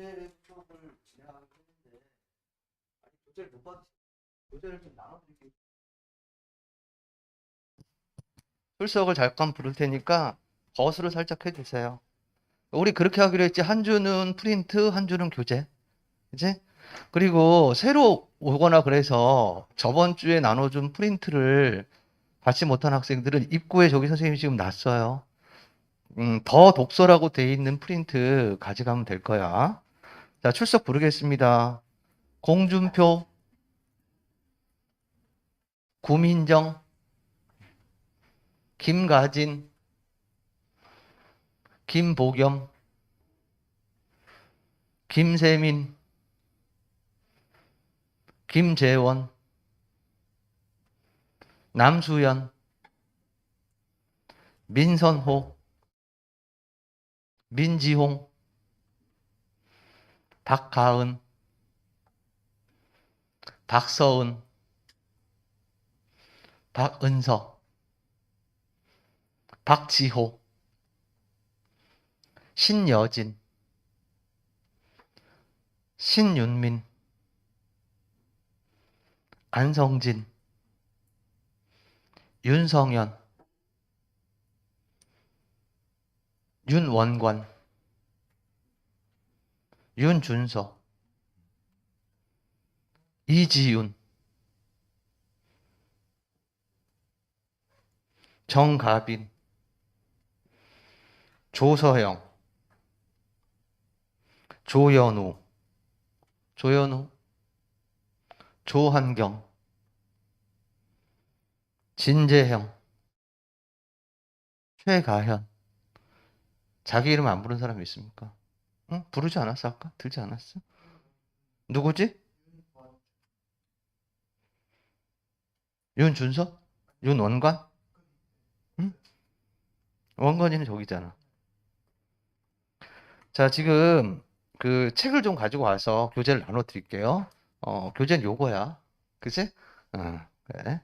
교재 수업을 진행하기로 했는데 아니 교재를 못 받으시 교재를 좀 나눠드릴게요. 출석을 잠깐 부를 테니까 거수를 살짝 해주세요. 우리 그렇게 하기로 했지. 한 주는 프린트, 한 주는 교재. 그지? 그리고 새로 오거나 그래서 저번 주에 나눠준 프린트를 받지 못한 학생들은 입구에 저기 선생님이 지금 놨어요. 더 독서라고 돼 있는 프린트 가져가면 될 거야. 자, 출석 부르겠습니다. 공준표, 구민정, 김가진, 김보겸, 김세민, 김재원, 남수연, 민선호, 민지홍, 박가은, 박서은, 박은서, 박지호, 신여진, 신윤민, 안성진, 윤성현, 윤원관, 윤준서, 이지윤, 정가빈, 조서영, 조현우, 조한경, 진재형, 최가현. 자기 이름 안 부른 사람이 있습니까? 응? 부르지 않았어? 아까? 들지 않았어? 누구지? 윤준서? 윤원관? 응? 원건이는 저기잖아. 자, 지금 그 책을 좀 가지고 와서 교재를 나눠 드릴게요. 교재는 요거야. 그치? 그래.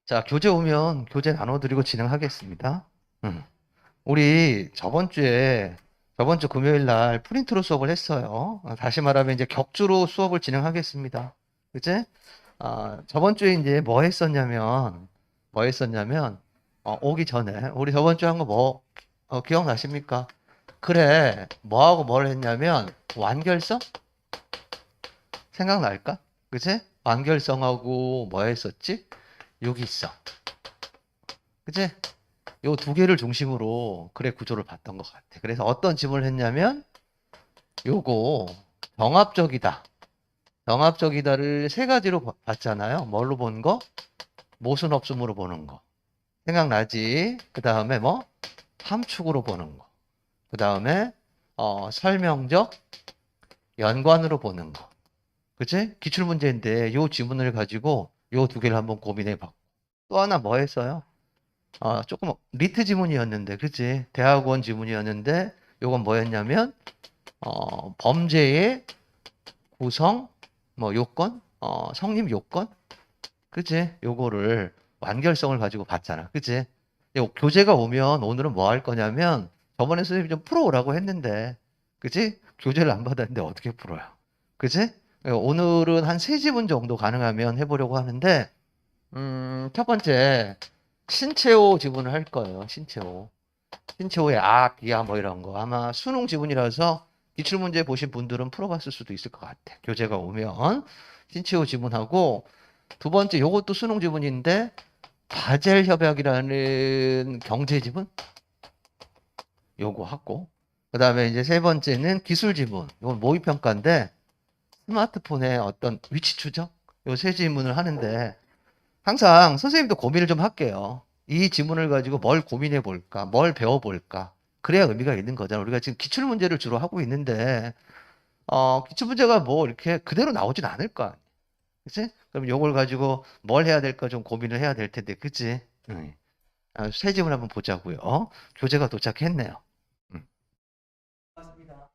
자, 교재 오면 교재 나눠드리고 진행하겠습니다. 우리 저번 주 금요일 날 프린트로 수업을 했어요. 다시 말하면 이제 격주로 수업을 진행하겠습니다. 그치? 저번 주에 이제 뭐 했었냐면, 오기 전에, 우리 저번 주에 한 거 기억나십니까? 그래, 뭐하고 뭘 했냐면, 완결성? 생각날까? 그치? 완결성하고 뭐 했었지? 유기성. 그치? 요 두 개를 중심으로 글의 구조를 봤던 것 같아. 그래서 어떤 질문을 했냐면, 요거 병합적이다. 병합적이다를 세 가지로 봤잖아요. 뭘로 본 거? 모순 없음으로 보는 거. 생각나지? 그 다음에 뭐? 함축으로 보는 거. 그 다음에 설명적 연관으로 보는 거. 그치? 기출문제인데 요 지문을 가지고 요 두 개를 한번 고민해 봤고. 또 하나 뭐 했어요? 조금 리트 지문이었는데, 그치? 대학원 지문이었는데, 요건 뭐였냐면, 범죄의 구성, 뭐, 요건, 성립 요건? 그치? 요거를 완결성을 가지고 봤잖아. 그치? 요 교재가 오면 오늘은 뭐 할 거냐면, 저번에 선생님이 좀 풀어오라고 했는데, 그치? 교재를 안 받았는데 어떻게 풀어요? 그치? 오늘은 한 세 지문 정도 가능하면 해보려고 하는데, 첫 번째, 신체호 지문을 할 거예요. 신체호의 아, 비야 뭐 이런 거. 아마 수능 지문이라서 기출문제 보신 분들은 풀어봤을 수도 있을 것 같아. 교재가 오면 신체호 지문하고 두 번째 요것도 수능 지문인데 바젤 협약이라는 경제 지문 요거 하고 그다음에 이제 세 번째는 기술 지문. 이건 모의 평가인데 스마트폰의 어떤 위치 추적 요 세 지문을 하는데 항상 선생님도 고민을 좀 할게요. 이 지문을 가지고 뭘 고민해 볼까? 뭘 배워 볼까? 그래야 의미가 있는 거잖아. 우리가 지금 기출 문제를 주로 하고 있는데, 기출 문제가 뭐 이렇게 그대로 나오진 않을 거 아니에요. 그치? 그럼 요걸 가지고 뭘 해야 될까 좀 고민을 해야 될 텐데, 그치? 응. 새 집을 한번 보자고요. 교재가 도착했네요. 음. 맞습니다.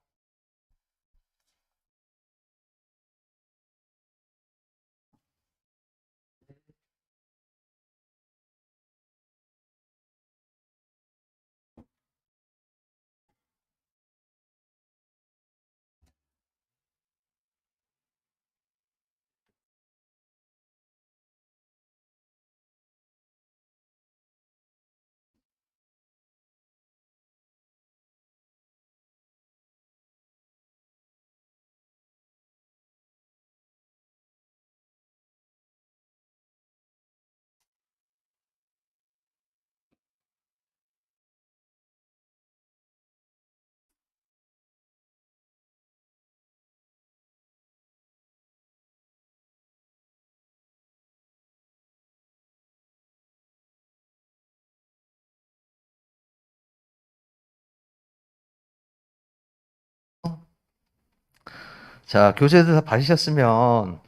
자, 교재도 다 받으셨으면,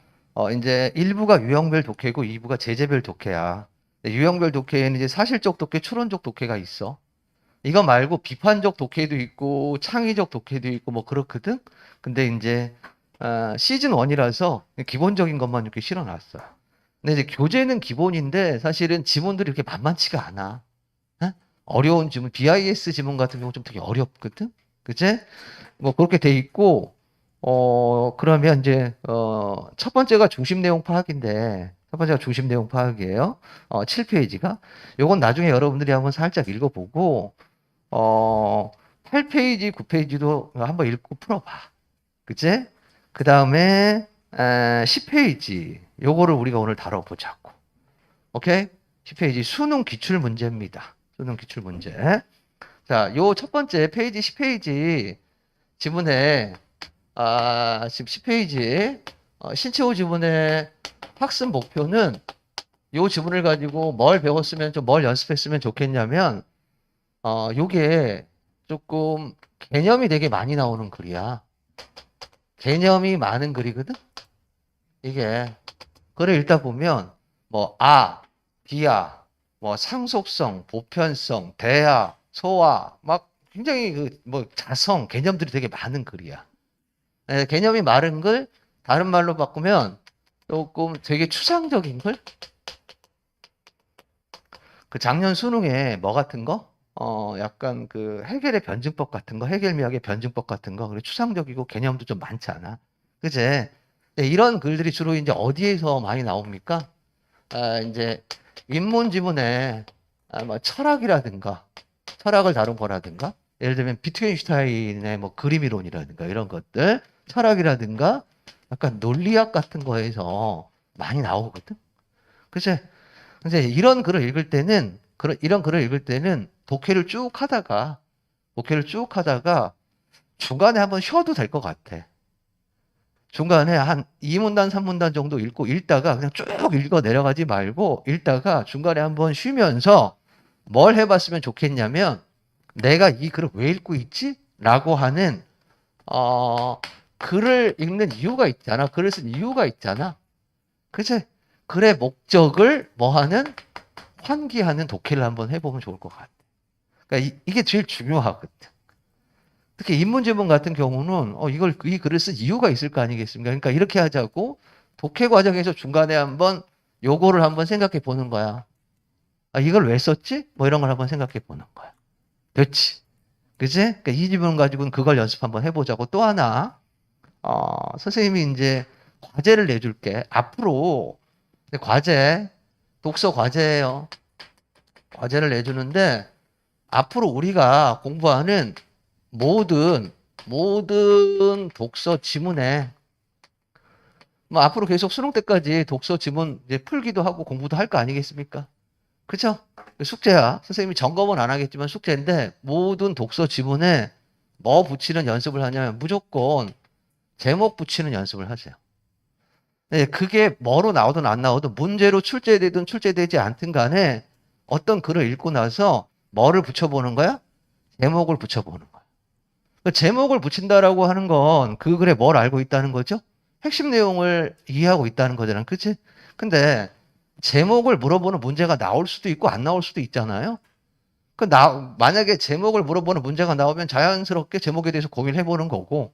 이제 1부가 유형별 독해고 2부가 제재별 독해야. 유형별 독해에는 이제 사실적 독해, 추론적 독해가 있어. 이거 말고 비판적 독해도 있고, 창의적 독해도 있고, 뭐 그렇거든? 근데 이제, 시즌 1이라서 기본적인 것만 이렇게 실어놨어요. 근데 이제 교재는 기본인데, 사실은 지문들이 이렇게 만만치가 않아. 어? 어려운 지문, BIS 지문 같은 경우 좀 되게 어렵거든? 그치? 뭐 그렇게 돼 있고, 그러면 이제, 첫 번째가 중심 내용 파악인데, 첫 번째가 중심 내용 파악이에요. 7페이지가. 요건 나중에 여러분들이 한번 살짝 읽어보고, 8페이지, 9페이지도 한번 읽고 풀어봐. 그치? 그 다음에, 10페이지. 요거를 우리가 오늘 다뤄보자고. 오케이? 10페이지. 수능 기출 문제입니다. 수능 기출 문제. 자, 요 첫 번째 페이지 10페이지 지문에 지금 10페이지 신체호 지문의 학습 목표는 요 지문을 가지고 뭘 배웠으면 좀 뭘 연습했으면 좋겠냐면 요게 조금 개념이 되게 많이 나오는 글이야. 개념이 많은 글이거든. 이게 글을 읽다 보면 뭐 비야, 뭐 상속성, 보편성, 대하, 소화 막 굉장히 그 뭐 자성 개념들이 되게 많은 글이야. 개념이 많은 글 다른 말로 바꾸면 조금 되게 추상적인 글? 그 작년 수능에 뭐 같은 거? 약간 그 해겔의 변증법 같은 거, 해겔미학의 변증법 같은 거, 그리고 추상적이고 개념도 좀 많잖아. 그제? 이런 글들이 주로 이제 어디에서 많이 나옵니까? 이제 인문 지문에 뭐 철학이라든가, 철학을 다룬 거라든가, 예를 들면 비트겐슈타인의 뭐 그림 이론이라든가 이런 것들, 철학이라든가, 약간 논리학 같은 거에서 많이 나오거든. 그치? 이제 이런 글을 읽을 때는, 이런 글을 읽을 때는 독해를 쭉 하다가 중간에 한번 쉬어도 될 것 같아. 중간에 한 2문단, 3문단 정도 읽고 읽다가 그냥 쭉 읽어 내려가지 말고 읽다가 중간에 한번 쉬면서 뭘 해봤으면 좋겠냐면 내가 이 글을 왜 읽고 있지? 라고 하는, 글을 읽는 이유가 있잖아. 글을 쓴 이유가 있잖아. 그치? 글의 목적을 뭐 하는? 환기하는 독해를 한번 해보면 좋을 것 같아. 그러니까 이게 제일 중요하거든. 특히 인문지문 같은 경우는 이 글을 쓴 이유가 있을 거 아니겠습니까? 그러니까 이렇게 하자고 독해 과정에서 중간에 한번 요거를 한번 생각해 보는 거야. 이걸 왜 썼지? 뭐 이런 걸 한번 생각해 보는 거야. 됐지? 그지? 그러니까 이 지문 가지고는 그걸 연습 한번 해보자고. 또 하나, 선생님이 이제 과제를 내줄게. 앞으로 과제, 독서 과제예요. 과제를 내주는데 앞으로 우리가 공부하는 모든 독서 지문에 뭐 앞으로 계속 수능 때까지 독서 지문 이제 풀기도 하고 공부도 할 거 아니겠습니까? 그죠? 숙제야. 선생님이 점검은 안 하겠지만 숙제인데 모든 독서 지문에 뭐 붙이는 연습을 하냐면 무조건 제목 붙이는 연습을 하세요. 네, 그게 뭐로 나오든 안 나오든 문제로 출제되든 출제되지 않든 간에 어떤 글을 읽고 나서 뭐를 붙여보는 거야? 제목을 붙여보는 거야. 그 제목을 붙인다라고 하는 건 그 글에 뭘 알고 있다는 거죠? 핵심 내용을 이해하고 있다는 거잖아. 그치? 근데 제목을 물어보는 문제가 나올 수도 있고 안 나올 수도 있잖아요. 만약에 제목을 물어보는 문제가 나오면 자연스럽게 제목에 대해서 고민을 해보는 거고,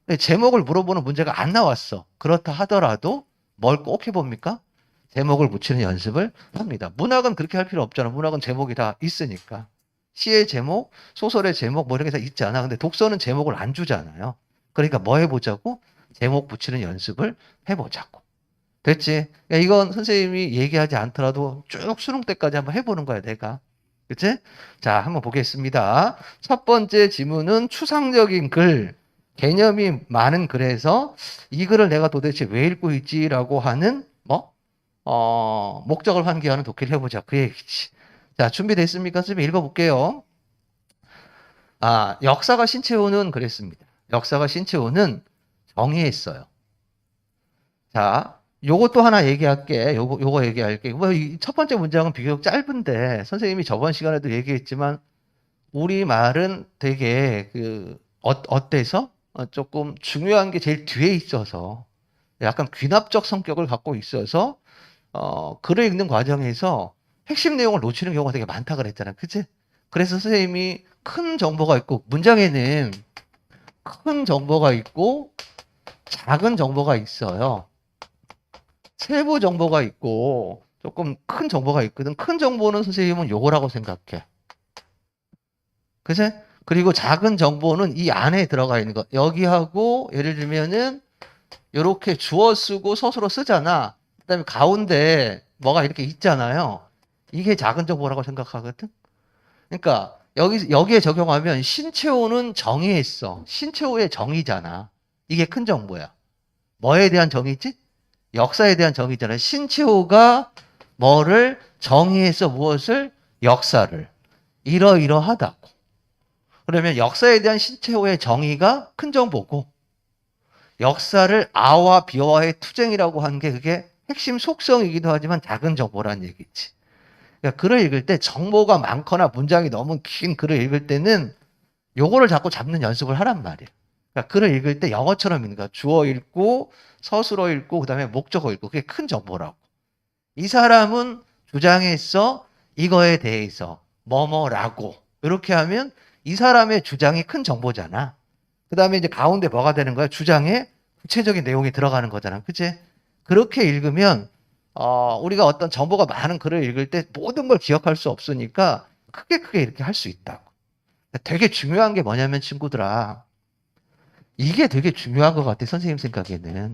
근데 제목을 물어보는 문제가 안 나왔어. 그렇다 하더라도 뭘 꼭 해봅니까? 제목을 붙이는 연습을 합니다. 문학은 그렇게 할 필요 없잖아. 문학은 제목이 다 있으니까. 시의 제목, 소설의 제목, 뭐 이런 게 다 있잖아. 근데 독서는 제목을 안 주잖아요. 그러니까 뭐 해보자고? 제목 붙이는 연습을 해보자고. 됐지? 야, 이건 선생님이 얘기하지 않더라도 쭉 수능 때까지 한번 해보는 거야, 내가. 그치? 자, 한번 보겠습니다. 첫 번째 지문은 추상적인 글, 개념이 많은 글에서 이 글을 내가 도대체 왜 읽고 있지라고 하는, 목적을 환기하는 독해를 해보자. 그 얘기지. 자, 준비됐습니까? 선생님 읽어볼게요. 역사가 신채호는 그랬습니다. 역사가 신채호는 정의했어요. 자, 요것도 하나 얘기할게. 요거 얘기할게. 첫 번째 문장은 비교적 짧은데, 선생님이 저번 시간에도 얘기했지만, 우리 말은 되게, 어때서? 조금 중요한 게 제일 뒤에 있어서, 약간 귀납적 성격을 갖고 있어서, 글을 읽는 과정에서 핵심 내용을 놓치는 경우가 되게 많다 그랬잖아. 그치? 그래서 선생님이 큰 정보가 있고, 문장에는 큰 정보가 있고, 작은 정보가 있어요. 세부 정보가 있고 조금 큰 정보가 있거든. 큰 정보는 선생님은 요거라고 생각해. 그치? 그리고 작은 정보는 이 안에 들어가 있는 거. 여기하고 예를 들면은 이렇게 주어 쓰고 서술어 쓰잖아. 그다음에 가운데 뭐가 이렇게 있잖아요. 이게 작은 정보라고 생각하거든. 그러니까 여기에 적용하면 신체호는 정의했어. 신체호의 정의잖아. 이게 큰 정보야. 뭐에 대한 정의지? 역사에 대한 정의잖아요. 신채호가 뭐를 정의해서 무엇을? 역사를. 이러이러하다고. 그러면 역사에 대한 신채호의 정의가 큰 정보고 역사를 아와 비어와의 투쟁이라고 하는 게 그게 핵심 속성이기도 하지만 작은 정보란 얘기지. 그러니까 글을 읽을 때 정보가 많거나 문장이 너무 긴 글을 읽을 때는 요거를 자꾸 잡는 연습을 하란 말이에요. 그러니까 글을 읽을 때 영어처럼 읽는 거야. 주어 읽고 서술어 읽고 그다음에 목적어 읽고 그게 큰 정보라고. 이 사람은 주장했어 이거에 대해서 뭐뭐라고 이렇게 하면 이 사람의 주장이 큰 정보잖아. 그다음에 이제 가운데 뭐가 되는 거야? 주장에 구체적인 내용이 들어가는 거잖아. 그치? 그렇게 읽으면 우리가 어떤 정보가 많은 글을 읽을 때 모든 걸 기억할 수 없으니까 크게 이렇게 할 수 있다고. 되게 중요한 게 뭐냐면 친구들아. 이게 되게 중요한 것 같아, 선생님 생각에는.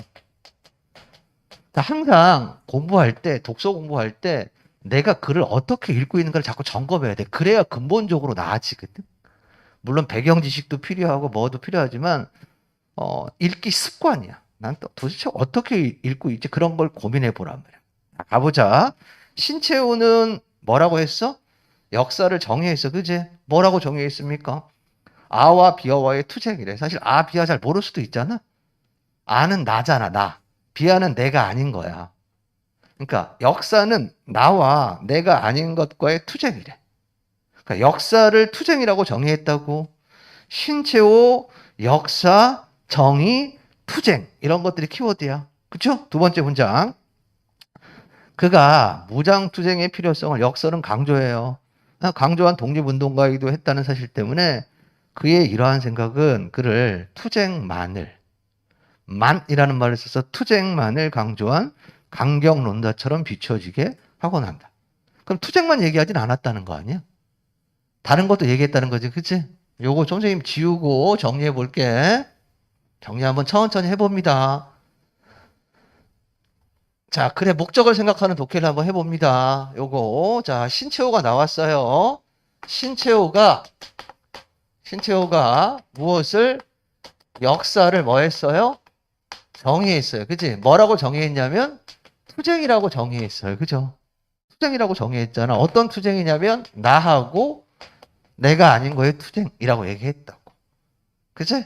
항상 공부할 때, 독서 공부할 때, 내가 글을 어떻게 읽고 있는가를 자꾸 점검해야 돼. 그래야 근본적으로 나아지거든. 물론 배경 지식도 필요하고 뭐도 필요하지만, 읽기 습관이야. 난 또 도대체 어떻게 읽고 있지? 그런 걸 고민해 보란 말이야. 가보자. 신채호는 뭐라고 했어? 역사를 정의했어. 그지? 뭐라고 정의했습니까? 아와 비어와의 투쟁이래. 사실 아, 비아 잘 모를 수도 있잖아. 아는 나잖아, 나. 비아는 내가 아닌 거야. 그러니까 역사는 나와 내가 아닌 것과의 투쟁이래. 그러니까 역사를 투쟁이라고 정의했다고. 신채호, 역사, 정의, 투쟁 이런 것들이 키워드야. 그쵸? 두 번째 문장. 그가 무장투쟁의 필요성을 역설은 강조해요. 강조한 독립운동가이기도 했다는 사실 때문에 그의 이러한 생각은 그를 투쟁만을 만이라는 말을 써서 투쟁만을 강조한 강경론자처럼 비춰지게 하곤 한다. 그럼 투쟁만 얘기하진 않았다는 거 아니야? 다른 것도 얘기했다는 거지, 그치? 요거 선생님 지우고 정리해 볼게. 정리 한번 천천히 해봅니다. 자, 그래, 목적을 생각하는 독해를 한번 해봅니다. 요거. 자, 신채호가 나왔어요. 신채호가 무엇을? 역사를 뭐 했어요? 정의했어요. 그치? 뭐라고 정의했냐면, 투쟁이라고 정의했어요. 그죠? 투쟁이라고 정의했잖아. 어떤 투쟁이냐면, 나하고 내가 아닌 거의 투쟁이라고 얘기했다고. 그치?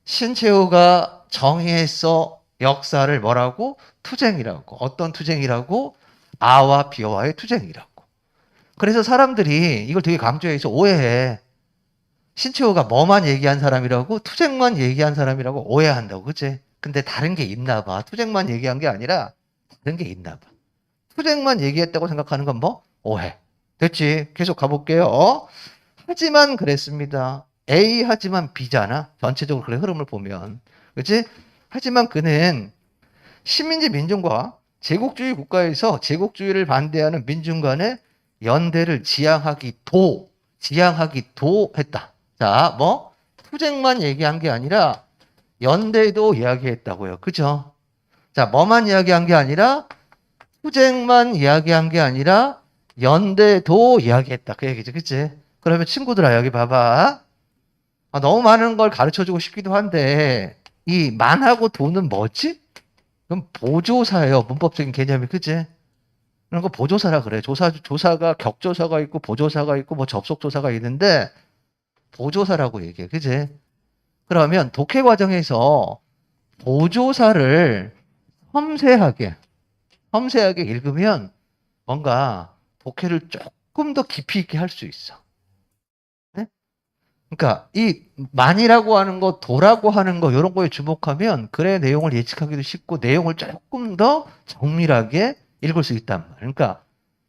신채호가 정의했어. 역사를 뭐라고? 투쟁이라고. 어떤 투쟁이라고? 아와 비어와의 투쟁이라고. 그래서 사람들이 이걸 되게 강조해서 오해해. 신채호가 뭐만 얘기한 사람이라고? 투쟁만 얘기한 사람이라고 오해한다고. 그치? 근데 다른 게 있나 봐. 투쟁만 얘기한 게 아니라 다른 게 있나 봐. 투쟁만 얘기했다고 생각하는 건 뭐? 오해. 됐지? 계속 가볼게요. 하지만 그랬습니다. A 하지만 B잖아. 전체적으로 그래 흐름을 보면. 그렇지? 하지만 그는 식민지 민중과 제국주의 국가에서 제국주의를 반대하는 민중 간의 연대를 지향하기도 했다. 자, 뭐? 투쟁만 얘기한 게 아니라 연대도 이야기했다고요. 그죠? 자, 뭐만 이야기한 게 아니라 투쟁만 이야기한 게 아니라 연대도 이야기했다. 그 얘기죠. 그치? 그러면 친구들아, 여기 봐봐. 너무 많은 걸 가르쳐주고 싶기도 한데, 이 만하고 도는 뭐지? 그럼 보조사예요. 문법적인 개념이. 그치? 그런 거 보조사라 그래. 조사가 격조사가 있고 보조사가 있고 뭐 접속조사가 있는데 보조사라고 얘기해. 그치? 그러면 독해 과정에서 보조사를 섬세하게 읽으면 뭔가 독해를 조금 더 깊이 있게 할 수 있어. 네? 그러니까 이 만이라고 하는 거, 도라고 하는 거 이런 거에 주목하면 글의 내용을 예측하기도 쉽고 내용을 조금 더 정밀하게 읽을 수 있단 말이야. 그러니까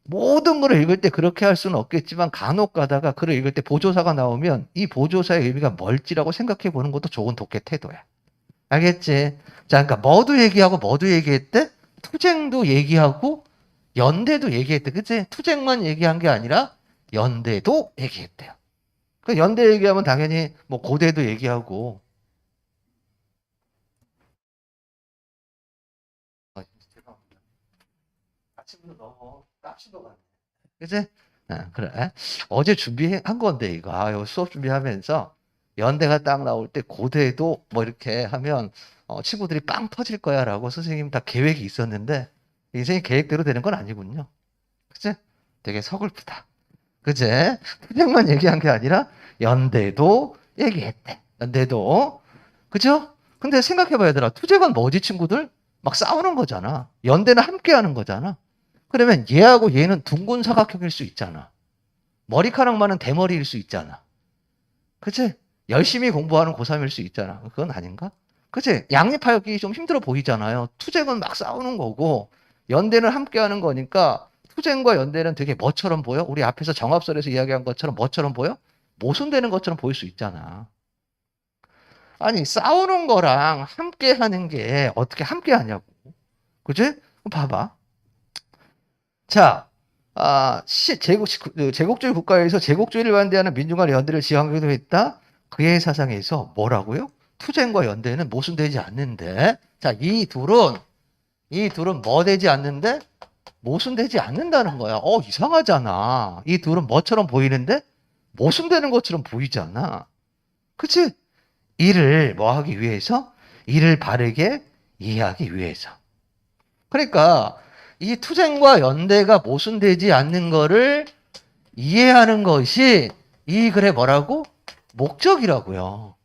모든 글을 읽을 때 그렇게 할 수는 없겠지만 간혹 가다가 글을 읽을 때 보조사가 나오면 이 보조사의 의미가 뭘지라고 생각해 보는 것도 좋은 독해 태도야. 알겠지? 자, 그러니까 뭐도 얘기하고 뭐도 얘기했대? 투쟁도 얘기하고 연대도 얘기했대. 그치? 투쟁만 얘기한 게 아니라 연대도 얘기했대요. 그 연대 얘기하면 당연히 뭐 고대도 얘기하고. 죄송합니다. 아침부터 너무 깝치도 같네. 그치? 그래. 어제 준비한 건데 이거. 이거 수업 준비하면서 연대가 딱 나올 때 고대도 뭐 이렇게 하면 친구들이 빵 터질 거야라고 선생님 다 계획이 있었는데 인생이 계획대로 되는 건 아니군요. 그치? 되게 서글프다. 그제? 투쟁만 얘기한 게 아니라 연대도 얘기했대. 연대도. 그죠? 근데 생각해봐, 얘들아. 투쟁은 뭐지, 친구들? 막 싸우는 거잖아. 연대는 함께 하는 거잖아. 그러면 얘하고 얘는 둥근 사각형일 수 있잖아. 머리카락만은 대머리일 수 있잖아. 그치? 열심히 공부하는 고3일 수 있잖아. 그건 아닌가? 그치? 양립하기 좀 힘들어 보이잖아요. 투쟁은 막 싸우는 거고, 연대는 함께 하는 거니까, 투쟁과 연대는 되게 뭐처럼 보여? 우리 앞에서 정합설에서 이야기한 것처럼 뭐처럼 보여? 모순되는 것처럼 보일 수 있잖아. 아니, 싸우는 거랑 함께 하는 게 어떻게 함께 하냐고. 그치? 봐봐. 자, 제국주의 국가에서 제국주의를 반대하는 민중과 연대를 지향하기도 했다. 그의 사상에서 뭐라고요? 투쟁과 연대는 모순되지 않는데. 자, 이 둘은 뭐 되지 않는데? 모순되지 않는다는 거야. 이상하잖아. 이 둘은 뭐처럼 보이는데? 모순되는 것처럼 보이잖아. 그치? 이를 뭐 하기 위해서? 이를 바르게 이해하기 위해서. 그러니까 이 투쟁과 연대가 모순되지 않는 거를 이해하는 것이 이 글의 뭐라고? 목적이라고요.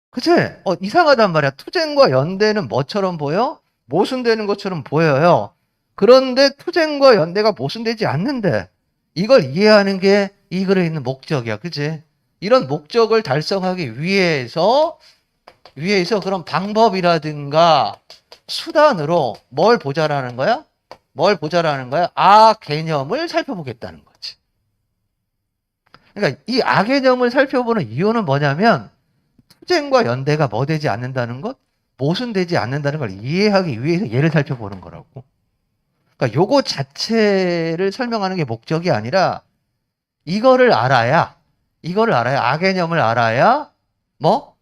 그치? 이상하단 말이야. 투쟁과 연대는 뭐처럼 보여? 모순되는 것처럼 보여요. 그런데 투쟁과 연대가 모순되지 않는데 이걸 이해하는 게 이 글에 있는 목적이야. 그치? 이런 목적을 달성하기 위해서 그런 방법이라든가 수단으로 뭘 보자라는 거야? 뭘 보자라는 거야? 개념을 살펴보겠다는 거지. 그러니까 이 개념을 살펴보는 이유는 뭐냐면 투쟁과 연대가 뭐 되지 않는다는 것? 모순되지 않는다는 걸 이해하기 위해서 얘를 살펴보는 거라고. 그러니까 요거 자체를 설명하는 게 목적이 아니라 이거를 알아야 개념을 알아야 뭐?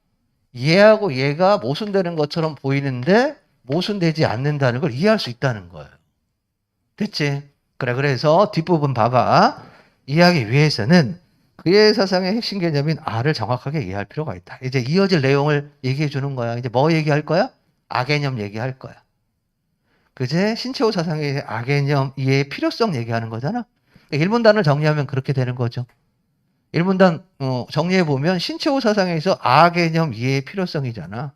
얘하고 얘가 모순되는 것처럼 보이는데 모순되지 않는다는 걸 이해할 수 있다는 거예요. 됐지? 그래, 그래서 뒷부분 봐봐. 이해하기 위해서는 그의 사상의 핵심 개념인 R을 정확하게 이해할 필요가 있다. 이제 이어질 내용을 얘기해 주는 거야. 이제 뭐 얘기할 거야? 개념 얘기할 거야. 그제 신채호 사상의 개념 이해의 필요성 얘기하는 거잖아. 그러니까 1분단을 정리하면 그렇게 되는 거죠. 1분단 정리해 보면 신채호 사상에서 개념 이해의 필요성이잖아.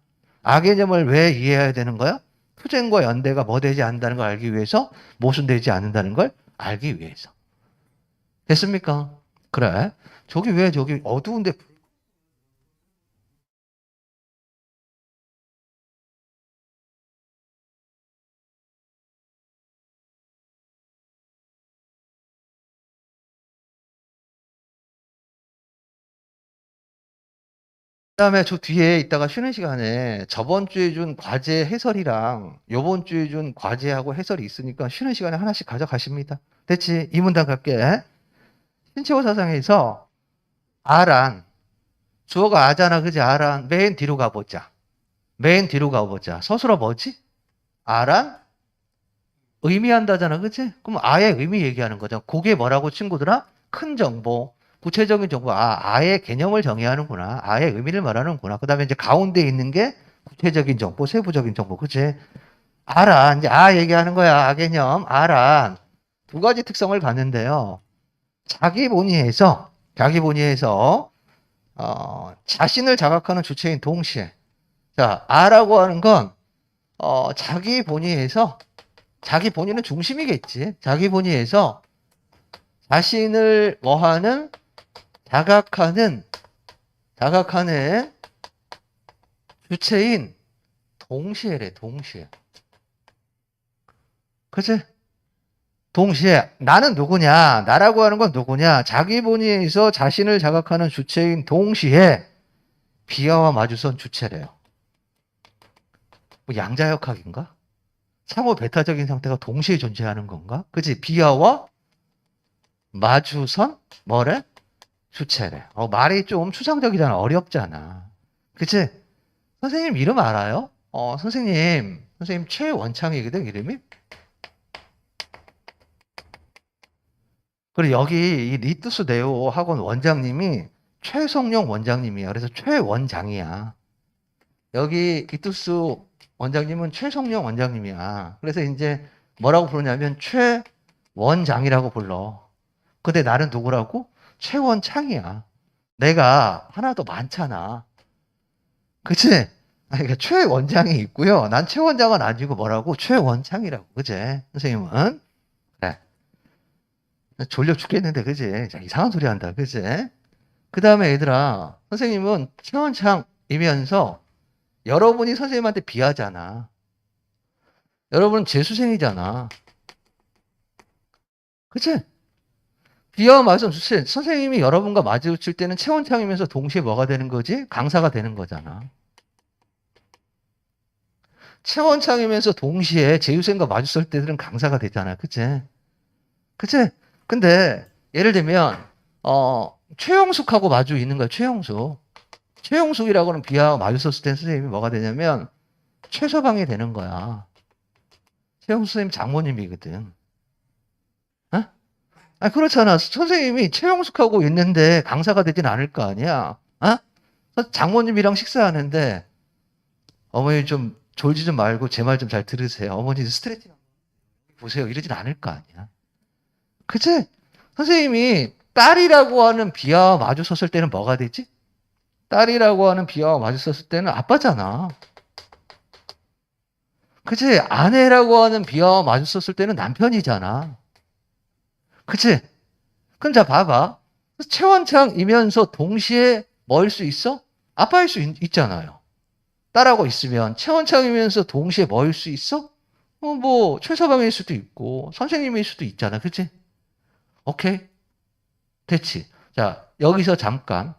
개념을 왜 이해해야 되는 거야? 투쟁과 연대가 뭐 되지 않는다는 걸 알기 위해서, 모순되지 않는다는 걸 알기 위해서. 됐습니까? 그래. 저기 왜 저기 어두운데 그다음에 저 뒤에 있다가 쉬는 시간에 저번 주에 준 과제 해설이랑 요번 주에 준 과제하고 해설이 있으니까 쉬는 시간에 하나씩 가져가십니다. 됐지? 이 문단 갈게. 신체호 사상에서 아란, 주어가 아잖아, 그지? 아란. 맨 뒤로 가보자. 맨 뒤로 가보자. 서술어 뭐지? 아란? 의미한다잖아, 그치? 그럼 아의 의미 얘기하는 거죠. 그게 뭐라고 친구들아? 큰 정보, 구체적인 정보. 아의 개념을 정의하는구나. 아의 의미를 말하는구나. 그 다음에 이제 가운데 있는 게 구체적인 정보, 세부적인 정보, 그치? 아란, 이제 얘기하는 거야. 아 개념, 아란. 두 가지 특성을 갖는데요. 자기 본위에서, 자신을 자각하는 주체인 동시에. 자, 아라고 하는 건, 자기 본위에서 자기 본인은 중심이겠지. 자기 본위에서 자신을 뭐하는 자각하는 주체인 동시에래. 동시에. 그치? 동시에 나는 누구냐? 나라고 하는 건 누구냐? 자기 본위에서 자신을 자각하는 주체인 동시에 비하와 마주선 주체래요. 뭐 양자역학인가? 상호 배타적인 상태가 동시에 존재하는 건가? 그치? 비하와 마주선 뭐래? 주체래. 말이 좀 추상적이잖아. 어렵잖아. 그치? 선생님 이름 알아요? 선생님 최원창이거든, 이름이? 그리고 여기 이 리투스 네오 학원 원장님이 최성룡 원장님이야. 그래서 최원장이야. 여기 리투스 원장님은 최성룡 원장님이야. 그래서 이제 뭐라고 부르냐면 최원장이라고 불러. 근데 나는 누구라고? 최원창이야. 내가 하나 더 많잖아. 그치? 그러니까 최원장이 있고요. 난 최원장은 아니고 뭐라고? 최원창이라고. 그치? 선생님은? 그래. 졸려 죽겠는데, 그치? 자, 이상한 소리 한다. 그치? 그 다음에 얘들아, 선생님은 최원창이면서 여러분이 선생님한테 비하잖아. 여러분은 재수생이잖아. 그치? 비하와 마주선 주체, 선생님이 여러분과 마주칠 때는 최원창이면서 동시에 뭐가 되는 거지? 강사가 되는 거잖아. 최원창이면서 동시에 재수생과 마주칠 때들은 강사가 되잖아. 그치? 그치? 근데 예를 들면 최영숙하고 마주 있는 거야. 최영숙이라고는 비하와 마주쳤을 때 선생님이 뭐가 되냐면 최서방이 되는 거야. 최영숙 선생님 장모님이거든. 그렇잖아. 선생님이 최영숙하고 있는데 강사가 되진 않을 거 아니야. 장모님이랑 식사하는데 어머니 좀 졸지 좀 말고 제 말 좀 잘 들으세요. 어머니 스트레칭 보세요. 이러진 않을 거 아니야. 그치? 선생님이 딸이라고 하는 비하와 마주 섰을 때는 뭐가 되지? 딸이라고 하는 비하와 마주 섰을 때는 아빠잖아. 그치? 아내라고 하는 비하와 마주 섰을 때는 남편이잖아. 그치? 그럼 자 봐봐. 최원창이면서 동시에 뭐일 수 있어? 아빠일 수 있잖아요. 딸하고 있으면 최원창이면서 동시에 뭐일 수 있어? 뭐 최서방일 수도 있고 선생님일 수도 있잖아. 그치? 오케이? 됐지? 자, 여기서 잠깐.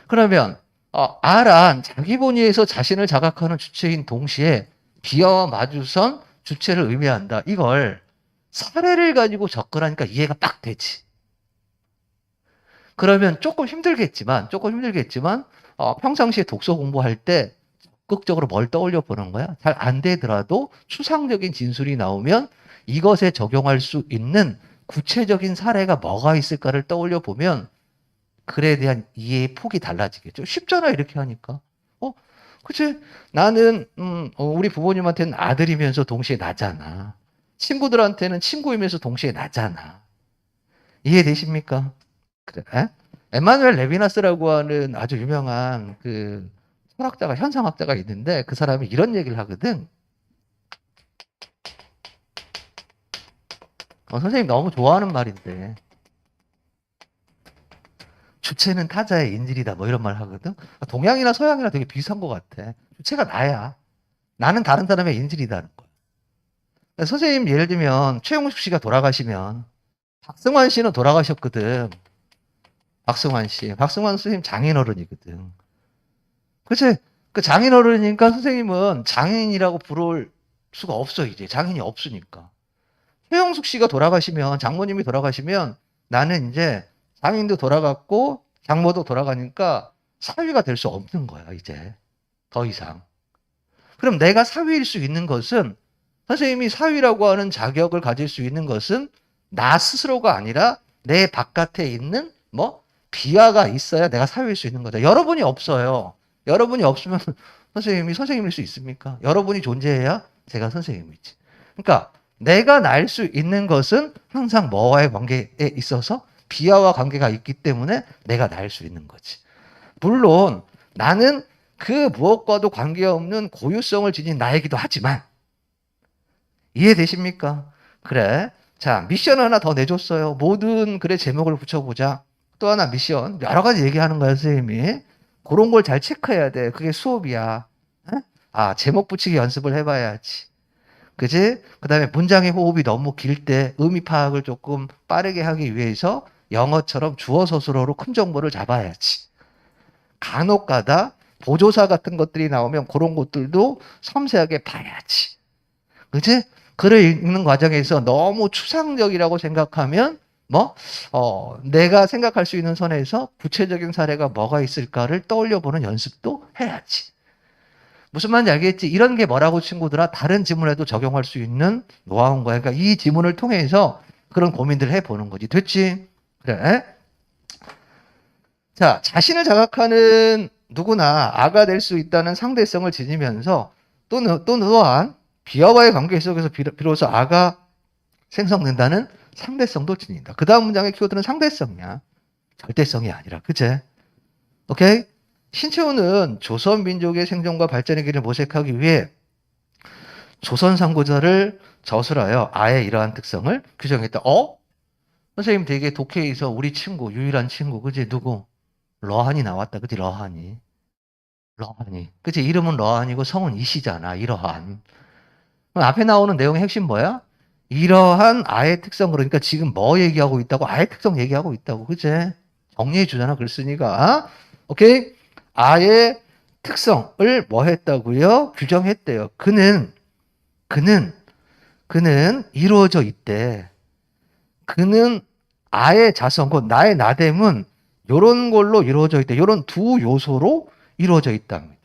그러면 아란 자기 본위에서 자신을 자각하는 주체인 동시에 비하와 마주선 주체를 의미한다. 이걸 사례를 가지고 접근하니까 이해가 딱 되지. 그러면 조금 힘들겠지만 평상시에 독서 공부할 때 적극적으로 뭘 떠올려 보는 거야? 잘 안 되더라도 추상적인 진술이 나오면 이것에 적용할 수 있는 구체적인 사례가 뭐가 있을까를 떠올려 보면 글에 대한 이해의 폭이 달라지겠죠. 쉽잖아, 이렇게 하니까. 그치? 나는 우리 부모님한테는 아들이면서 동시에 나잖아. 친구들한테는 친구이면서 동시에 나잖아. 이해되십니까? 그래? 에마누엘 레비나스라고 하는 아주 유명한 그 철학자가, 현상학자가 있는데 그 사람이 이런 얘기를 하거든. 선생님 너무 좋아하는 말인데 주체는 타자의 인질이다 뭐 이런 말 하거든. 동양이나 서양이나 되게 비슷한 것 같아. 주체가 나야. 나는 다른 사람의 인질이다는 거야. 선생님 예를 들면 최용식 씨가 돌아가시면 박승환 씨는 돌아가셨거든. 박승환 선생님 장인어른이거든. 그치? 그 장인어른이니까 선생님은 장인이라고 부를 수가 없어, 이제. 장인이 없으니까. 최영숙 씨가 돌아가시면, 장모님이 돌아가시면 나는 이제 장인도 돌아갔고 장모도 돌아가니까 사위가 될 수 없는 거야, 이제. 더 이상. 그럼 내가 사위일 수 있는 것은 선생님이 사위라고 하는 자격을 가질 수 있는 것은 나 스스로가 아니라 내 바깥에 있는 뭐 비하가 있어야 내가 사위일 수 있는 거죠. 여러분이 없어요. 여러분이 없으면 선생님이 선생님일 수 있습니까? 여러분이 존재해야 제가 선생님이지. 그러니까 내가 날 수 있는 것은 항상 뭐와의 관계에 있어서 비하와 관계가 있기 때문에 내가 날 수 있는 거지. 물론 나는 그 무엇과도 관계없는 고유성을 지닌 나이기도 하지만 이해되십니까? 그래. 자, 미션 하나 더 내줬어요. 모든 글의 제목을 붙여보자. 또 하나 미션. 여러 가지 얘기하는 거야, 선생님이. 그런 걸 잘 체크해야 돼. 그게 수업이야. 에? 아, 제목 붙이기 연습을 해봐야지. 그지? 그 다음에 문장의 호흡이 너무 길 때 의미 파악을 조금 빠르게 하기 위해서 영어처럼 주어 서술어로 큰 정보를 잡아야지. 간혹 가다 보조사 같은 것들이 나오면 그런 것들도 섬세하게 봐야지. 그지? 글을 읽는 과정에서 너무 추상적이라고 생각하면 내가 생각할 수 있는 선에서 구체적인 사례가 뭐가 있을까를 떠올려 보는 연습도 해야지. 무슨 말인지 알겠지? 이런 게 뭐라고 친구들아? 다른 지문에도 적용할 수 있는 노하우인 거야. 그러니까 이 지문을 통해서 그런 고민들을 해보는 거지. 됐지? 그래. 자, 자신을 자각하는 누구나 아가 될 수 있다는 상대성을 지니면서 또한 비하와의 관계 속에서 비로소 아가 생성된다는 상대성도 지닌다. 그 다음 문장의 키워드는 상대성이야. 절대성이 아니라. 그제? 오케이? 신채호는 조선 민족의 생존과 발전의 길을 모색하기 위해 조선 삼국사를 저술하여 아의 이러한 특성을 규정했다. 선생님 되게 독해에서 우리 친구, 유일한 친구, 그지? 누구? 러한이 나왔다. 그지? 러한이. 그지? 이름은 러한이고 성은 이시잖아. 이러한. 그럼 앞에 나오는 내용의 핵심 뭐야? 이러한 아의 특성, 그러니까 지금 뭐 얘기하고 있다고? 아의 특성 얘기하고 있다고. 그지? 정리해 주잖아. 글쓰니까. 오케이? 아의 특성을 뭐 했다고요? 규정했대요. 그는 이루어져 있대. 그는 아의 자성, 곧 나의 나됨은 요런 걸로 이루어져 있대. 요런 두 요소로 이루어져 있답니다.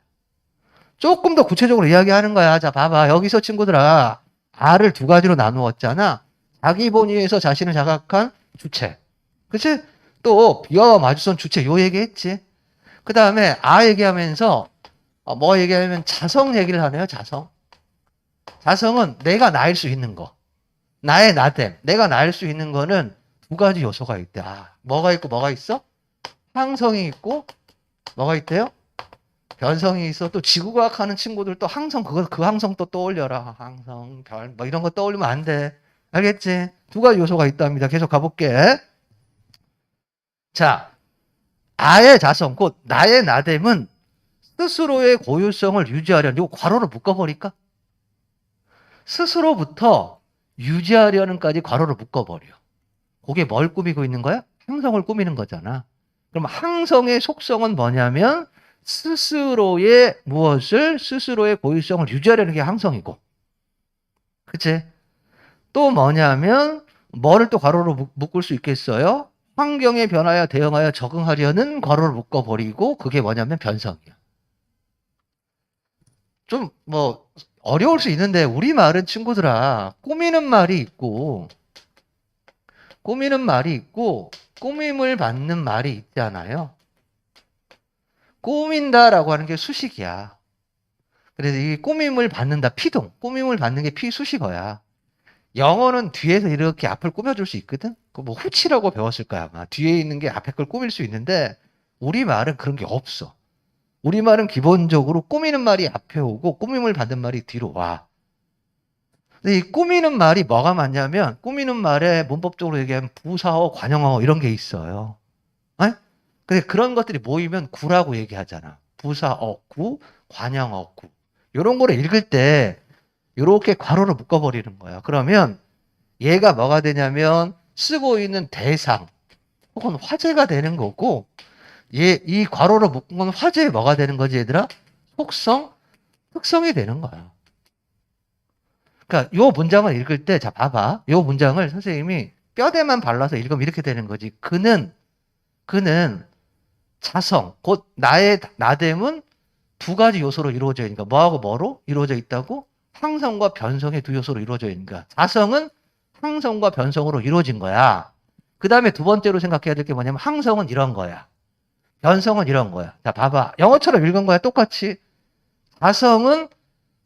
조금 더 구체적으로 이야기하는 거야. 자, 봐봐. 여기서 친구들아, 아를 두 가지로 나누었잖아. 자기 본위에서 자신을 자각한 주체. 그치? 또 비와와 마주선 주체 요 얘기했지. 그 다음에 아 얘기하면서 뭐 얘기하면 자성 얘기를 하네요. 자성. 자성은 내가 나일 수 있는 거. 나의 나됨. 내가 나일 수 있는 거는 두 가지 요소가 있대. 뭐가 있고 뭐가 있어? 항성이 있고 뭐가 있대요? 변성이 있어. 또 지구과학 하는 친구들 또 항성 그 항성 또 떠올려라. 항성, 별 뭐 이런 거 떠올리면 안 돼. 알겠지? 두 가지 요소가 있답니다. 계속 가볼게. 자, 아의 자성, 곧 나의 나됨은 스스로의 고유성을 유지하려는, 이거 괄호로 묶어버릴까? 스스로부터 유지하려는까지 괄호로 묶어버려. 그게 뭘 꾸미고 있는 거야? 항성을 꾸미는 거잖아. 그럼 항성의 속성은 뭐냐면 스스로의 고유성을 유지하려는 게 항성이고. 그치? 또 뭐냐면 뭐를 또 괄호로 묶을 수 있겠어요? 환경의 변화에 대응하여 적응하려는 괄호를 묶어버리고 그게 뭐냐면 변성이야. 좀 어려울 수 있는데 우리말은 친구들아 꾸미는 말이 있고 꾸밈을 받는 말이 있잖아요. 꾸민다라고 하는 게 수식이야. 그래서 이 꾸밈을 받는다, 피동. 꾸밈을 받는 게 피수식어야. 영어는 뒤에서 이렇게 앞을 꾸며줄 수 있거든? 뭐 후치라고 배웠을 거야, 아마. 뒤에 있는 게 앞에 걸 꾸밀 수 있는데, 우리말은 그런 게 없어. 우리말은 기본적으로 꾸미는 말이 앞에 오고, 꾸밈을 받는 말이 뒤로 와. 근데 이 꾸미는 말이 뭐가 맞냐면, 꾸미는 말에 문법적으로 얘기하면 부사어, 관형어 이런 게 있어요. 에? 근데 그런 것들이 모이면 구라고 얘기하잖아. 부사어, 구, 관형어, 구. 이런 거를 읽을 때, 이렇게 괄호로 묶어버리는 거야. 그러면 얘가 뭐가 되냐면 쓰고 있는 대상 혹은 화제가 되는 거고 이 괄호로 묶은 건 화제에 뭐가 되는 거지, 얘들아? 속성, 특성이 되는 거야. 그러니까 요 문장을 읽을 때, 자, 봐봐. 요 문장을 선생님이 뼈대만 발라서 읽으면 이렇게 되는 거지. 그는 자성, 곧 나의 나됨은 두 가지 요소로 이루어져 있으니까 뭐하고 뭐로 이루어져 있다고? 항성과 변성의 두 요소로 이루어져 있으니까 자성은 항성과 변성으로 이루어진 거야. 그 다음에 두 번째로 생각해야 될 게 뭐냐면 항성은 이런 거야. 변성은 이런 거야. 자, 봐봐. 영어처럼 읽은 거야. 똑같이. 자성은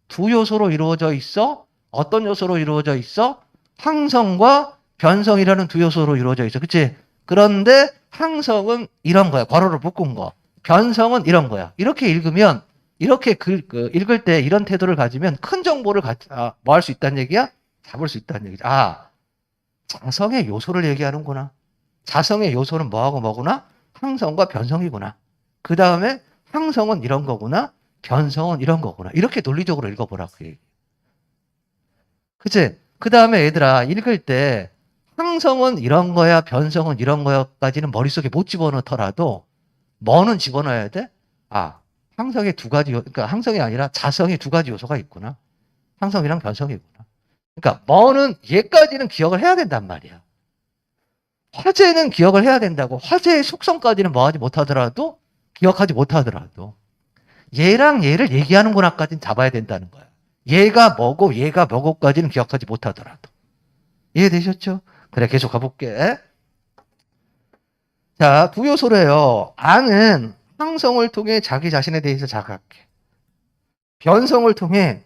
두 요소로 이루어져 있어. 어떤 요소로 이루어져 있어? 항성과 변성이라는 두 요소로 이루어져 있어. 그치? 그런데 항성은 이런 거야. 괄호를 묶은 거. 변성은 이런 거야. 이렇게 읽으면, 이렇게 읽을 때 이런 태도를 가지면 큰 정보를 뭐 할 수 있다는 얘기야? 잡을 수 있다는 얘기지. 아, 자성의 요소를 얘기하는구나. 자성의 요소는 뭐하고 뭐구나? 항성과 변성이구나. 그 다음에 항성은 이런 거구나. 변성은 이런 거구나. 이렇게 논리적으로 읽어보라고 얘기. 그치? 그 다음에 얘들아, 읽을 때 항성은 이런 거야, 변성은 이런 거야까지는 머릿속에 못 집어넣더라도 뭐는 집어넣어야 돼? 아, 항성의 두 가지, 그러니까 항성이 아니라 자성의 두 가지 요소가 있구나. 항성이랑 변성이구나. 그러니까 뭐는 얘까지는 기억을 해야 된단 말이야. 화제는 기억을 해야 된다고. 화제의 속성까지는 뭐하지 못하더라도 기억하지 못하더라도 얘랑 얘를 얘기하는구나까지는 잡아야 된다는 거야. 얘가 뭐고까지는 기억하지 못하더라도. 이해되셨죠? 그래, 계속 가볼게. 자, 두 요소래요. A는 항성을 통해 자기 자신에 대해서 자각해. 변성을 통해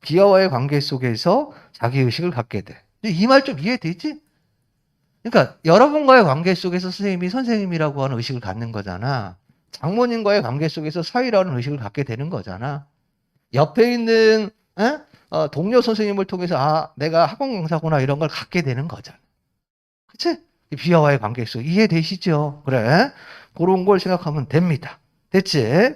기어와의 관계 속에서 자기의식을 갖게 돼. 이 말 좀 이해되지? 그러니까 여러분과의 관계 속에서 선생님이 선생님이라고 하는 의식을 갖는 거잖아. 장모님과의 관계 속에서 사위라는 의식을 갖게 되는 거잖아. 옆에 있는 동료 선생님을 통해서 아, 내가 학원 강사구나 이런 걸 갖게 되는 거잖아. 그치? 비하와의 관계 속 이해되시죠? 그래. 그런 걸 생각하면 됩니다. 됐지?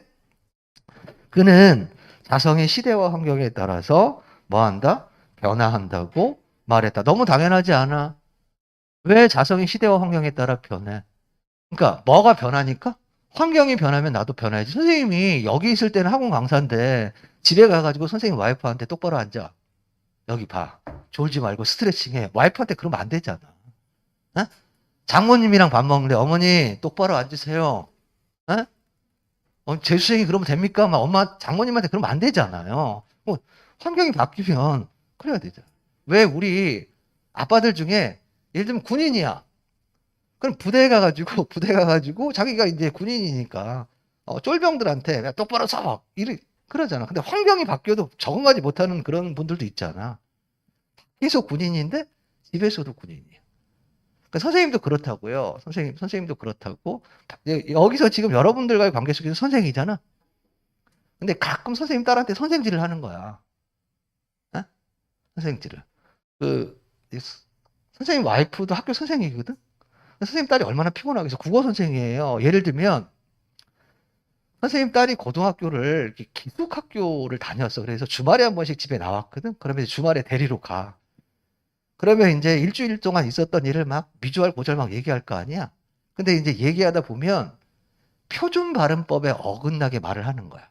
그는 자성의 시대와 환경에 따라서 뭐한다? 변화한다고 말했다. 너무 당연하지 않아? 왜 자성이 시대와 환경에 따라 변해? 그러니까 뭐가 변하니까? 환경이 변하면 나도 변해야지. 선생님이 여기 있을 때는 학원 강사인데 집에 가가지고 선생님 와이프한테 똑바로 앉아. 여기 봐. 졸지 말고 스트레칭해. 와이프한테 그러면 안 되잖아. 어? 장모님이랑 밥 먹는데 어머니 똑바로 앉으세요. 재수생이 그러면 됩니까? 막 엄마 장모님한테 그러면 안 되잖아요. 환경이 바뀌면 그래야 되잖아. 왜 우리 아빠들 중에 예를 들면 군인이야. 그럼 부대에 가가지고 자기가 이제 군인이니까 쫄병들한테 야, 똑바로 서 그러잖아. 근데 환경이 바뀌어도 적응하지 못하는 그런 분들도 있잖아. 계속 군인인데 집에서도 군인이야. 그러니까 선생님도 그렇다고요. 선생님도 그렇다고. 여기서 지금 여러분들과의 관계 속에서 선생이잖아. 근데 가끔 선생님 딸한테 선생질을 하는 거야. 어? 선생질을. 선생님 와이프도 학교 선생이거든. 선생님 딸이 얼마나 피곤하겠어. 국어 선생이에요. 예를 들면 선생님 딸이 고등학교를 기숙학교를 다녔어. 그래서 주말에 한 번씩 집에 나왔거든. 그러면 주말에 데리러 가. 그러면 이제 일주일 동안 있었던 일을 막 미주알 고절 막 얘기할 거 아니야. 근데 이제 얘기하다 보면 표준 발음법에 어긋나게 말을 하는 거야.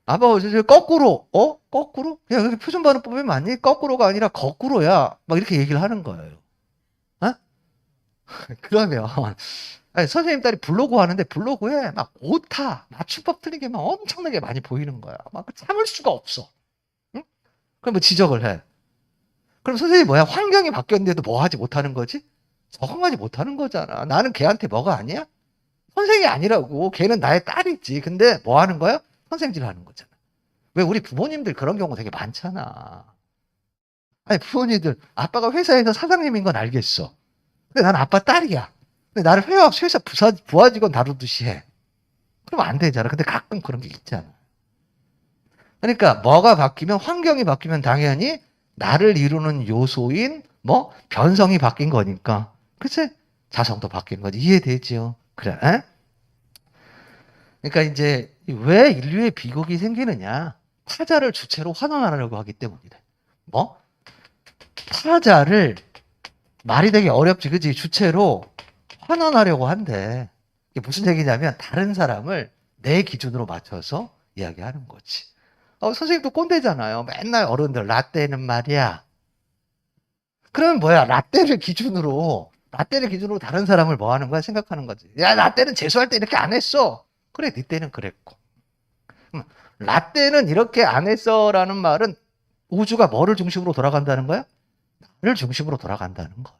아빠 어제 거꾸로 거꾸로? 야, 그게 표준 발음법이 맞니? 거꾸로가 아니라 거꾸로야. 막 이렇게 얘기를 하는 거예요. 어? 그러면 아니, 선생님 딸이 블로그 하는데 블로그에 막 오타, 맞춤법 틀린 게 막 엄청나게 많이 보이는 거야. 막 참을 수가 없어. 응? 그럼 뭐 지적을 해. 그럼 선생님이 뭐야? 환경이 바뀌었는데도 뭐 하지 못하는 거지? 적응하지 못하는 거잖아. 나는 걔한테 뭐가 아니야? 선생이 아니라고. 걔는 나의 딸이지. 근데 뭐 하는 거야? 선생질 하는 거잖아. 왜 우리 부모님들 그런 경우 되게 많잖아. 아니, 부모님들, 아빠가 회사에서 사장님인 건 알겠어. 근데 난 아빠 딸이야. 근데 나를 회사 부하 직원 다루듯이 해. 그러면 안 되잖아. 근데 가끔 그런 게 있잖아. 그러니까 뭐가 바뀌면, 환경이 바뀌면 당연히 나를 이루는 요소인 변성이 바뀐 거니까. 그치? 자성도 바뀌는 거지. 이해되지요? 그래. 에? 그러니까 이제 왜 인류의 비극이 생기느냐? 타자를 주체로 환원하려고 하기 때문이래. 타자를 말이 되게 어렵지, 그치? 주체로 환원하려고 한대. 이게 무슨 얘기냐면 다른 사람을 내 기준으로 맞춰서 이야기하는 거지. 선생님도 꼰대잖아요. 맨날 어른들 라떼는 말이야. 그러면 뭐야? 라떼를 기준으로 다른 사람을 뭐 하는 거야? 생각하는 거지. 야, 라떼는 재수할 때 이렇게 안 했어. 그래, 네 때는 그랬고. 라떼는 이렇게 안 했어라는 말은 우주가 뭐를 중심으로 돌아간다는 거야? 나를 중심으로 돌아간다는 거야.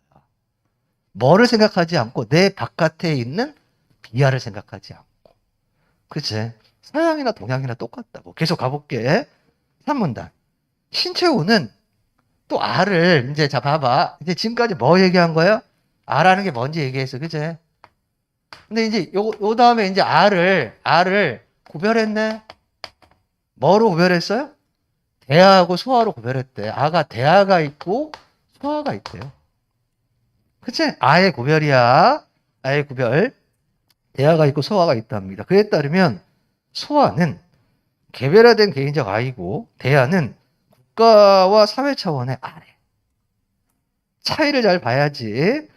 뭐를 생각하지 않고 내 바깥에 있는 비하를 생각하지 않고. 그치? 서양이나 동양이나 똑같다고. 계속 가볼게. 3문단. 신채호는 또 R을 이제 자 봐봐. 이제 지금까지 뭐 얘기한 거야? R라는 게 뭔지 얘기했어. 그치? 근데 이제 요 다음에 이제 R을 구별했네. 뭐로 구별했어요? 대하하고 소하로 구별했대. 아가 대하가 있고 소하가 있대요. 그치? 아의 구별이야. 아의 구별. 대하가 있고 소하가 있답니다. 그에 따르면 소하는 개별화된 개인적 아이고 대하는 국가와 사회 차원의 아래. 차이를 잘 봐야지.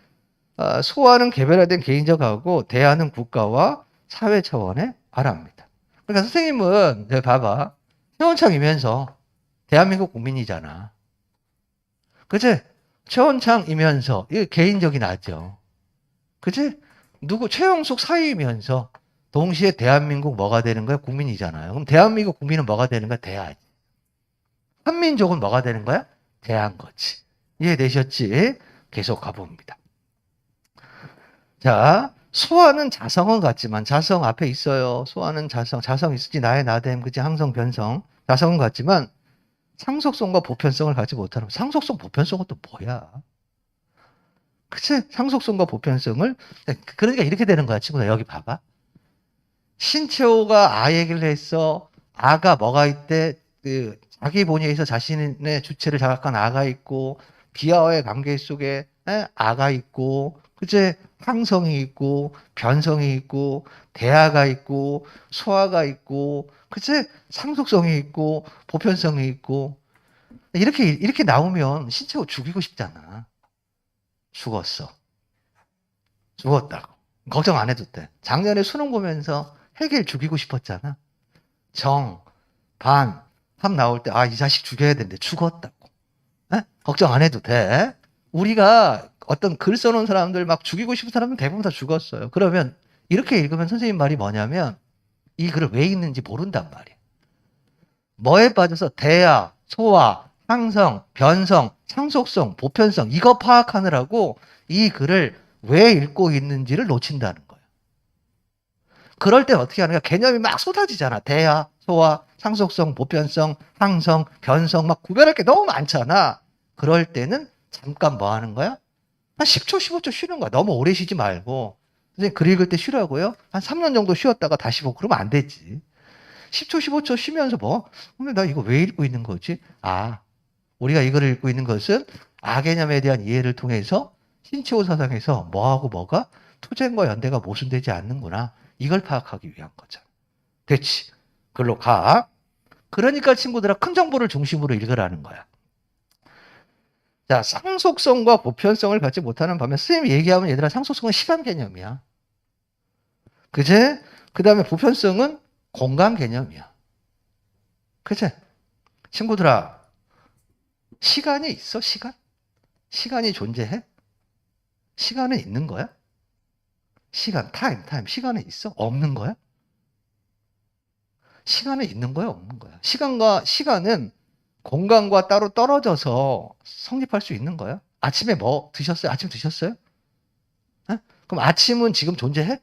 소하는 개별화된 개인적 아고 대하는 국가와 사회 차원의 아랍니다. 그러니까 선생님은 봐봐. 최원창이면서 대한민국 국민이잖아. 그치? 최원창이면서 이게 개인적인 아죠. 그치? 최영숙 사위이면서 동시에 대한민국 뭐가 되는 거야? 국민이잖아요. 그럼 대한민국 국민은 뭐가 되는 거야? 대하지. 한민족은 뭐가 되는 거야? 대한 거지. 이해되셨지? 계속 가봅니다. 자, 소화는 자성은 같지만, 자성 앞에 있어요. 소화는 자성 있을지 나의 나됨, 그치? 항성, 변성. 자성은 같지만, 상속성과 보편성을 갖지 못하는, 상속성, 보편성은 또 뭐야? 그치? 상속성과 보편성을, 그러니까 이렇게 되는 거야, 친구들. 여기 봐봐. 신채호가 아 얘기를 했어. 아가 뭐가 있대? 자기 본의에서 자신의 주체를 자각한 아가 있고, 비하와의 관계 속에 아가 있고, 그치? 항성이 있고, 변성이 있고, 대하가 있고, 소하가 있고, 그치? 상속성이 있고, 보편성이 있고. 이렇게 나오면 신채호 죽이고 싶잖아. 죽었어. 죽었다고. 걱정 안 해도 돼. 작년에 수능 보면서 해겔 죽이고 싶었잖아. 정, 반, 함 나올 때, 이 자식 죽여야 되는데 죽었다고. 걱정 안 해도 돼. 우리가 어떤 글 써놓은 사람들 막 죽이고 싶은 사람은 대부분 다 죽었어요. 그러면 이렇게 읽으면 선생님 말이 뭐냐면 이 글을 왜 읽는지 모른단 말이에요. 뭐에 빠져서 대하, 소화, 항성, 변성, 상속성, 보편성 이거 파악하느라고 이 글을 왜 읽고 있는지를 놓친다는 거예요. 그럴 땐 어떻게 하는가? 개념이 막 쏟아지잖아. 대하, 소화, 상속성, 보편성, 항성, 변성 막 구별할 게 너무 많잖아. 그럴 때는 잠깐 뭐 하는 거야? 한 10초, 15초 쉬는 거야. 너무 오래 쉬지 말고. 선생님 글 읽을 때 쉬라고요? 한 3년 정도 쉬었다가 다시 보고 그러면 안 되지. 10초, 15초 쉬면서 뭐? 근데 나 이거 왜 읽고 있는 거지? 우리가 이거를 읽고 있는 것은 개념에 대한 이해를 통해서 신채호 사상에서 뭐하고 뭐가 투쟁과 연대가 모순되지 않는구나. 이걸 파악하기 위한 거잖아. 됐지? 글로 가. 그러니까 친구들아 큰 정보를 중심으로 읽으라는 거야. 자, 상속성과 보편성을 갖지 못하는 반면 선생님이 얘기하면 얘들아 상속성은 시간 개념이야. 그제? 그 다음에 보편성은 공간 개념이야. 그제? 친구들아 시간이 있어? 시간? 시간이 존재해? 시간은 있는 거야? 시간, 타임. 시간은 있어? 없는 거야? 시간은 있는 거야? 없는 거야? 시간은 공간과 따로 떨어져서 성립할 수 있는 거야? 아침에 뭐 드셨어요? 아침 드셨어요? 그럼 아침은 지금 존재해?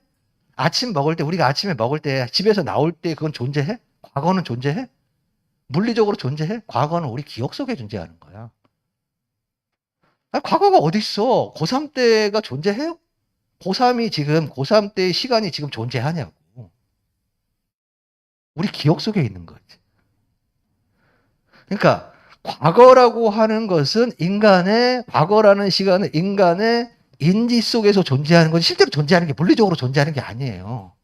우리가 아침에 먹을 때, 집에서 나올 때 그건 존재해? 과거는 존재해? 물리적으로 존재해? 과거는 우리 기억 속에 존재하는 거야. 과거가 어디 있어? 고3 때가 존재해요? 고3 때의 시간이 지금 존재하냐고. 우리 기억 속에 있는 거지. 그러니까 과거라고 하는 것은 과거라는 시간은 인간의 인지 속에서 존재하는 건 실제로 존재하는 게 물리적으로 존재하는 게 아니에요.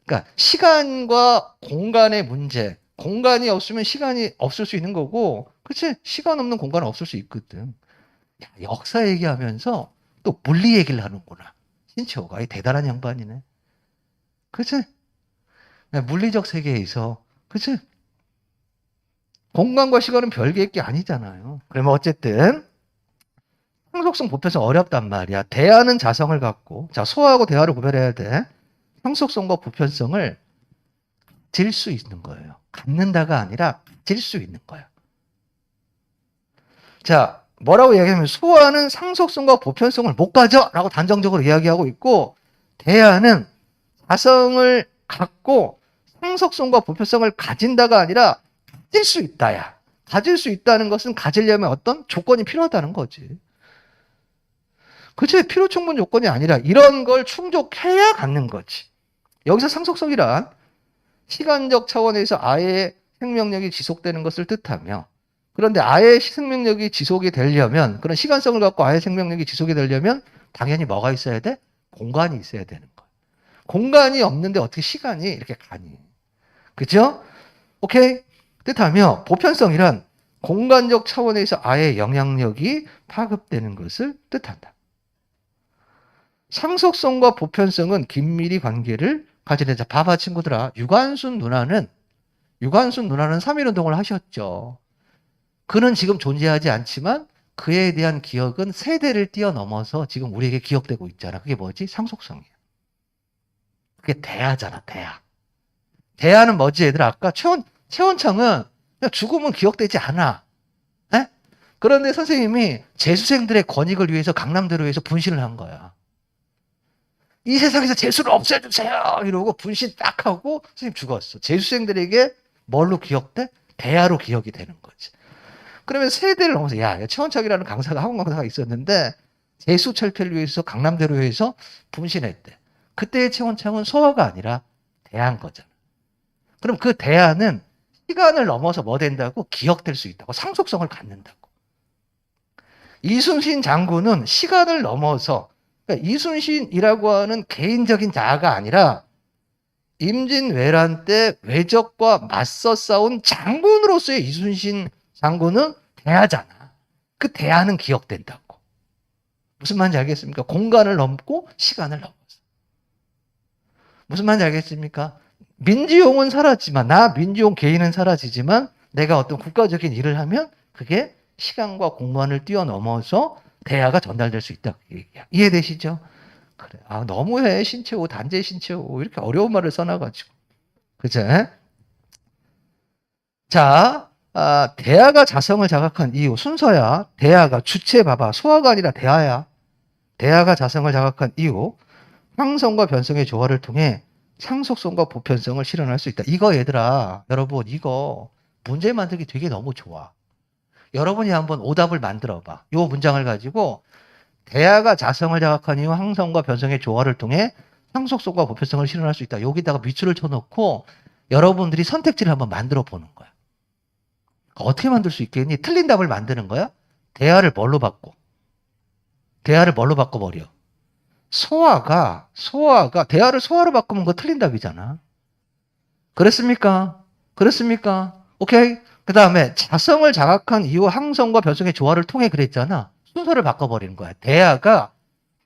그러니까 시간과 공간의 문제. 공간이 없으면 시간이 없을 수 있는 거고, 그치? 시간 없는 공간은 없을 수 있거든. 역사 얘기하면서 또 물리 얘기를 하는구나. 신채호가 대단한 양반이네. 그치? 물리적 세계에서. 그치? 공간과 시간은 별개의 게 아니잖아요. 그러면 어쨌든 상속성 보편성 어렵단 말이야. 대하는 자성을 갖고, 자, 소하고 대하를 구별해야 돼. 상속성과 보편성을 질 수 있는 거예요. 갖는다가 아니라 질 수 있는 거야. 자, 뭐라고 이야기하면 소하는 상속성과 보편성을 못 가져! 라고 단정적으로 이야기하고 있고, 대하는 자성을 갖고 상속성과 보편성을 가진다가 아니라 가질 수 있다야. 가질 수 있다는 것은 가지려면 어떤 조건이 필요하다는 거지. 그치? 필요 충분 조건이 아니라 이런 걸 충족해야 갖는 거지. 여기서 상속성이란 시간적 차원에서 아예의 생명력이 지속되는 것을 뜻하며, 그런데 아예의 생명력이 지속이 되려면, 그런 시간성을 갖고 아예의 생명력이 지속이 되려면 당연히 뭐가 있어야 돼? 공간이 있어야 되는 거야. 공간이 없는데 어떻게 시간이 이렇게 가니? 그죠? 오케이? 뜻하며 보편성이란 공간적 차원에서 아예의 영향력이 파급되는 것을 뜻한다. 상속성과 보편성은 긴밀히 관계를 가지는 자. 봐봐 친구들아. 유관순 누나는 3.1운동을 하셨죠. 그는 지금 존재하지 않지만 그에 대한 기억은 세대를 뛰어넘어서 지금 우리에게 기억되고 있잖아. 그게 뭐지? 상속성이야. 그게 대하잖아. 대하. 대하는 뭐지 얘들아? 아까 최원창은 그냥 죽으면 기억되지 않아. 에? 그런데 선생님이 재수생들의 권익을 위해서 강남대로에서 분신을 한 거야. 이 세상에서 재수를 없애주세요 이러고 분신 딱 하고 선생님 죽었어. 재수생들에게 뭘로 기억돼? 대하로 기억이 되는 거지. 그러면 세대를 넘어서 야 최원창이라는 강사가 학원 강사가 있었는데 재수 철폐를 위해서 강남대로에서 분신했대. 그때의 최원창은 소화가 아니라 대한 거잖아. 그럼 그 대하는 시간을 넘어서 뭐 된다고? 기억될 수 있다고. 상속성을 갖는다고. 이순신 장군은 시간을 넘어서, 그러니까 이순신이라고 하는 개인적인 자아가 아니라 임진왜란 때 외적과 맞서 싸운 장군으로서의 이순신 장군은 대하잖아. 그 대하는 기억된다고. 무슨 말인지 알겠습니까? 공간을 넘고 시간을 넘어서. 무슨 말인지 알겠습니까? 민주용은 사라지만, 민주용 개인은 사라지지만 내가 어떤 국가적인 일을 하면 그게 시간과 공간을 뛰어넘어서 대하가 전달될 수 있다. 이해되시죠? 그래. 너무해. 신체호, 단제 신체호. 이렇게 어려운 말을 써놔가지고. 그제? 자, 대하가 자성을 자각한 이유. 순서야. 대하가 주체 봐봐. 소화가 아니라 대하야. 대하가 자성을 자각한 이유. 상성과 변성의 조화를 통해 상속성과 보편성을 실현할 수 있다. 이거 얘들아, 여러분 이거 문제 만들기 되게 너무 좋아. 여러분이 한번 오답을 만들어 봐. 이 문장을 가지고 대하가 자성을 자각한 이후 항성과 변성의 조화를 통해 상속성과 보편성을 실현할 수 있다. 여기다가 밑줄을 쳐놓고 여러분들이 선택지를 한번 만들어 보는 거야. 어떻게 만들 수 있겠니? 틀린 답을 만드는 거야? 대하를 뭘로 바꿔? 대하를 뭘로 바꿔버려? 소화가 대하를 소화로 바꾸면 그거 틀린 답이잖아. 그랬습니까? 그랬습니까? 오케이. 그 다음에 자성을 자각한 이후 항성과 변성의 조화를 통해 그랬잖아. 순서를 바꿔버리는 거야. 대하가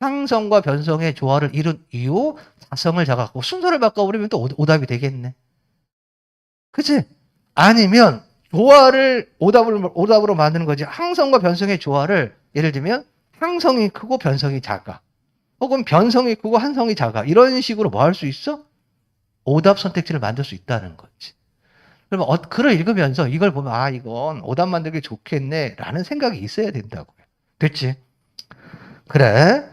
항성과 변성의 조화를 이룬 이후 자성을 자각하고 순서를 바꿔버리면 또 오답이 되겠네. 그치? 아니면 조화를 오답으로 만드는 거지. 항성과 변성의 조화를 예를 들면 항성이 크고 변성이 작아. 혹은 변성이 크고 한성이 작아. 이런 식으로 뭐 할 수 있어? 오답 선택지를 만들 수 있다는 거지. 그러면 글을 읽으면서 이걸 보면 이건 오답 만들기 좋겠네 라는 생각이 있어야 된다고요. 됐지? 그래.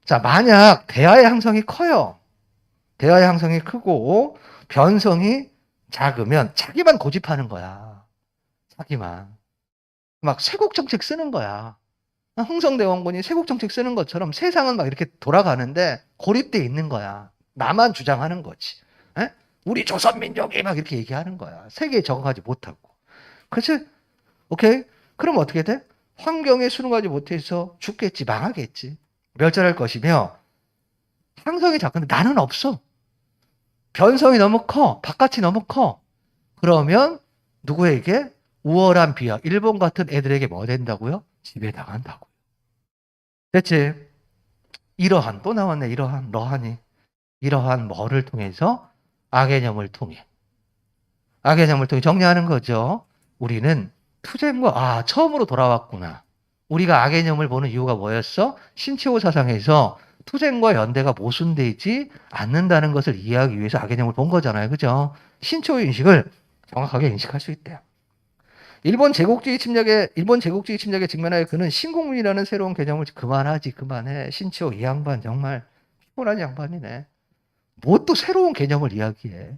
자, 만약 대하의 항성이 커요. 대하의 항성이 크고 변성이 작으면 자기만 고집하는 거야. 자기만. 막 세국정책 쓰는 거야. 흥성대원군이 세국정책 쓰는 것처럼 세상은 막 이렇게 돌아가는데 고립돼 있는 거야. 나만 주장하는 거지. 에? 우리 조선민족이 막 이렇게 얘기하는 거야. 세계에 적응하지 못하고. 그치? 오케이? 그럼 어떻게 돼? 환경에 순응하지 못해서 죽겠지, 망하겠지. 멸절할 것이며, 항성이 작은데 나는 없어. 변성이 너무 커. 바깥이 너무 커. 그러면 누구에게? 우월한 비하. 일본 같은 애들에게 뭐 된다고요? 지배당한다고. 됐지? 이러한, 또 나왔네, 러한이. 이러한 뭐를 통해서? 아개념을 통해. 아개념을 통해 정리하는 거죠. 우리는 투쟁과, 처음으로 돌아왔구나. 우리가 아개념을 보는 이유가 뭐였어? 신체호 사상에서 투쟁과 연대가 모순되지 않는다는 것을 이해하기 위해서 아개념을 본 거잖아요. 그죠? 신체호 인식을 정확하게 인식할 수 있대요. 일본 제국주의 침략에 직면하여 그는 신국민이라는 새로운 개념을 그만하지, 그만해. 신치호 이 양반 정말 피곤한 양반이네. 뭐 또 새로운 개념을 이야기해.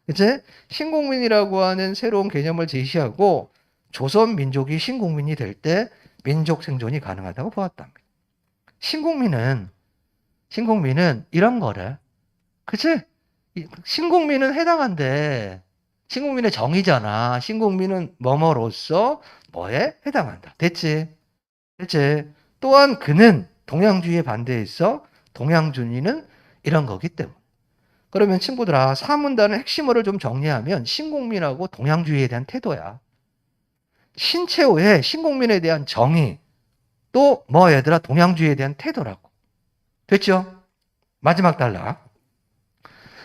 이제 신국민이라고 하는 새로운 개념을 제시하고 조선 민족이 신국민이 될 때 민족 생존이 가능하다고 보았답니다. 신국민은 이런 거래. 그치? 신국민은 해당한데 신국민의 정의잖아. 신국민은 뭐뭐로서 뭐에 해당한다. 됐지? 됐지? 또한 그는 동양주의에 반대해서 동양주의는 이런 거기 때문에. 그러면 친구들아, 사문단의 핵심어를 좀 정리하면 신국민하고 동양주의에 대한 태도야. 신체호의 신국민에 대한 정의, 또 뭐 얘들아 동양주의에 대한 태도라고. 됐죠? 마지막 단락.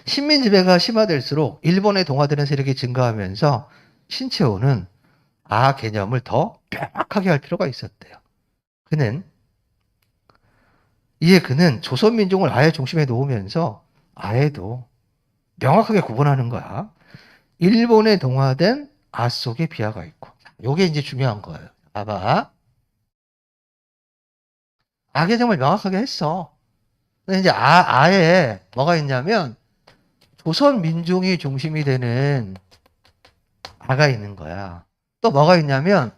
식민 지배가 심화될수록 일본에 동화되는 세력이 증가하면서 신체호는 개념을 더 명확하게 할 필요가 있었대요. 그는 조선 민족을 아예 중심에 놓으면서 아예도 명확하게 구분하는 거야. 일본에 동화된 아 속에 비하가 있고. 요게 이제 중요한 거예요. 봐봐. 개념을 명확하게 했어. 근데 이제 아에 뭐가 있냐면 조선 민족이 중심이 되는 아가 있는 거야. 또 뭐가 있냐면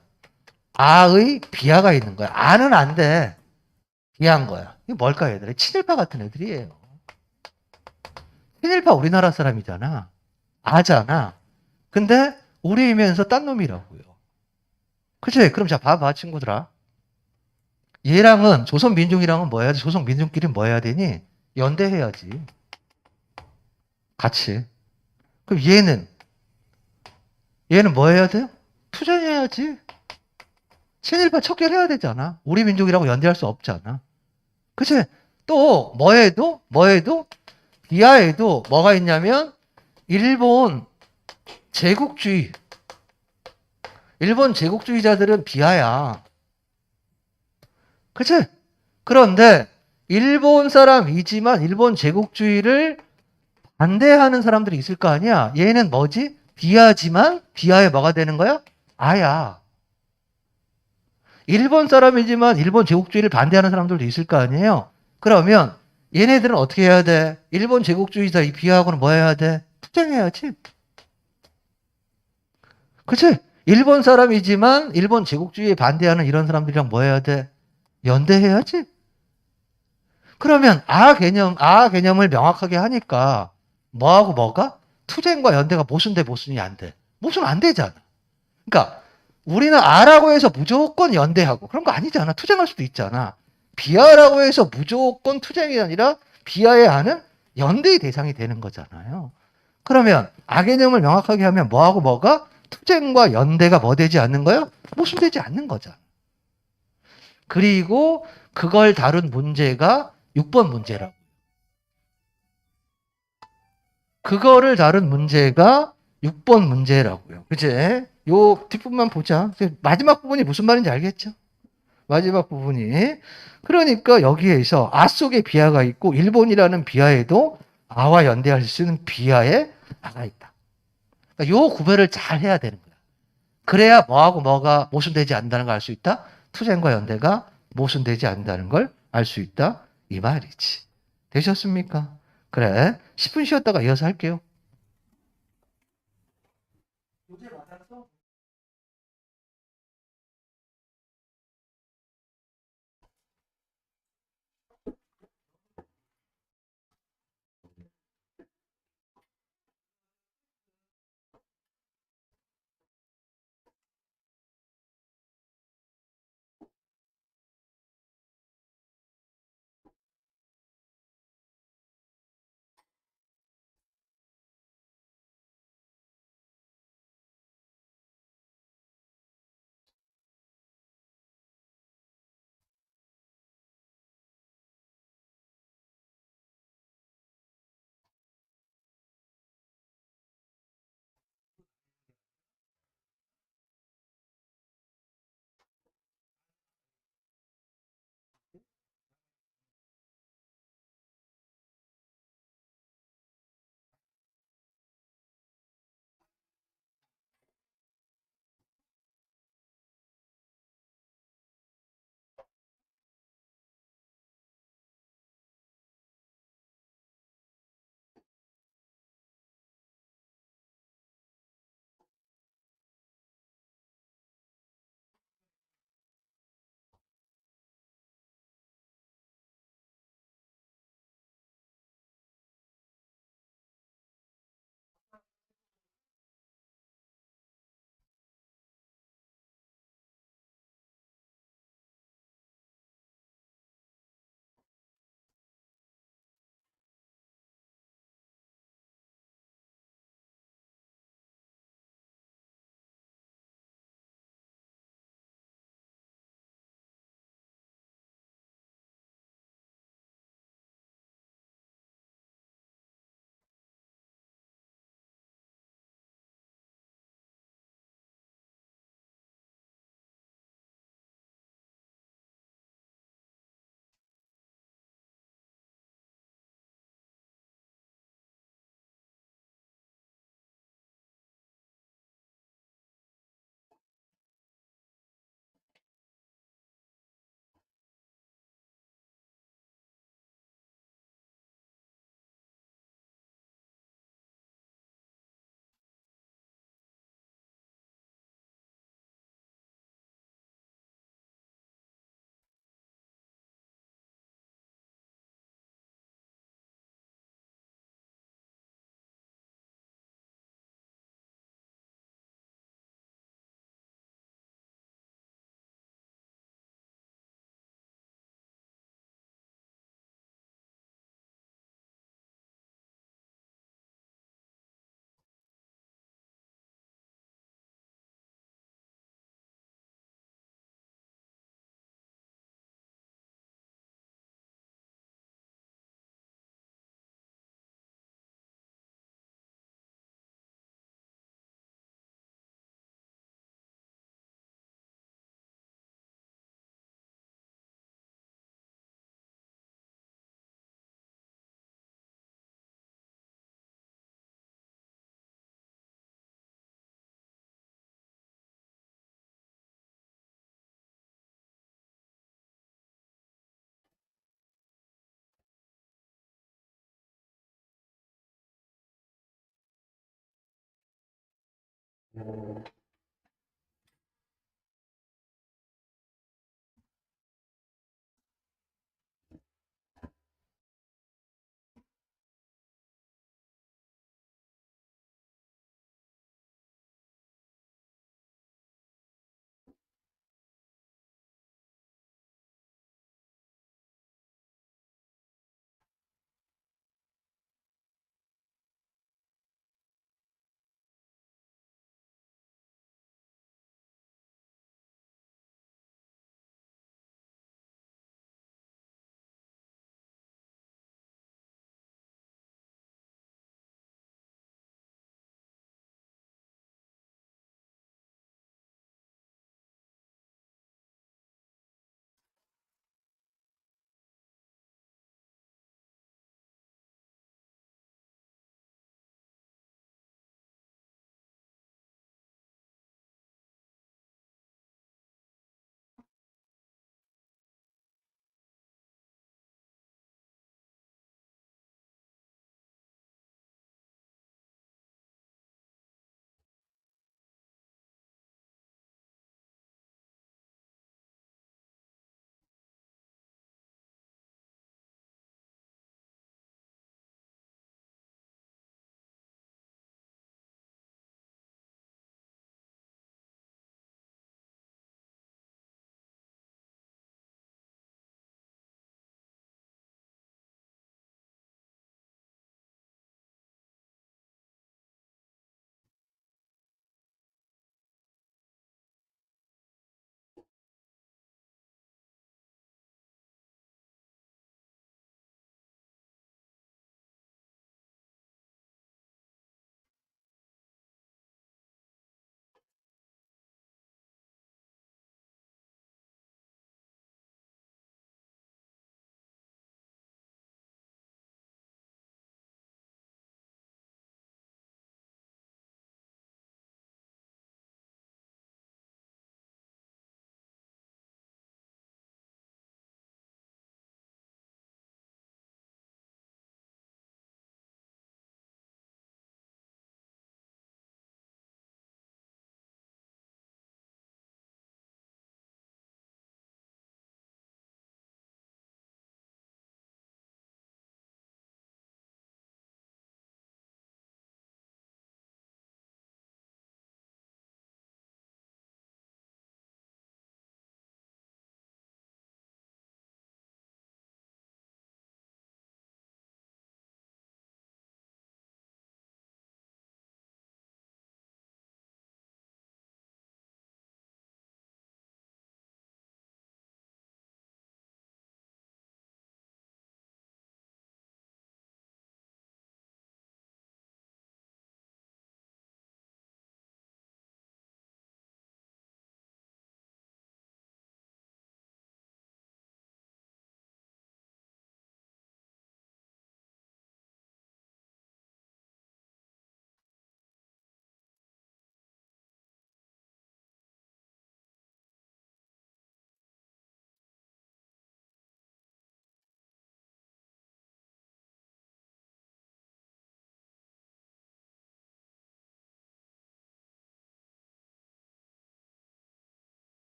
아의 비하가 있는 거야. 아는 안 돼. 비하한 거야. 이게 뭘까 얘들아? 친일파 같은 애들이에요. 친일파 우리나라 사람이잖아. 아잖아. 근데 우리이면서 딴 놈이라고요. 그치? 그럼 자 봐봐 친구들아. 얘랑은 조선 민족이랑은 뭐 해야 돼? 조선 민족끼리 뭐 해야 되니? 연대해야지. 같이. 그럼 얘는 뭐 해야 돼요? 투쟁해야지. 친일파 척결해야 되잖아. 우리 민족이라고 연대할 수 없잖아. 그치? 또 뭐 해도 비하에도 뭐가 있냐면 일본 제국주의. 일본 제국주의자들은 비하야. 그치? 그런데 일본 사람이지만 일본 제국주의를 반대하는 사람들이 있을 거 아니야? 얘는 뭐지? 비하지만 비하에 뭐가 되는 거야? 아야. 일본 사람이지만 일본 제국주의를 반대하는 사람들도 있을 거 아니에요? 그러면 얘네들은 어떻게 해야 돼? 일본 제국주의자 이 비하하고는 뭐 해야 돼? 투쟁해야지. 그치? 일본 사람이지만 일본 제국주의에 반대하는 이런 사람들이랑 뭐 해야 돼? 연대해야지. 그러면 아 개념을 명확하게 하니까 뭐하고 뭐가? 투쟁과 연대가 모순돼 모순이 안 돼. 모순 안 되잖아. 그러니까 우리는 아라고 해서 무조건 연대하고 그런 거 아니잖아. 투쟁할 수도 있잖아. 비하라고 해서 무조건 투쟁이 아니라 비하의 아는 연대의 대상이 되는 거잖아요. 그러면 아 개념을 명확하게 하면 뭐하고 뭐가? 투쟁과 연대가 뭐 되지 않는 거야? 모순되지 않는 거잖아. 그리고 그걸 다룬 문제가 6번 문제라고. 그거를 다룬 문제가 6번 문제라고요. 그제? 요 뒷부분만 보자. 마지막 부분이 무슨 말인지 알겠죠? 마지막 부분이. 그러니까 여기에서 아 속에 비하가 있고 일본이라는 비하에도 아와 연대할 수 있는 비하에 아가 있다. 그러니까 요 구별을 잘 해야 되는 거야. 그래야 뭐하고 뭐가 모순되지 않는다는 걸 알 수 있다. 투쟁과 연대가 모순되지 않는다는 걸 알 수 있다. 이 말이지. 되셨습니까? 그래. 10분 쉬었다가 이어서 할게요.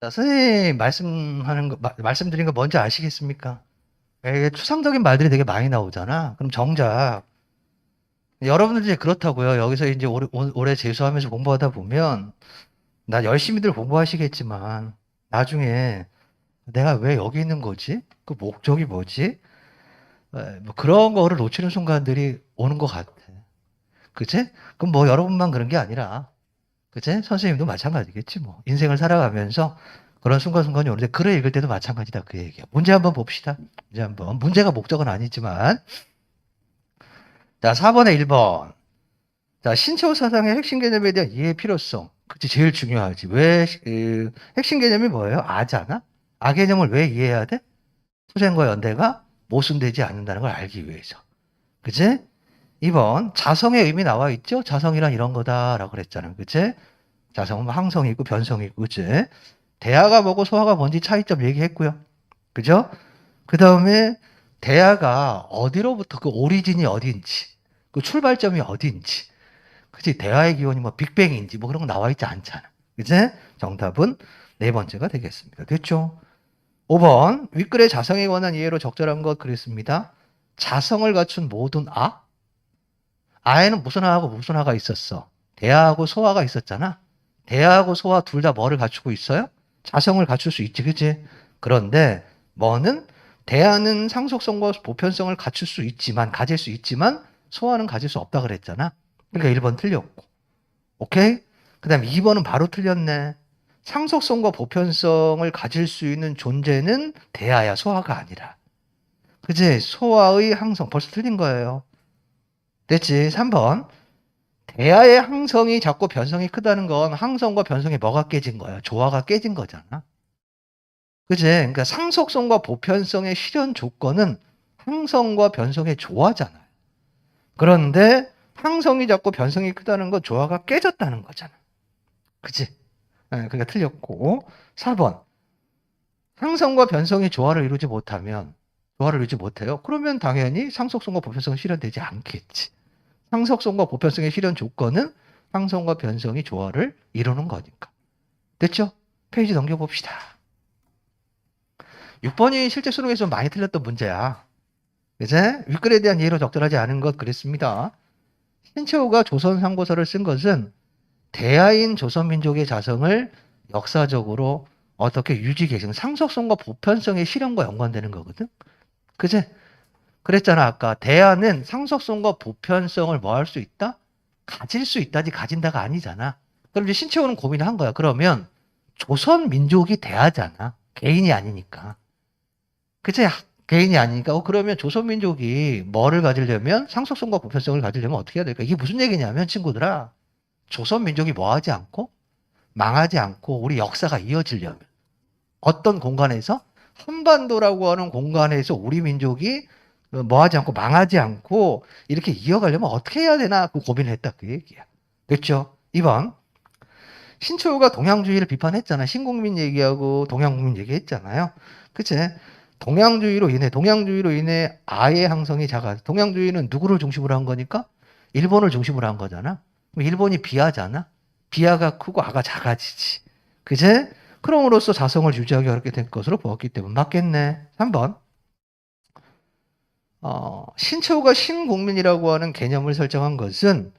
자, 선생님 말씀드린 거 뭔지 아시겠습니까? 이게 추상적인 말들이 되게 많이 나오잖아. 그럼 정작 여러분들 이제 그렇다고요. 여기서 이제 올해 재수하면서 공부하다 보면 나 열심히들 공부하시겠지만 나중에 내가 왜 여기 있는 거지? 그 목적이 뭐지? 뭐 그런 거를 놓치는 순간들이 오는 것 같아. 그치? 그럼 뭐 여러분만 그런 게 아니라, 그치? 선생님도 마찬가지겠지 뭐. 인생을 살아가면서 그런 순간순간이 오는데 글을 읽을 때도 마찬가지다 그 얘기야. 문제 한번 봅시다. 문제 한번. 문제가 목적은 아니지만. 자, 4번에 1번. 자, 신체호 사상의 핵심 개념에 대한 이해의 필요성. 그치, 제일 중요하지. 핵심 개념이 뭐예요? 아잖아? 아 개념을 왜 이해해야 돼? 소생과 연대가 모순되지 않는다는 걸 알기 위해서. 그치? 2번, 자성의 의미 나와 있죠? 자성이란 이런 거다라고 그랬잖아. 그치? 자성은 뭐 항성이 있고 변성이 있고, 그치? 대하가 뭐고 소하가 뭔지 차이점 얘기했고요. 그죠? 그 다음에 대하가 어디로부터 그 오리진이 어딘지, 그 출발점이 어딘지, 그치? 대하의 기원이 뭐 빅뱅인지 뭐 그런 거 나와 있지 않잖아. 그치? 정답은 네 번째가 되겠습니다. 됐죠? 5번, 윗글의 자성에 관한 이해로 적절한 것 그랬습니다. 자성을 갖춘 모든 아에는 무슨 아하고 무슨 아가 있었어? 대하하고 소아가 있었잖아. 대하하고 소아 둘 다 뭐를 갖추고 있어요? 자성을 갖출 수 있지, 그치? 그런데 뭐는 대하는 상속성과 보편성을 갖출 수 있지만, 가질 수 있지만 소아는 가질 수 없다 그랬잖아. 그러니까 1번 틀렸고. 오케이? 그 다음 2번은 바로 틀렸네. 상속성과 보편성을 가질 수 있는 존재는 대하야, 소아가 아니라. 그치? 소아의 항성. 벌써 틀린 거예요. 됐지? 3번. 대하의 항성이 작고 변성이 크다는 건 항성과 변성이 뭐가 깨진 거야? 조화가 깨진 거잖아. 그치? 그러니까 상속성과 보편성의 실현 조건은 항성과 변성의 조화잖아요. 그런데 항성이 작고 변성이 크다는 건 조화가 깨졌다는 거잖아. 그치? 그러니까 틀렸고. 4번. 항성과 변성이 조화를 이루지 못해요. 그러면 당연히 상속성과 보편성은 실현되지 않겠지. 상속성과 보편성의 실현 조건은 항성과 변성이 조화를 이루는 거니까. 됐죠? 페이지 넘겨봅시다. 6번이 실제 수능에서 많이 틀렸던 문제야. 이제 윗글에 대한 이해로 적절하지 않은 것 그랬습니다. 신채호가 조선 상고서를 쓴 것은 대하인 조선민족의 자성을 역사적으로 어떻게 유지 계승, 상속성과 보편성의 실현과 연관되는 거거든. 그제? 그랬잖아 아까. 대하는 상속성과 보편성을 뭐 할 수 있다? 가질 수 있다지 가진다가 아니잖아. 그럼 이제 신채호는 고민을 한 거야. 그러면 조선민족이 대하잖아. 개인이 아니니까. 그치? 개인이 아니니까. 그러면 조선민족이 뭐를 가지려면 상속성과 보편성을 가지려면 어떻게 해야 될까? 이게 무슨 얘기냐면 친구들아. 조선민족이 뭐 하지 않고 망하지 않고 우리 역사가 이어지려면 어떤 공간에서 한반도라고 하는 공간에서 우리 민족이 뭐 하지 않고 망하지 않고 이렇게 이어가려면 어떻게 해야 되나 그 고민을 했다 그 얘기야. 됐죠? 2번. 신초가 동양주의를 비판했잖아. 신국민 얘기하고 동양국민 얘기했잖아요. 그치? 동양주의로 인해 아의 항성이 작아. 동양주의는 누구를 중심으로 한 거니까? 일본을 중심으로 한 거잖아. 그럼 일본이 비하잖아. 비하가 크고 아가 작아지지. 그제? 그럼으로써 자성을 유지하기 어렵게 된 것으로 보았기 때문에 맞겠네. 3번. 신체호가 신국민이라고 하는 개념을 설정한 것은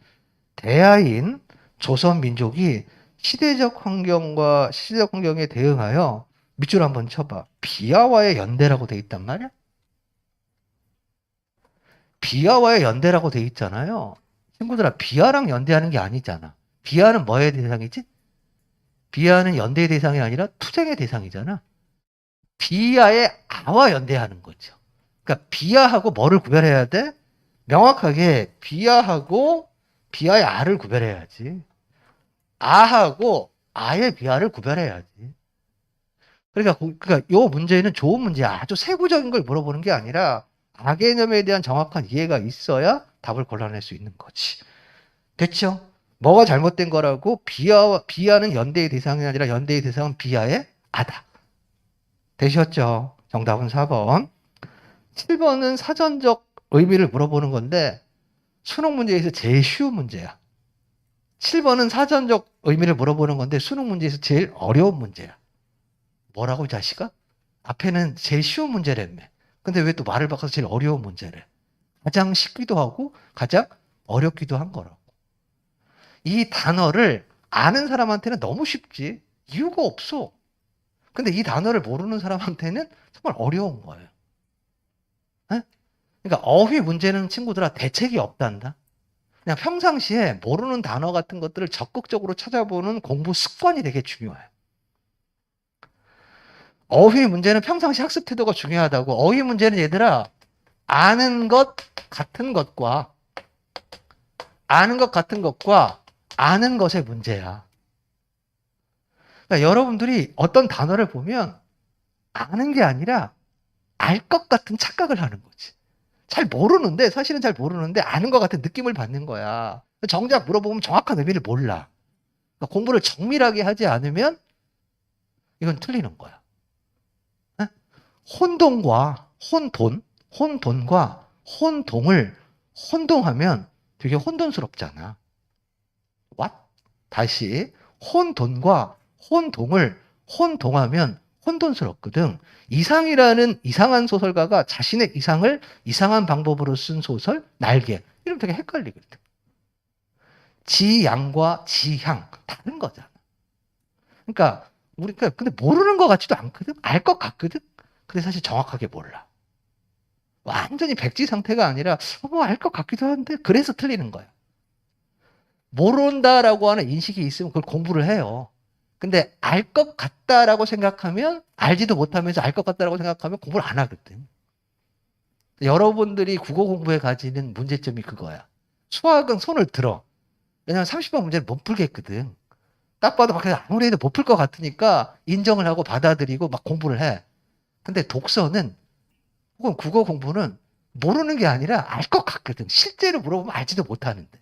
대하인 조선 민족이 시대적 환경에 대응하여 밑줄 한번 쳐봐. 비하와의 연대라고 돼 있단 말이야. 비하와의 연대라고 돼 있잖아요. 친구들아, 비하랑 연대하는 게 아니잖아. 비하는 뭐의 대상이지? 비하는 연대의 대상이 아니라 투쟁의 대상이잖아. 비하의 아와 연대하는 거죠. 그러니까 비하하고 뭐를 구별해야 돼? 명확하게 비하하고 비하의 아를 구별해야지. 아하고 아의 비하를 구별해야지. 그러니까 요 문제는 좋은 문제야. 아주 세부적인 걸 물어보는 게 아니라 아 개념에 대한 정확한 이해가 있어야 답을 골라낼 수 있는 거지. 됐죠? 뭐가 잘못된 거라고? 비하는 연대의 대상이 아니라 연대의 대상은 비하의 아다. 되셨죠? 정답은 4번. 7번은 사전적 의미를 물어보는 건데 수능 문제에서 제일 쉬운 문제야. 7번은 사전적 의미를 물어보는 건데 수능 문제에서 제일 어려운 문제야. 뭐라고 이 자식아? 앞에는 제일 쉬운 문제라며. 근데 왜 또 말을 바꿔서 제일 어려운 문제래? 가장 쉽기도 하고 가장 어렵기도 한 거라고. 이 단어를 아는 사람한테는 너무 쉽지. 이유가 없어. 근데 이 단어를 모르는 사람한테는 정말 어려운 거예요. 에? 그러니까 어휘 문제는 친구들아 대책이 없단다. 그냥 평상시에 모르는 단어 같은 것들을 적극적으로 찾아보는 공부 습관이 되게 중요해요. 어휘 문제는 평상시 학습 태도가 중요하다고. 어휘 문제는 얘들아 아는 것 같은 것과 아는 것 같은 것과 아는 것의 문제야. 그러니까 여러분들이 어떤 단어를 보면 아는 게 아니라 알 것 같은 착각을 하는 거지. 잘 모르는데 사실은 잘 모르는데 아는 것 같은 느낌을 받는 거야. 정작 물어보면 정확한 의미를 몰라. 그러니까 공부를 정밀하게 하지 않으면 이건 틀리는 거야. 에? 혼돈과 혼돈과 혼동을 혼동하면 되게 혼돈스럽잖아. What? 다시 혼돈과 혼동을 혼동하면 혼돈스럽거든. 이상이라는 이상한 소설가가 자신의 이상을 이상한 방법으로 쓴 소설 날개. 이러면 되게 헷갈리거든. 지양과 지향 다른 거잖아. 그러니까 우리가 근데 모르는 것 같지도 않거든. 알 것 같거든. 근데 사실 정확하게 몰라. 완전히 백지 상태가 아니라 뭐 알 것 같기도 한데 그래서 틀리는 거야. 모른다라고 하는 인식이 있으면 그걸 공부를 해요. 근데 알 것 같다라고 생각하면 알지도 못하면서 알 것 같다라고 생각하면 공부를 안 하거든. 여러분들이 국어 공부에 가지는 문제점이 그거야. 수학은 손을 들어. 왜냐면 30번 문제를 못 풀겠거든. 딱 봐도 막 아무리 해도 못 풀 것 같으니까 인정을 하고 받아들이고 막 공부를 해. 근데 독서는 혹은 국어 공부는 모르는 게 아니라 알 것 같거든. 실제로 물어보면 알지도 못하는데.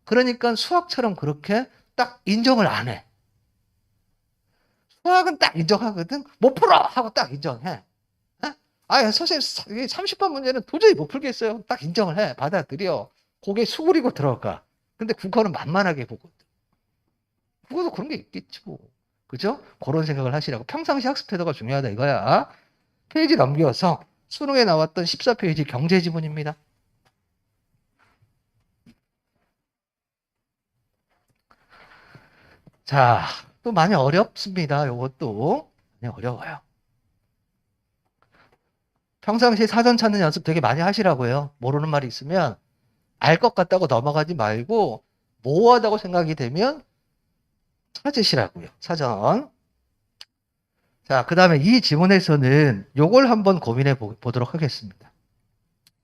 그러니까 수학처럼 그렇게 딱 인정을 안 해. 수학은 딱 인정하거든. 못 풀어! 하고 딱 인정해. 아, 선생님, 30번 문제는 도저히 못 풀겠어요. 딱 인정을 해. 받아들여. 고개 수그리고 들어가. 근데 국어는 만만하게 보거든. 국어도 그런 게 있겠지 뭐. 그죠? 그런 생각을 하시라고. 평상시 학습 태도가 중요하다 이거야. 페이지 넘겨서 수능에 나왔던 14페이지 경제 지문입니다. 자, 또 많이 어렵습니다. 요것도 많이 어려워요. 평상시에 사전 찾는 연습 되게 많이 하시라고요. 모르는 말이 있으면 알 것 같다고 넘어가지 말고 모호하다고 생각이 되면 찾으시라고요. 사전. 자, 그 다음에 이 지문에서는 요걸 한번 고민해 보도록 하겠습니다.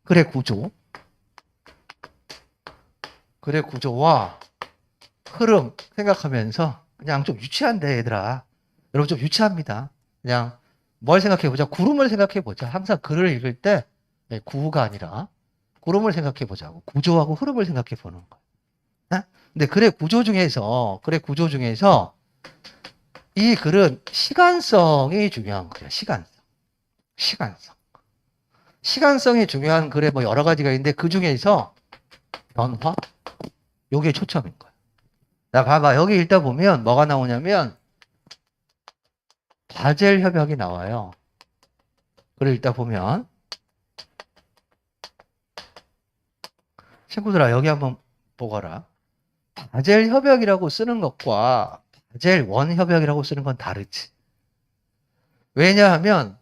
글의 구조. 글의 구조와 흐름 생각하면서 그냥 좀 유치한데 얘들아. 여러분 좀 유치합니다. 그냥 뭘 생각해 보자. 구름을 생각해 보자. 항상 글을 읽을 때 구가 아니라 구름을 생각해 보자고. 구조하고 흐름을 생각해 보는 거야. 근데 글의 구조 중에서 이 글은 시간성이 중요한 거예요. 시간성. 시간성이 중요한 글에 뭐 여러 가지가 있는데 그 중에서 변화? 요게 초점인 거야. 자, 봐봐. 여기 읽다 보면 뭐가 나오냐면 바젤 협약이 나와요. 글을 읽다 보면 친구들아 여기 한번 보거라. 바젤 협약이라고 쓰는 것과 바젤 원 협약이라고 쓰는 건 다르지. 왜냐하면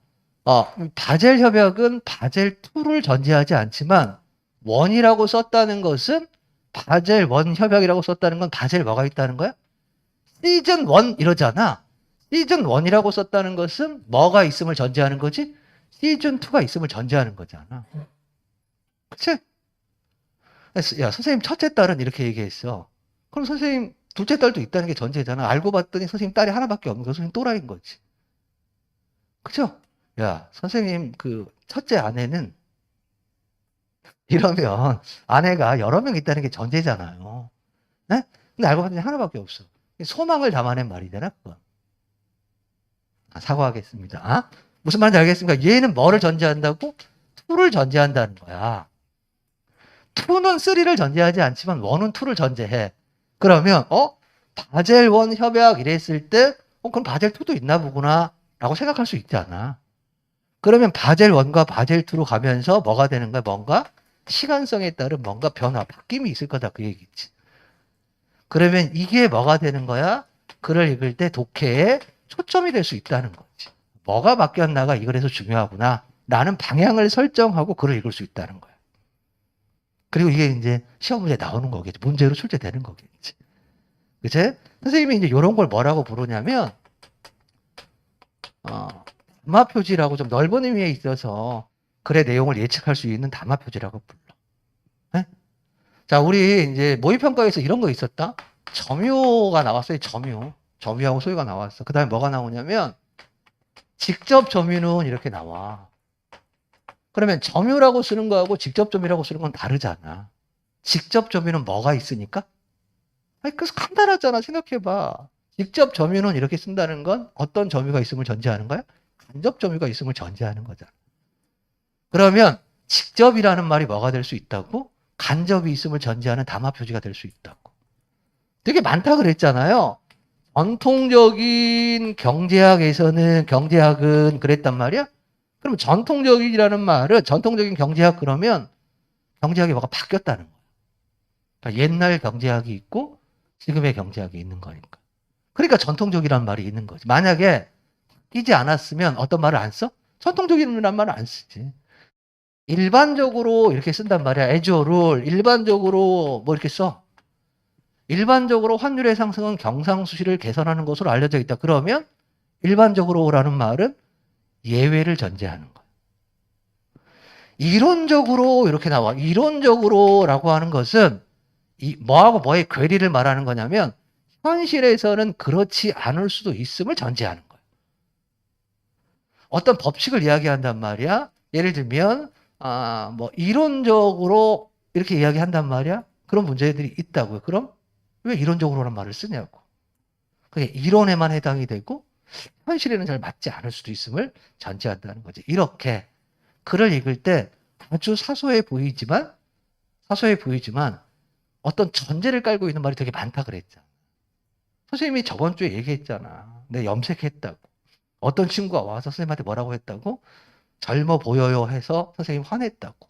바젤 협약은 바젤 2를 전제하지 않지만 원이라고 썼다는 것은 바젤 원 협약이라고 썼다는 건 바젤 뭐가 있다는 거야? 시즌 1 이러잖아. 시즌 1이라고 썼다는 것은 뭐가 있음을 전제하는 거지? 시즌 2가 있음을 전제하는 거잖아. 그치? 야, 선생님 첫째 딸은 이렇게 얘기했어. 그럼 선생님 둘째 딸도 있다는 게 전제잖아. 알고 봤더니 선생님 딸이 하나밖에 없는 거 선생님 또라이인 거지. 그죠? 야, 선생님 그 첫째 아내는 이러면 아내가 여러 명 있다는 게 전제잖아요. 네? 근데 알고 봤더니 하나밖에 없어. 소망을 담아낸 말이잖아, 그건. 사과하겠습니다. 무슨 말인지 알겠습니까? 얘는 뭐를 전제한다고? 2를 전제한다는 거야. 2는 3를 전제하지 않지만 1은 2를 전제해. 그러면 바젤 1 협약 이랬을 때 그럼 바젤 2도 있나 보구나 라고 생각할 수 있잖아. 그러면 바젤 1과 바젤 2로 가면서 뭐가 되는 거야? 뭔가 시간성에 따른 뭔가 변화, 바뀜이 있을 거다. 그 얘기지. 그러면 이게 뭐가 되는 거야? 글을 읽을 때 독해에 초점이 될 수 있다는 거지. 뭐가 바뀌었나가 이거에서 중요하구나. 라는 방향을 설정하고 글을 읽을 수 있다는 거야. 그리고 이게 이제 시험 문제에 나오는 거겠지. 문제로 출제되는 거겠지. 그치? 선생님이 이제 이런 걸 뭐라고 부르냐면, 담화 표지라고 좀 넓은 의미에 있어서 글의 내용을 예측할 수 있는 담화 표지라고 불러. 네? 자, 우리 이제 모의평가에서 이런 거 있었다? 점유가 나왔어요. 점유하고 소유가 나왔어. 그 다음에 뭐가 나오냐면, 직접 점유는 이렇게 나와. 그러면 점유라고 쓰는 거하고 직접 점유라고 쓰는 건 다르잖아. 직접 점유는 뭐가 있으니까? 아니, 그래서 간단하잖아. 생각해봐. 직접 점유는 이렇게 쓴다는 건 어떤 점유가 있음을 전제하는 거야? 간접 점유가 있음을 전제하는 거잖아. 그러면 직접이라는 말이 뭐가 될 수 있다고? 간접이 있음을 전제하는 담화 표지가 될 수 있다고. 되게 많다 그랬잖아요. 전통적인 경제학은 그랬단 말이야? 그럼 전통적인 경제학 그러면 경제학이 뭐가 바뀌었다는 거야. 그러니까 옛날 경제학이 있고 지금의 경제학이 있는 거니까. 그러니까 전통적이라는 말이 있는 거지. 만약에 끼지 않았으면 어떤 말을 안 써? 전통적이라는 말을 안 쓰지. 일반적으로 이렇게 쓴단 말이야. as a rule. 일반적으로 뭐 이렇게 써. 일반적으로 환율의 상승은 경상수지를 개선하는 것으로 알려져 있다. 그러면 일반적으로라는 말은 예외를 전제하는 거야. 이론적으로 이렇게 나와. 이론적으로라고 하는 것은 뭐하고 뭐의 괴리를 말하는 거냐면 현실에서는 그렇지 않을 수도 있음을 전제하는 거야. 어떤 법칙을 이야기한단 말이야. 예를 들면 뭐 이론적으로 이렇게 이야기한단 말이야. 그런 문제들이 있다고요. 그럼 왜 이론적으로라는 말을 쓰냐고. 그게 이론에만 해당이 되고 현실에는 잘 맞지 않을 수도 있음을 전제한다는 거지. 이렇게 글을 읽을 때 아주 사소해 보이지만 어떤 전제를 깔고 있는 말이 되게 많다 그랬잖아. 선생님이 저번 주에 얘기했잖아. 내 염색했다고. 어떤 친구가 와서 선생님한테 뭐라고 했다고? 젊어 보여요 해서 선생님 화냈다고.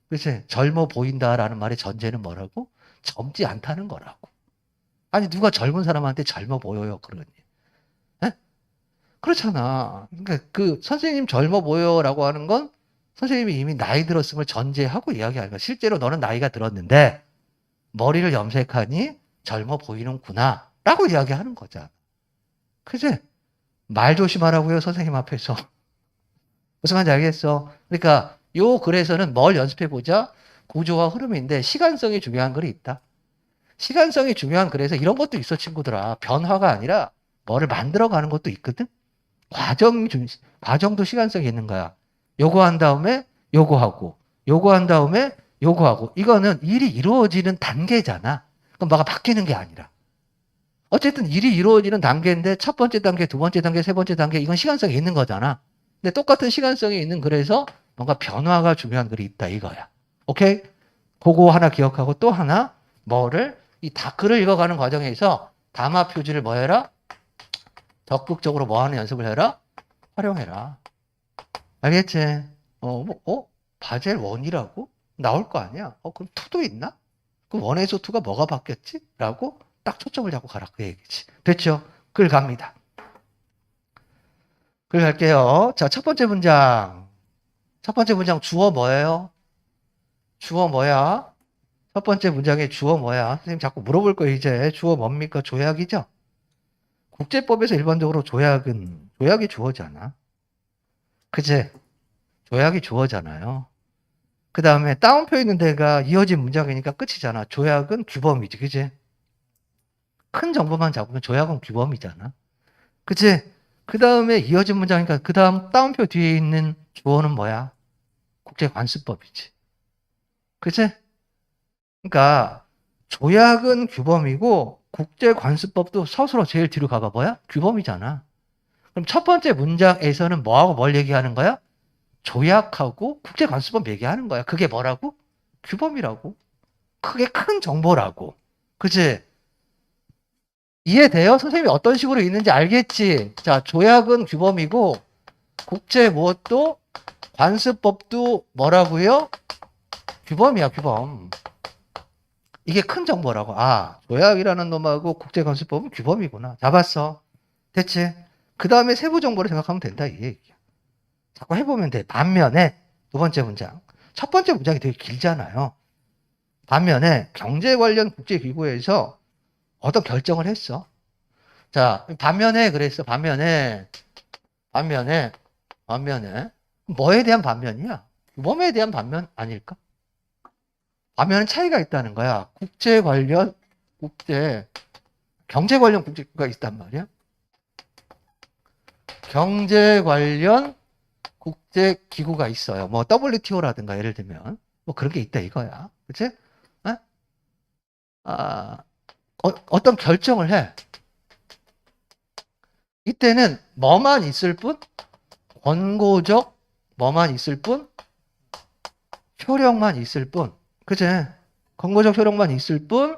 그래서 젊어 보인다라는 말의 전제는 뭐라고? 젊지 않다는 거라고. 아니 누가 젊은 사람한테 젊어 보여요 그러니. 에? 그렇잖아. 그러니까 그 선생님 젊어 보여라고 하는 건 선생님이 이미 나이 들었음을 전제하고 이야기하는 거야. 실제로 너는 나이가 들었는데 머리를 염색하니 젊어 보이는구나 라고 이야기하는 거잖아. 그치? 말 조심하라고요 선생님 앞에서. 무슨 말인지 알겠어? 그러니까 요 글에서는 뭘 연습해보자? 구조와 흐름인데 시간성이 중요한 글이 있다. 시간성이 중요한 글에서 이런 것도 있어 친구들아. 변화가 아니라 뭐를 만들어가는 것도 있거든. 과정도 시간성이 있는 거야. 요거 한 다음에 요거 하고 요거 한 다음에 요거 하고 이거는 일이 이루어지는 단계잖아. 그럼 뭐가 바뀌는 게 아니라. 어쨌든 일이 이루어지는 단계인데 첫 번째 단계, 두 번째 단계, 세 번째 단계 이건 시간성이 있는 거잖아. 근데 똑같은 시간성이 있는 글에서 뭔가 변화가 중요한 글이 있다 이거야. 오케이? 그거 하나 기억하고 또 하나 뭐를 이 글을 읽어가는 과정에서 담화 표지를 뭐 해라? 적극적으로 뭐 하는 연습을 해라? 활용해라. 알겠지? 바젤 1이라고? 나올 거 아니야? 그럼 2도 있나? 그럼 1에서 2가 뭐가 바뀌었지? 라고 딱 초점을 잡고 가라. 그 얘기지. 됐죠? 글 갑니다. 글 갈게요. 자, 첫 번째 문장. 첫 번째 문장 주어 뭐예요? 주어 뭐야? 첫 번째 문장의 주어 뭐야? 선생님 자꾸 물어볼 거예요, 이제. 주어 뭡니까? 조약이죠? 국제법에서 일반적으로 조약이 주어잖아. 그치? 조약이 주어잖아요. 그 다음에 따옴표 있는 데가 이어진 문장이니까 끝이잖아. 조약은 규범이지, 그치? 큰 정보만 잡으면 조약은 규범이잖아. 그치? 그 다음에 이어진 문장이니까 그 다음 따옴표 뒤에 있는 주어는 뭐야? 국제관습법이지. 그치? 그러니까 조약은 규범이고 국제관습법도 서술어 제일 뒤로 가봐 뭐야? 규범이잖아. 그럼 첫 번째 문장에서는 뭐하고 뭘 얘기하는 거야? 조약하고 국제관습법 얘기하는 거야. 그게 뭐라고? 규범이라고. 그게 큰 정보라고. 그치? 이해돼요? 선생님이 어떤 식으로 있는지 알겠지? 자, 조약은 규범이고 국제 무엇도 관습법도 뭐라고요? 규범이야, 규범. 이게 큰 정보라고. 아, 조약이라는 놈하고 국제관습법은 규범이구나. 잡았어. 됐지? 그 다음에 세부 정보를 생각하면 된다, 이 얘기야. 자꾸 해보면 돼. 반면에 두 번째 문장. 첫 번째 문장이 되게 길잖아요. 반면에 경제 관련 국제기구에서 어떤 결정을 했어. 자, 반면에 그랬어. 반면에 뭐에 대한 반면이야? 규범에 대한 반면 아닐까? 반면은 차이가 있다는 거야. 경제 관련 국제기구가 있단 말이야. 경제 관련 국제기구가 있어요. 뭐 WTO라든가 예를 들면 뭐 그런 게 있다 이거야. 그치? 어? 어떤 결정을 해. 이때는 뭐만 있을 뿐, 권고적 뭐만 있을 뿐, 효력만 있을 뿐, 그치? 권고적 효력만 있을 뿐,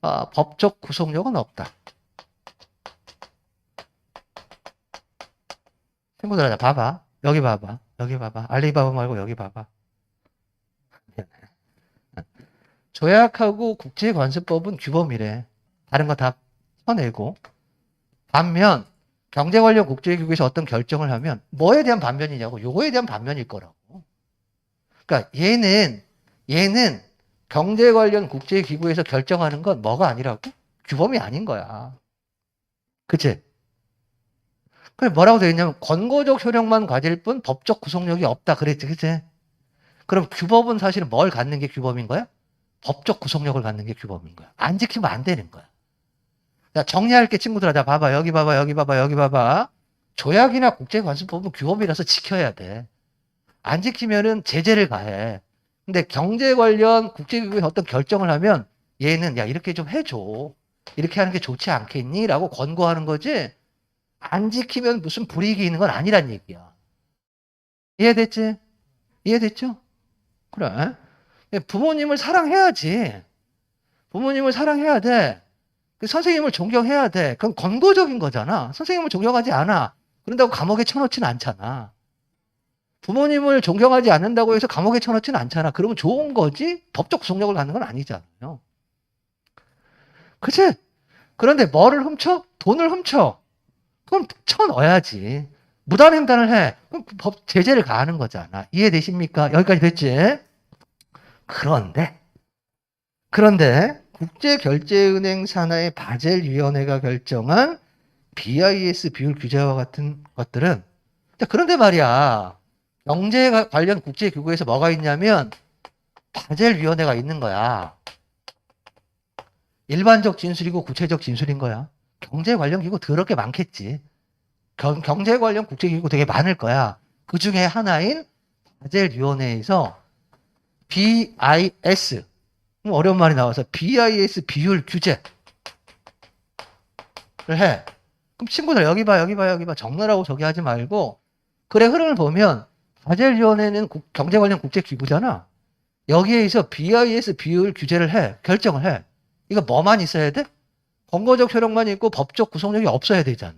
법적 구속력은 없다. 친구들, 봐봐. 여기 봐봐. 여기 봐봐. 알리바바 말고 여기 봐봐. 조약하고 국제관습법은 규범이래. 다른 거 다 쳐내고. 반면 경제 관련 국제기구에서 어떤 결정을 하면 뭐에 대한 반면이냐고. 요거에 대한 반면일 거라고. 그러니까 얘는 경제 관련 국제기구에서 결정하는 건 뭐가 아니라고? 규범이 아닌 거야. 그치? 그래 뭐라고 되어 있냐면 권고적 효력만 가질 뿐 법적 구속력이 없다 그랬지. 그치? 그럼 규범은 사실은 뭘 갖는 게 규범인 거야? 법적 구속력을 갖는 게 규범인 거야. 안 지키면 안 되는 거야. 자, 정리할게 친구들아. 자, 봐봐. 여기 봐봐. 여기 봐봐. 여기 봐봐. 조약이나 국제관습법은 규범이라서 지켜야 돼. 안 지키면은 제재를 가해. 근데 경제 관련 국제기구에서 어떤 결정을 하면 얘는 야 이렇게 좀 해줘. 이렇게 하는 게 좋지 않겠니? 라고 권고하는 거지. 안 지키면 무슨 불이익이 있는 건 아니란 얘기야. 이해됐지? 이해됐죠? 그래. 부모님을 사랑해야지. 부모님을 사랑해야 돼. 선생님을 존경해야 돼. 그건 권고적인 거잖아. 선생님을 존경하지 않아. 그런다고 감옥에 쳐넣지는 않잖아. 부모님을 존경하지 않는다고 해서 감옥에 쳐넣지는 않잖아. 그러면 좋은 거지 법적 구속력을 갖는 건 아니잖아요. 그치? 그런데 뭐를 훔쳐? 돈을 훔쳐. 그럼 쳐넣어야지. 무단횡단을 해. 그럼 법 제재를 가하는 거잖아. 이해되십니까? 여기까지 됐지? 그런데 국제결제은행 산하의 바젤위원회가 결정한 BIS 비율 규제와 같은 것들은 그런데 말이야. 경제 관련 국제기구에서 뭐가 있냐면 바젤위원회가 있는 거야. 일반적 진술이고 구체적 진술인 거야. 경제 관련 기구 더럽게 많겠지. 경제 관련 국제기구 되게 많을 거야. 그 중에 하나인 바젤위원회에서 BIS 어려운 말이 나와서 BIS 비율 규제를 해. 그럼 친구들 여기 봐. 적느라고 저기 하지 말고 그래 흐름을 보면 바젤위원회는 경제 관련 국제기구잖아. 여기에서 BIS 비율 규제를 해. 결정을 해. 이거 뭐만 있어야 돼? 권고적 효력만 있고 법적 구속력이 없어야 되잖아.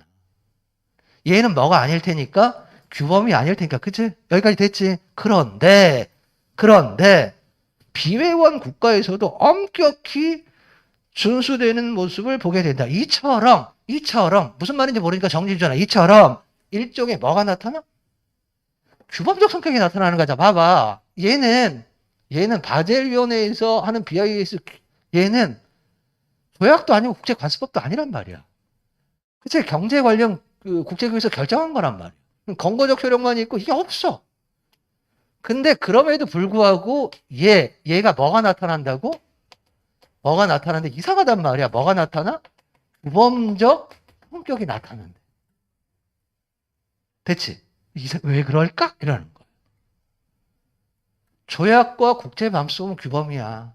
얘는 뭐가 아닐 테니까 규범이 아닐 테니까 그치? 여기까지 됐지? 그런데 비회원 국가에서도 엄격히 준수되는 모습을 보게 된다. 이처럼 무슨 말인지 모르니까 정리 주잖아. 이처럼 일종의 뭐가 나타나? 규범적 성격이 나타나는 거자. 봐봐. 얘는 바젤위원회에서 하는 BIS 얘는 조약도 아니고 국제관습법도 아니란 말이야. 그치? 경제 관련 국제기구에서 결정한 거란 말이야. 권고적 효력만 있고 이게 없어. 근데 그럼에도 불구하고 얘가 뭐가 나타난다고? 뭐가 나타나는데 이상하단 말이야. 뭐가 나타나? 규범적 성격이 나타난대. 됐지? 왜 그럴까? 이러는 거야. 조약과 국제관습법은 규범이야.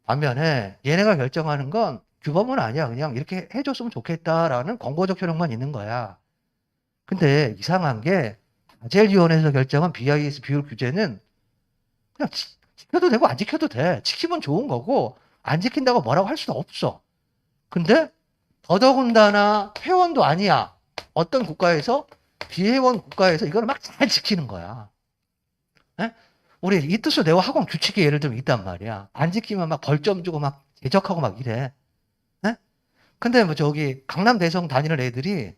반면에 얘네가 결정하는 건 규범은 아니야. 그냥 이렇게 해줬으면 좋겠다라는 권고적 효력만 있는 거야. 근데 이상한 게 바젤위원회에서 결정한 BIS 비율 규제는 그냥 지켜도 되고 안 지켜도 돼. 지키면 좋은 거고 안 지킨다고 뭐라고 할 수는 없어. 근데 더더군다나 회원도 아니야. 어떤 국가에서? 비회원 국가에서 이거를 막 잘 지키는 거야. 에? 우리 이 뜻을 내고 학원 규칙이 예를 들면 있단 말이야. 안 지키면 막 벌점 주고 막 제적하고 막 이래. 에? 근데 뭐 저기 강남 대성 다니는 애들이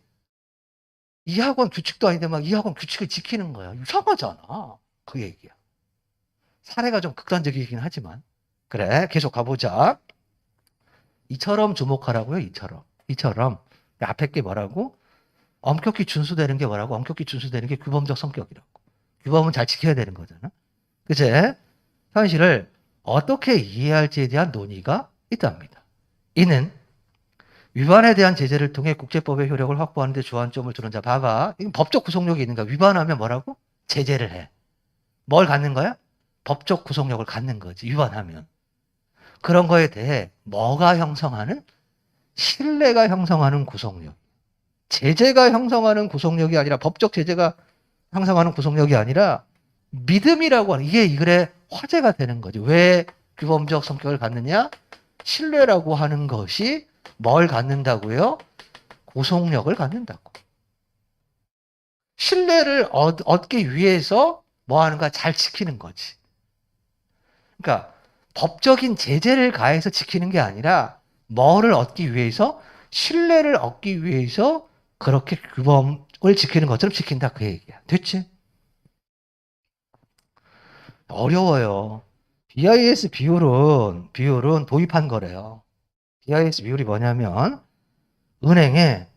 이 학원 규칙도 아닌데 막 이 학원 규칙을 지키는 거야. 이상하잖아. 그 얘기야. 사례가 좀 극단적이긴 하지만. 그래, 계속 가보자. 이처럼 주목하라고요, 이처럼. 이처럼. 앞에 게 뭐라고? 엄격히 준수되는 게 뭐라고? 엄격히 준수되는 게 규범적 성격이라고. 규범은 잘 지켜야 되는 거잖아. 그치? 현실을 어떻게 이해해야 할지에 대한 논의가 있답니다. 이는 위반에 대한 제재를 통해 국제법의 효력을 확보하는 데 주안점을 두는 자. 봐봐. 이건 법적 구속력이 있는가? 위반하면 뭐라고? 제재를 해. 뭘 갖는 거야? 법적 구속력을 갖는 거지. 위반하면. 그런 거에 대해 뭐가 형성하는? 신뢰가 형성하는 구속력. 제재가 형성하는 구속력이 아니라 법적 제재가 형성하는 구속력이 아니라 믿음이라고 하는 이게 그래 화제가 되는 거지. 왜 규범적 성격을 갖느냐? 신뢰라고 하는 것이 뭘 갖는다고요? 구속력을 갖는다고. 신뢰를 얻기 위해서 뭐 하는가? 잘 지키는 거지. 그러니까 법적인 제재를 가해서 지키는 게 아니라 뭐를 얻기 위해서? 신뢰를 얻기 위해서 그렇게 규범을 지키는 것처럼 지킨다 그 얘기야. 됐지? 어려워요. BIS 비율은 도입한 거래요. BIS 비율이 뭐냐면 은행에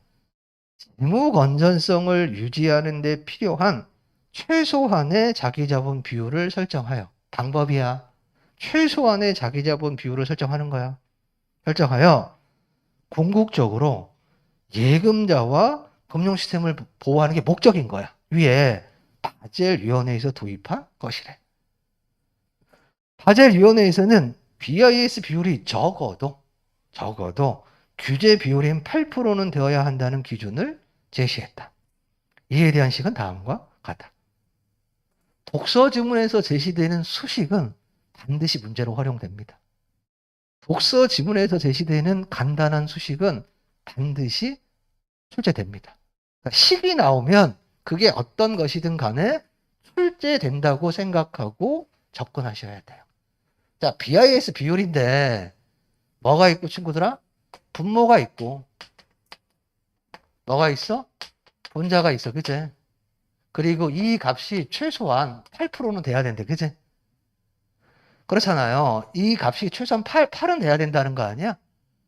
재무 건전성을 유지하는 데 필요한 최소한의 자기자본 비율을 설정하여. 방법이야. 최소한의 자기자본 비율을 설정하는 거야. 설정하여 궁극적으로 예금자와 금융 시스템을 보호하는 게 목적인 거야. 위에 바젤위원회에서 도입한 것이래. 바젤위원회에서는 BIS 비율이 적어도 규제 비율인 8%는 되어야 한다는 기준을 제시했다. 이에 대한 식은 다음과 같다. 독서 지문에서 제시되는 수식은 반드시 문제로 활용됩니다. 독서 지문에서 제시되는 간단한 수식은 반드시 출제됩니다. 그러니까 식이 나오면 그게 어떤 것이든 간에 출제된다고 생각하고 접근하셔야 돼요. 자, BIS 비율인데 뭐가 있고 친구들아? 분모가 있고 뭐가 있어? 분자가 있어. 그치? 그리고 이 값이 최소한 8%는 돼야 된대. 그치? 그렇잖아요. 이 값이 최소한 8은 돼야 된다는 거 아니야?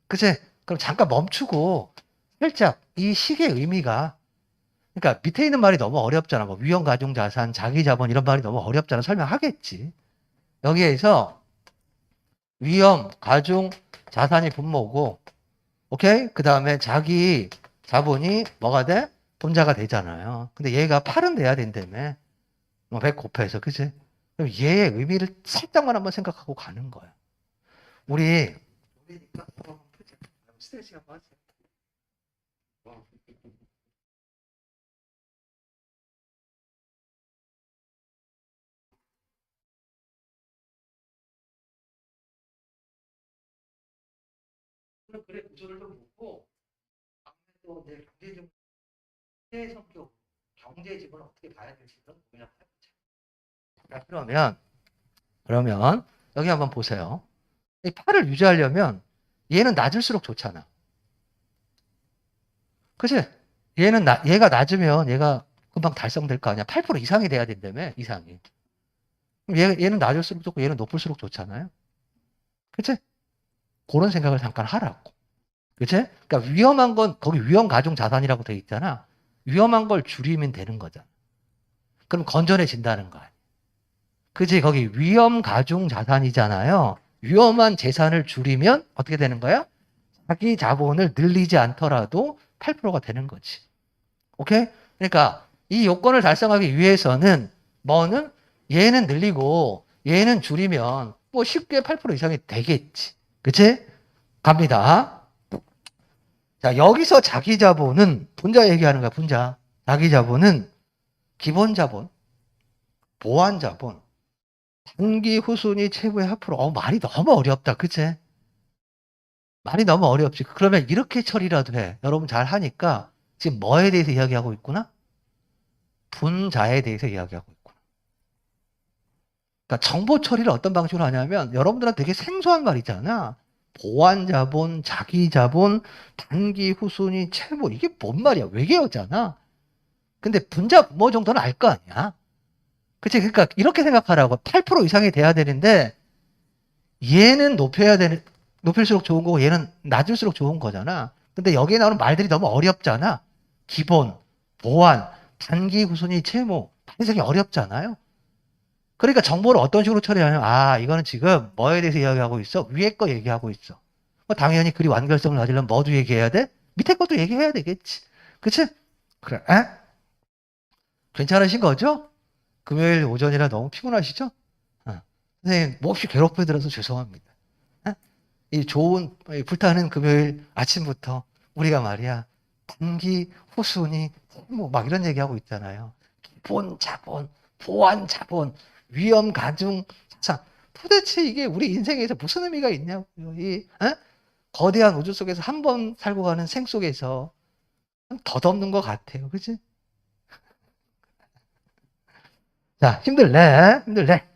그치? 그럼 잠깐 멈추고 살짝 이 식의 의미가 그러니까 밑에 있는 말이 너무 어렵잖아. 뭐 위험 가중 자산, 자기 자본 이런 말이 너무 어렵잖아. 설명하겠지. 여기에서 위험 가중 자산이 분모고 오케이? 그 다음에 자기 자본이 뭐가 돼? 분자가 되잖아요. 근데 얘가 8은 돼야 된다며. 100 곱해서, 그치? 그럼 얘의 의미를 살짝만 한번 생각하고 가는 거야. 우리니까 스트레칭 한번 하세요. 그래 구조를 좀 보고 또 이제 경제 성격, 경제 지분을 어떻게 봐야 될지를 고민을 해보자. 자, 그러면 여기 한번 보세요. 이 8을 유지하려면 얘는 낮을수록 좋잖아. 그치? 얘가 낮으면 얘가 금방 달성될 거 아니야. 8% 이상이 돼야 된다며, 이상이. 그럼 얘는 낮을수록 좋고 얘는 높을수록 좋잖아요. 그치? 그런 생각을 잠깐 하라고. 그치? 그러니까 위험한 건 거기 위험 가중 자산이라고 돼 있잖아. 위험한 걸 줄이면 되는 거잖아. 그럼 건전해진다는 거야. 그치? 거기 위험 가중 자산이잖아요. 위험한 재산을 줄이면 어떻게 되는 거야? 자기 자본을 늘리지 않더라도 8%가 되는 거지. 오케이? 그러니까 이 요건을 달성하기 위해서는 뭐는 얘는 늘리고 얘는 줄이면 뭐 쉽게 8% 이상이 되겠지. 그치? 갑니다. 자, 여기서 자기 자본은 분자 얘기하는 거야, 분자. 자기 자본은 기본 자본, 보완 자본, 단기 후순위 최고의 합으로 말이 너무 어렵다. 그치? 말이 너무 어렵지. 그러면 이렇게 처리라도 해. 여러분 잘 하니까 지금 뭐에 대해서 이야기하고 있구나? 분자에 대해서 이야기하고 있구나. 그러니까 정보 처리를 어떤 방식으로 하냐면 여러분들한테 되게 생소한 말 있잖아. 보안 자본, 자기 자본, 단기 후순위, 채무. 이게 뭔 말이야? 외계어잖아. 근데 분자 뭐 정도는 알 거 아니야. 그치? 그러니까 이렇게 생각하라고. 8% 이상이 돼야 되는데 얘는 높일수록 좋은 거고 얘는 낮을수록 좋은 거잖아. 근데 여기에 나오는 말들이 너무 어렵잖아. 기본, 보안, 단기 후순위, 채무. 해석이 어렵잖아요. 그러니까 정보를 어떤 식으로 처리하냐면, 아, 이거는 지금 뭐에 대해서 이야기하고 있어? 위에 거 얘기하고 있어. 당연히 그리 완결성을 가지려면 뭐도 얘기해야 돼? 밑에 것도 얘기해야 되겠지. 그치? 그래, 에? 괜찮으신 거죠? 금요일 오전이라 너무 피곤하시죠? 선생님, 몹시 괴롭혀드려서 죄송합니다. 에? 이 좋은, 불타는 금요일 아침부터 우리가 말이야, 단기, 후순위, 뭐 막 이런 얘기하고 있잖아요. 기본 자본, 보안 자본, 위험 가중 자산. 도대체 이게 우리 인생에서 무슨 의미가 있냐고요. 거대한 우주 속에서 한 번 살고 가는 생 속에서 덧없는 것 같아요. 그치? 자, 힘들래? 힘들래?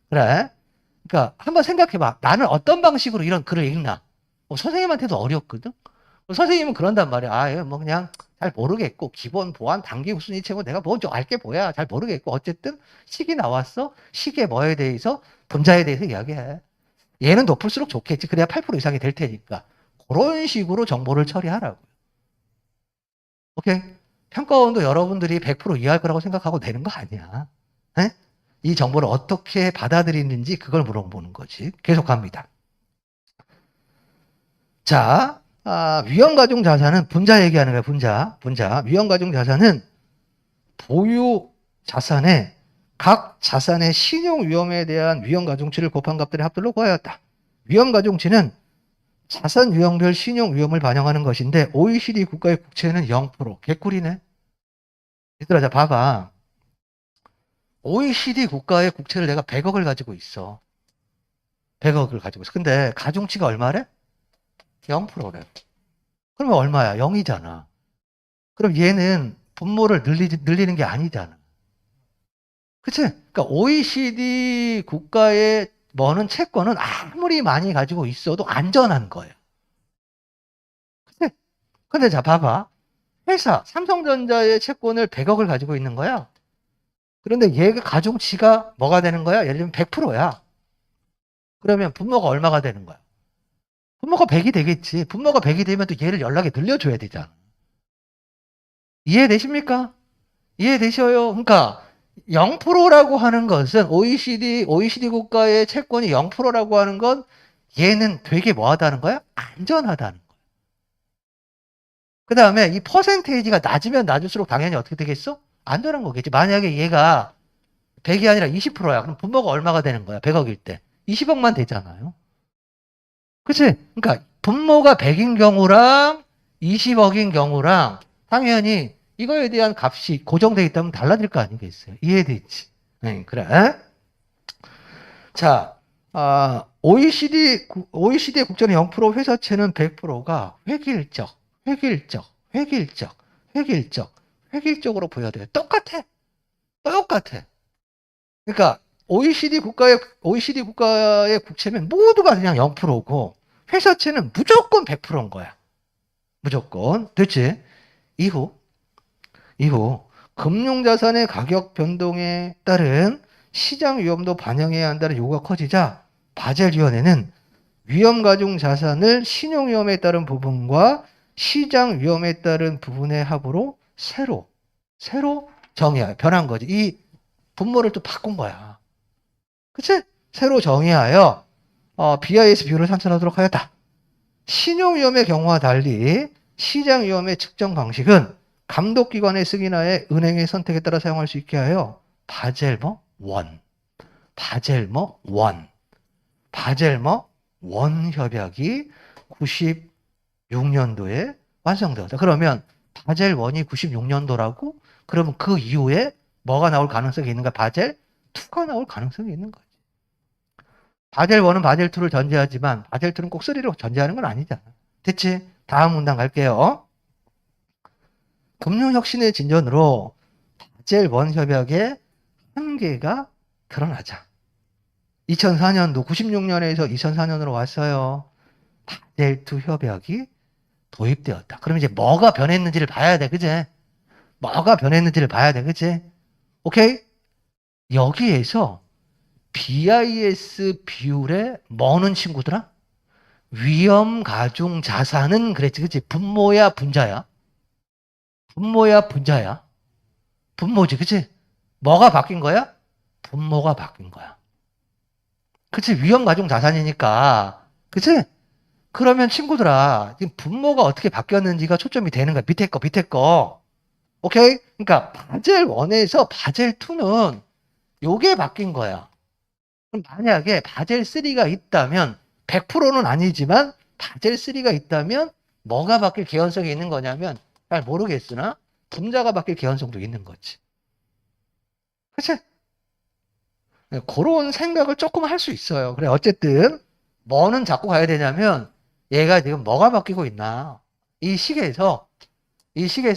그래. 그러니까 한번 생각해봐. 나는 어떤 방식으로 이런 글을 읽나? 선생님한테도 어렵거든? 선생님은 그런단 말이야. 아, 뭐 그냥 잘 모르겠고, 기본 보안 단기 우순위 채무 내가 뭐 좀 알게 뭐야. 잘 모르겠고, 어쨌든 식이 나왔어. 식의 뭐에 대해서, 분자에 대해서 이야기해. 얘는 높을수록 좋겠지. 그래야 8% 이상이 될 테니까. 그런 식으로 정보를 처리하라고. 오케이? 평가원도 여러분들이 100% 이해할 거라고 생각하고 내는 거 아니야. 에? 이 정보를 어떻게 받아들이는지 그걸 물어보는 거지. 계속 갑니다. 자, 위험가중 자산은 분자 얘기하는 거야, 분자. 위험가중 자산은 보유 자산에 각 자산의 신용 위험에 대한 위험가중치를 곱한 값들의 합들로 구하였다. 위험가중치는 자산 유형별 신용 위험을 반영하는 것인데 OECD 국가의 국채는 0%. 개꿀이네. 얘들아, 자, 봐봐. OECD 국가의 국채를 내가 100억을 가지고 있어. 100억을 가지고 있어. 근데 가중치가 얼마래? 0%래. 그러면 얼마야? 0이잖아. 그럼 얘는 분모를 늘리는 게 아니잖아. 그치? 그러니까 OECD 국가의 뭐는 채권은 아무리 많이 가지고 있어도 안전한 거예요. 그치? 근데 자, 봐봐. 회사, 삼성전자의 채권을 100억을 가지고 있는 거야. 그런데 얘가 가중치가 뭐가 되는 거야? 예를 들면 100%야. 그러면 분모가 얼마가 되는 거야? 분모가 100이 되겠지. 분모가 100이 되면 또 얘를 연락에 늘려줘야 되잖아. 이해되십니까? 이해되셔요? 그러니까 0%라고 하는 것은 OECD 국가의 채권이 0%라고 하는 건 얘는 되게 뭐하다는 거야? 안전하다는 거야. 그 다음에 이 퍼센테이지가 낮으면 낮을수록 당연히 어떻게 되겠어? 안전한 거겠지. 만약에 얘가 100이 아니라 20%야. 그럼 분모가 얼마가 되는 거야? 100억일 때. 20억만 되잖아요. 그치? 그러니까 분모가 100인 경우랑 20억인 경우랑 당연히 이거에 대한 값이 고정되어 있다면 달라질 거 아니겠어요? 이해되지? 네, 그래. 자, OECD의 국제는 0%, 회사채는 100%가 획일적으로 보여야 똑같아. 똑같아. 그러니까 OECD 국가의 국채는 모두가 그냥 0%고 회사채는 무조건 100%인 거야. 무조건. 됐지? 이후 금융자산의 가격 변동에 따른 시장 위험도 반영해야 한다는 요구가 커지자 바젤위원회는 위험가중 자산을 신용위험에 따른 부분과 시장 위험에 따른 부분의 합으로 새로 변한 거지. 이 분모를 또 바꾼 거야. 그치? 새로 정의하여 BIS 비율을 산출하도록 하였다. 신용위험의 경우와 달리 시장위험의 측정 방식은 감독기관의 승인하에 은행의 선택에 따라 사용할 수 있게 하여 바젤머 원 협약이 96년도에 완성되었다. 그러면 바젤 1이 96년도라고? 그러면 그 이후에 뭐가 나올 가능성이 있는가? 바젤 2가 나올 가능성이 있는 거지. 바젤 1은 바젤 2를 전제하지만 바젤 2는 꼭 3로 전제하는 건 아니잖아. 됐지? 다음 문단 갈게요. 금융혁신의 진전으로 바젤 원 협약의 한계가 드러나자. 2004년도 96년에서 2004년으로 왔어요. 바젤 투 협약이 도입되었다. 그럼 이제 뭐가 변했는지를 봐야 돼. 그지? 뭐가 변했는지를 봐야 돼. 그지? 오케이? 여기에서 BIS 비율에 뭐는 친구들아? 위험 가중 자산은 그랬지. 그치? 분모야, 분자야? 분모야, 분자야? 분모지. 그치? 뭐가 바뀐 거야? 분모가 바뀐 거야. 그치? 위험 가중 자산이니까. 그치? 그러면 친구들아, 지금 분모가 어떻게 바뀌었는지가 초점이 되는 거야. 밑에 거, 밑에 거. 오케이? 그러니까 바젤 1에서 바젤 2는 요게 바뀐 거야. 그럼 만약에 바젤 3가 있다면 100%는 아니지만 바젤 3가 있다면 뭐가 바뀔 개연성이 있는 거냐면 잘 모르겠으나 분자가 바뀔 개연성도 있는 거지. 그치? 그런 생각을 조금 할 수 있어요. 그래, 어쨌든 뭐는 잡고 가야 되냐면 얘가 지금 뭐가 바뀌고 있나. 이 시계에서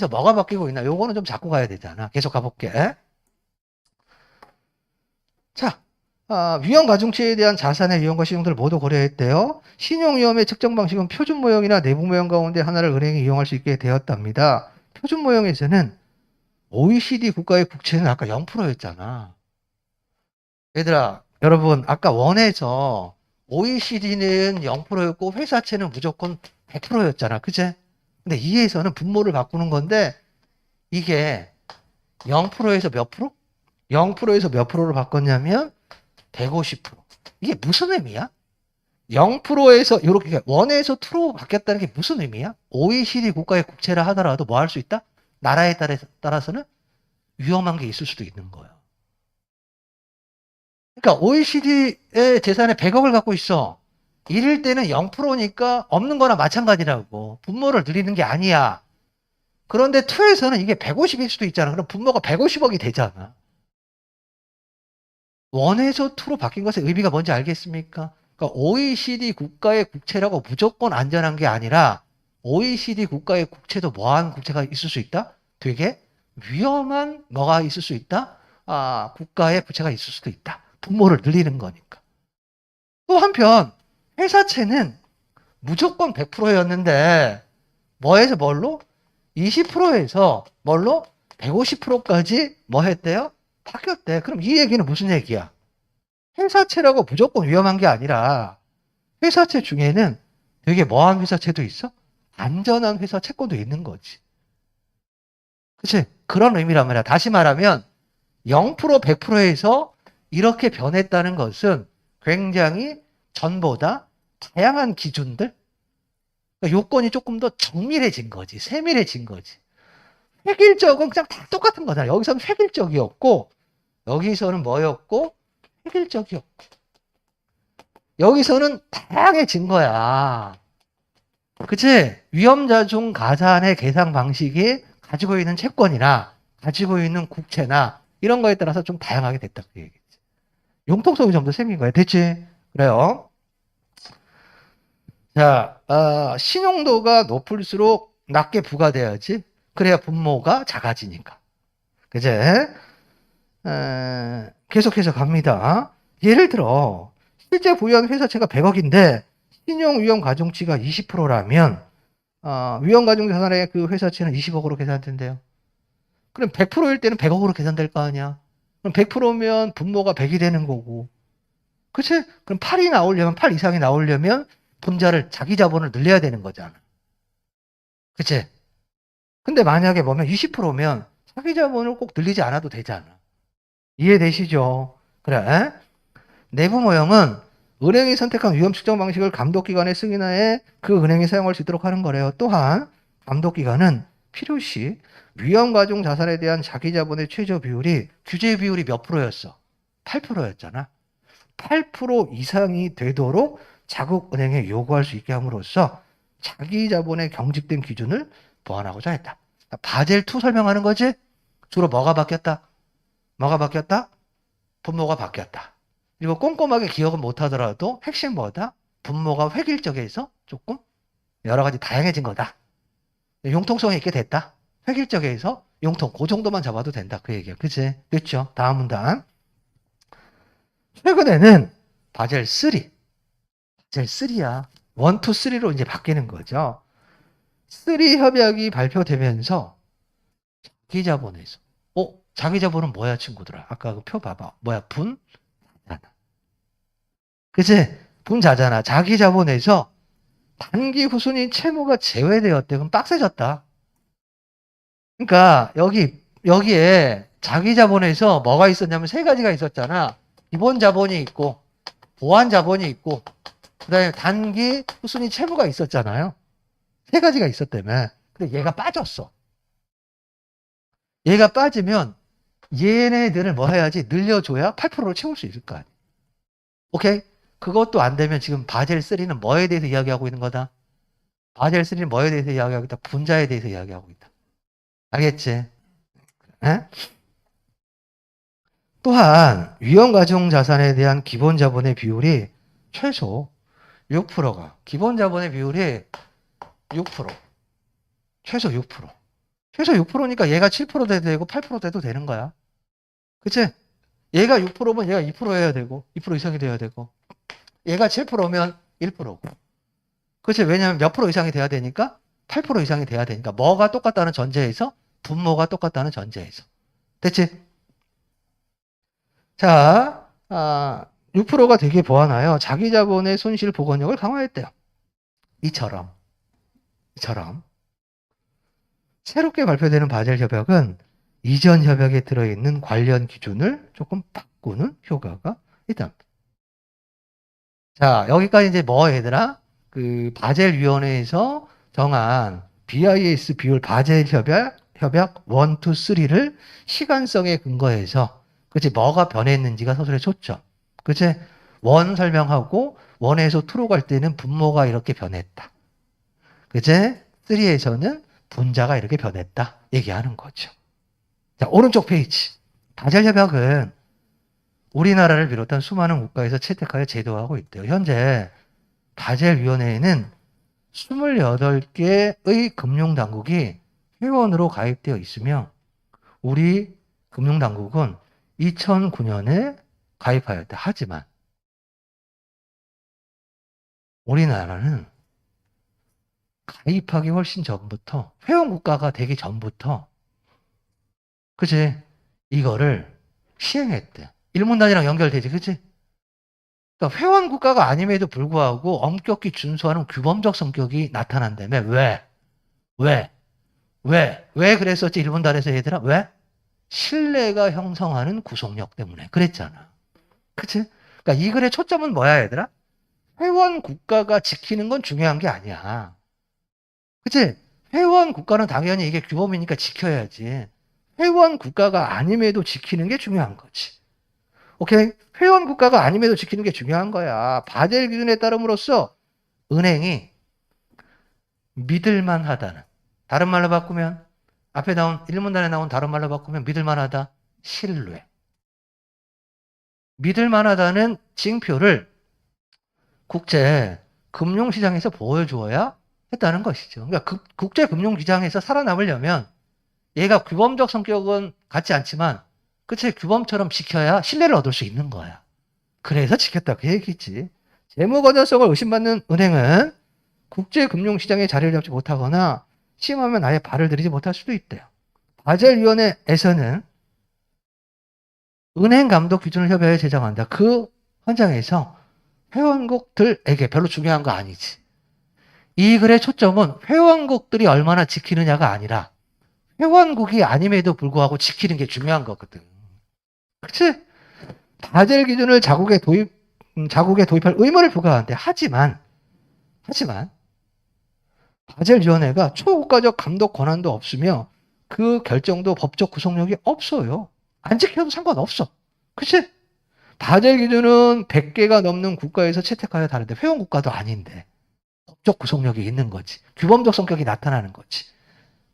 뭐가 바뀌고 있나. 요거는 좀 잡고 가야 되잖아. 계속 가볼게. 자, 위험 가중치에 대한 자산의 위험과 신용들을 모두 고려했대요. 신용위험의 측정 방식은 표준 모형이나 내부 모형 가운데 하나를 은행이 이용할 수 있게 되었답니다. 표준 모형에서는 OECD 국가의 국채는 아까 0%였잖아. 얘들아, 여러분, 아까 원에서 OECD는 0%였고 회사채는 무조건 100%였잖아. 그제? 근데 이에서는 분모를 바꾸는 건데 이게 0%에서 몇 프로? 0%에서 몇 프로로 바꿨냐면 150%. 이게 무슨 의미야? 0%에서 이렇게 원에서 2로 바뀌었다는 게 무슨 의미야? OECD 국가의 국채라 하더라도 뭐 할 수 있다? 나라에 따라서는 위험한 게 있을 수도 있는 거야. 그러니까 OECD의 재산에 100억을 갖고 있어. 이럴 때는 0%니까 없는 거나 마찬가지라고. 분모를 늘리는 게 아니야. 그런데 2에서는 이게 150일 수도 있잖아. 그럼 분모가 150억이 되잖아. 1에서 2로 바뀐 것의 의미가 뭔지 알겠습니까? 그러니까 OECD 국가의 국채라고 무조건 안전한 게 아니라 OECD 국가의 국채도 뭐한 국채가 있을 수 있다? 되게 위험한 뭐가 있을 수 있다? 국가의 부채가 있을 수도 있다. 분모를 늘리는 거니까. 또 한편 회사채는 무조건 100%였는데 뭐에서 뭘로? 20%에서 뭘로? 150%까지 뭐 했대요? 바뀌었대. 그럼 이 얘기는 무슨 얘기야? 회사채라고 무조건 위험한 게 아니라 회사채 중에는 되게 뭐한 회사채도 있어? 안전한 회사 채권도 있는 거지. 그치? 그런 의미란 말이야. 다시 말하면 0% 100%에서 이렇게 변했다는 것은 굉장히 전보다 다양한 기준들, 그러니까 요건이 조금 더 정밀해진 거지. 세밀해진 거지. 획일적은 그냥 다 똑같은 거잖아. 여기서는 획일적이었고, 여기서는 뭐였고, 획일적이었고. 여기서는 다양해진 거야. 그치? 위험자중 가산의 계산 방식이 가지고 있는 채권이나 가지고 있는 국채나 이런 거에 따라서 좀 다양하게 됐다. 그 얘기지. 융통성이 좀 더 생긴 거야. 됐지? 그래요. 자, 신용도가 높을수록 낮게 부과돼야지. 그래야 분모가 작아지니까. 그제? 계속해서 갑니다. 예를 들어, 실제 보유한 회사채가 100억인데, 신용위험 가중치가 20%라면, 위험가중자산의 그 회사채는 20억으로 계산된대요. 그럼 100%일 때는 100억으로 계산될 거 아니야? 그럼 100%면 분모가 100이 되는 거고. 그치? 그럼 8이 나오려면, 8 이상이 나오려면 분자를, 자기 자본을 늘려야 되는 거잖아. 그치? 근데 만약에 뭐면 20%면 자기 자본을 꼭 늘리지 않아도 되잖아. 이해되시죠? 그래. 내부 모형은 은행이 선택한 위험 측정 방식을 감독기관에 승인하에 그 은행이 사용할 수 있도록 하는 거래요. 또한 감독기관은 필요시 위험 가중 자산에 대한 자기 자본의 최저 비율이 규제 비율이 몇 프로였어? 8%였잖아. 8% 이상이 되도록 자국 은행에 요구할 수 있게 함으로써 자기 자본의 경직된 기준을 보완하고자 했다. 바젤 2 설명하는 거지? 주로 뭐가 바뀌었다? 뭐가 바뀌었다? 분모가 바뀌었다. 그리고 꼼꼼하게 기억은 못하더라도 핵심 뭐다? 분모가 획일적에서 조금 여러 가지 다양해진 거다. 융통성이 있게 됐다. 획일적에서 융통, 그 정도만 잡아도 된다. 그 얘기야. 그치? 됐죠? 다음 문단. 최근에는 바젤 3. 바젤 3야. 1, 2, 3로 이제 바뀌는 거죠. 3 협약이 발표되면서 자기자본에서. 자기자본은 뭐야, 친구들아? 아까 그 표 봐봐. 뭐야, 분자잖아. 그치? 분자잖아. 자기자본에서 단기 후순위 채무가 제외되었대. 그럼 빡세졌다. 그러니까 여기에 자기 자본에서 뭐가 있었냐면 세 가지가 있었잖아. 기본 자본이 있고 보완 자본이 있고 그다음에 단기 후순위 채무가 있었잖아요. 세 가지가 있었다며. 근데 얘가 빠졌어. 얘가 빠지면 얘네들을 뭐 해야지? 늘려줘야 8%를 채울 수 있을 거 아니야. 오케이? 그것도 안 되면 지금 바젤 3는 뭐에 대해서 이야기하고 있는 거다? 바젤 3는 뭐에 대해서 이야기하고 있다? 분자에 대해서 이야기하고 있다. 알겠지? 에? 또한 위험가중자산에 대한 기본 자본의 비율이 최소 6%가 기본 자본의 비율이 6% 최소 6% 최소 6%니까 얘가 7% 돼도 되고 8% 돼도 되는 거야. 그치? 얘가 6%면 얘가 2% 해야 되고 2% 이상이 돼야 되고 얘가 7%면 1%고 그치? 왜냐면 몇 프로 이상이 돼야 되니까 8% 이상이 돼야 되니까 뭐가 똑같다는 전제에서 분모가 똑같다는 전제에서 됐지? 자, 6%가 되게 보완하여 자기 자본의 손실 보건력을 강화했대요. 이처럼 새롭게 발표되는 바젤 협약은 이전 협약에 들어있는 관련 기준을 조금 바꾸는 효과가 있다. 자, 여기까지 이제 뭐 얘들아? 그 바젤 위원회에서 정한 BIS 비율 바젤 협약 1, 2, 3를 시간성에 근거해서 그치 뭐가 변했는지가 서술에 줬죠. 그치? 원 설명하고 원에서 2로 갈 때는 분모가 이렇게 변했다. 그치? 3에서는 분자가 이렇게 변했다. 얘기하는 거죠. 자, 오른쪽 페이지. 바젤 협약은 우리나라를 비롯한 수많은 국가에서 채택하여 제도화하고 있대요. 현재 바젤위원회에는 28개의 금융당국이 회원으로 가입되어 있으며 우리 금융당국은 2009년에 가입하였다. 하지만 우리나라는 가입하기 훨씬 전부터 회원국가가 되기 전부터 그치? 이거를 시행했대. 일문단위랑 연결되지, 그치? 그러니까 회원국가가 아님에도 불구하고 엄격히 준수하는 규범적 성격이 나타난다며. 왜? 왜? 왜 그랬었지? 일본단에서 얘들아? 왜? 신뢰가 형성하는 구속력 때문에. 그랬잖아. 그치? 그러니까 이 글의 초점은 뭐야, 얘들아? 회원국가가 지키는 건 중요한 게 아니야. 그치? 회원국가는 당연히 이게 규범이니까 지켜야지. 회원국가가 아님에도 지키는 게 중요한 거지. 오케이? 회원 국가가 아님에도 지키는 게 중요한 거야. 바젤 기준에 따름으로써 은행이 믿을만하다는. 다른 말로 바꾸면 앞에 나온 일문단에 나온 다른 말로 바꾸면 믿을만하다. 신뢰. 믿을만하다는 징표를 국제 금융시장에서 보여주어야 했다는 것이죠. 그러니까 국제 금융시장에서 살아남으려면 얘가 규범적 성격은 같지 않지만 그치 규범처럼 지켜야 신뢰를 얻을 수 있는 거야. 그래서 지켰다 그 얘기지. 재무 건전성을 의심받는 은행은 국제금융시장에 자리를 잡지 못하거나 심하면 아예 발을 들이지 못할 수도 있대요. 바젤위원회에서는 은행 감독 기준을 협약에 제정한다. 그 현장에서 회원국들에게 별로 중요한 거 아니지. 이 글의 초점은 회원국들이 얼마나 지키느냐가 아니라 회원국이 아님에도 불구하고 지키는 게 중요한 거거든. 그치? 바젤 기준을 자국에 도입할 의무를 부과하는데 하지만 바젤위원회가 초국가적 감독 권한도 없으며 그 결정도 법적 구속력이 없어요. 안 지켜도 상관없어. 그치? 바젤 기준은 100개가 넘는 국가에서 채택하여 다른데 회원국가도 아닌데 법적 구속력이 있는 거지. 규범적 성격이 나타나는 거지.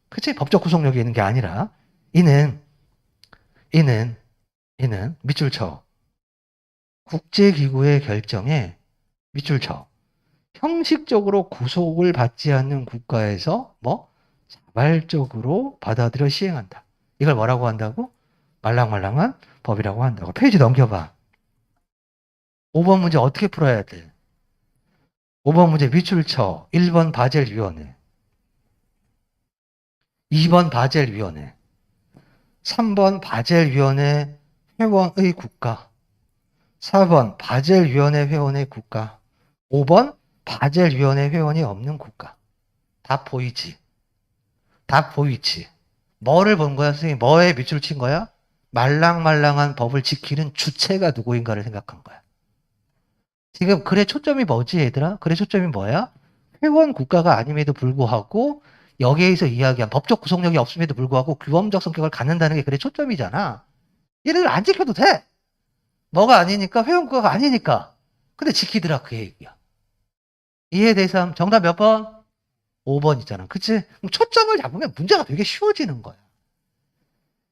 그치? 법적 구속력이 있는 게 아니라 이는 밑줄 쳐. 국제기구의 결정에 밑줄 쳐. 형식적으로 구속을 받지 않는 국가에서 뭐 자발적으로 받아들여 시행한다. 이걸 뭐라고 한다고? 말랑말랑한 법이라고 한다고. 페이지 넘겨봐. 5번 문제 어떻게 풀어야 돼? 5번 문제 밑줄 쳐. 1번 바젤위원회, 2번 바젤위원회, 3번 바젤위원회 회원의 국가, 4번 바젤위원회 회원의 국가, 5번 바젤위원회 회원이 없는 국가. 답 보이지? 답 보이지? 뭐를 본 거야, 선생님? 뭐에 밑줄 친 거야? 말랑말랑한 법을 지키는 주체가 누구인가를 생각한 거야. 지금 글의 초점이 뭐지, 얘들아? 글의 초점이 뭐야? 회원 국가가 아님에도 불구하고 여기에서 이야기한 법적 구속력이 없음에도 불구하고 규범적 성격을 갖는다는 게 글의 초점이잖아. 얘를 안 지켜도 돼. 뭐가 아니니까? 회원 국가가 아니니까. 근데 지키더라, 그 얘기야. 이해돼서 정답 몇 번? 5번 있잖아. 그치? 그럼 초점을 잡으면 문제가 되게 쉬워지는 거야.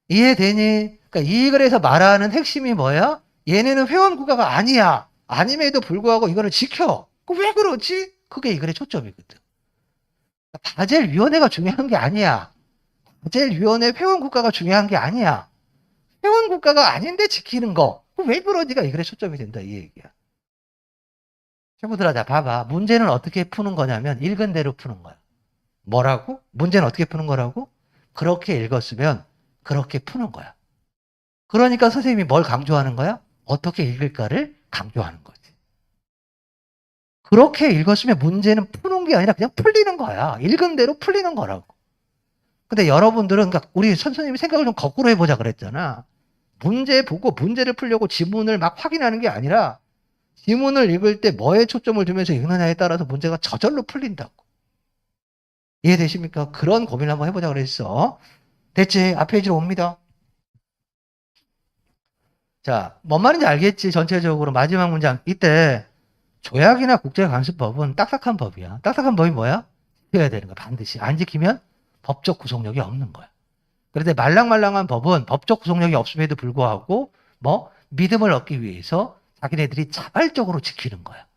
이해되니? 그러니까 이 글에서 말하는 핵심이 뭐야? 얘네는 회원 국가가 아니야. 아님에도 불구하고 이거를 지켜. 왜 그러지? 그게 이 글의 초점이거든. 바젤위원회가 중요한 게 아니야. 바젤위원회 회원 국가가 중요한 게 아니야. 회원 국가가 아닌데 지키는 거. 왜 그러지가 이 글의 초점이 된다, 이 얘기야. 친구들아, 자, 봐봐. 문제는 어떻게 푸는 거냐면 읽은 대로 푸는 거야. 뭐라고? 문제는 어떻게 푸는 거라고? 그렇게 읽었으면 그렇게 푸는 거야. 그러니까 선생님이 뭘 강조하는 거야? 어떻게 읽을까를 강조하는 거지. 그렇게 읽었으면 문제는 푸는 게 아니라 그냥 풀리는 거야. 읽은 대로 풀리는 거라고. 근데 여러분들은, 그러니까 우리 선생님이 생각을 좀 거꾸로 해보자 그랬잖아. 문제 보고 문제를 풀려고 지문을 막 확인하는 게 아니라 지문을 읽을 때 뭐에 초점을 두면서 읽느냐에 따라서 문제가 저절로 풀린다고. 이해되십니까? 그런 고민을 한번 해보자 그랬어. 됐지? 앞 페이지로 옵니다. 자, 뭔 말인지 알겠지? 전체적으로 마지막 문장. 이때 조약이나 국제관습법은 딱딱한 법이야. 딱딱한 법이 뭐야? 지켜야 되는 거야. 반드시. 안 지키면 법적 구속력이 없는 거야. 그런데 말랑말랑한 법은 법적 구속력이 없음에도 불구하고 뭐 믿음을 얻기 위해서 자기네들이 자발적으로 지키는 거야.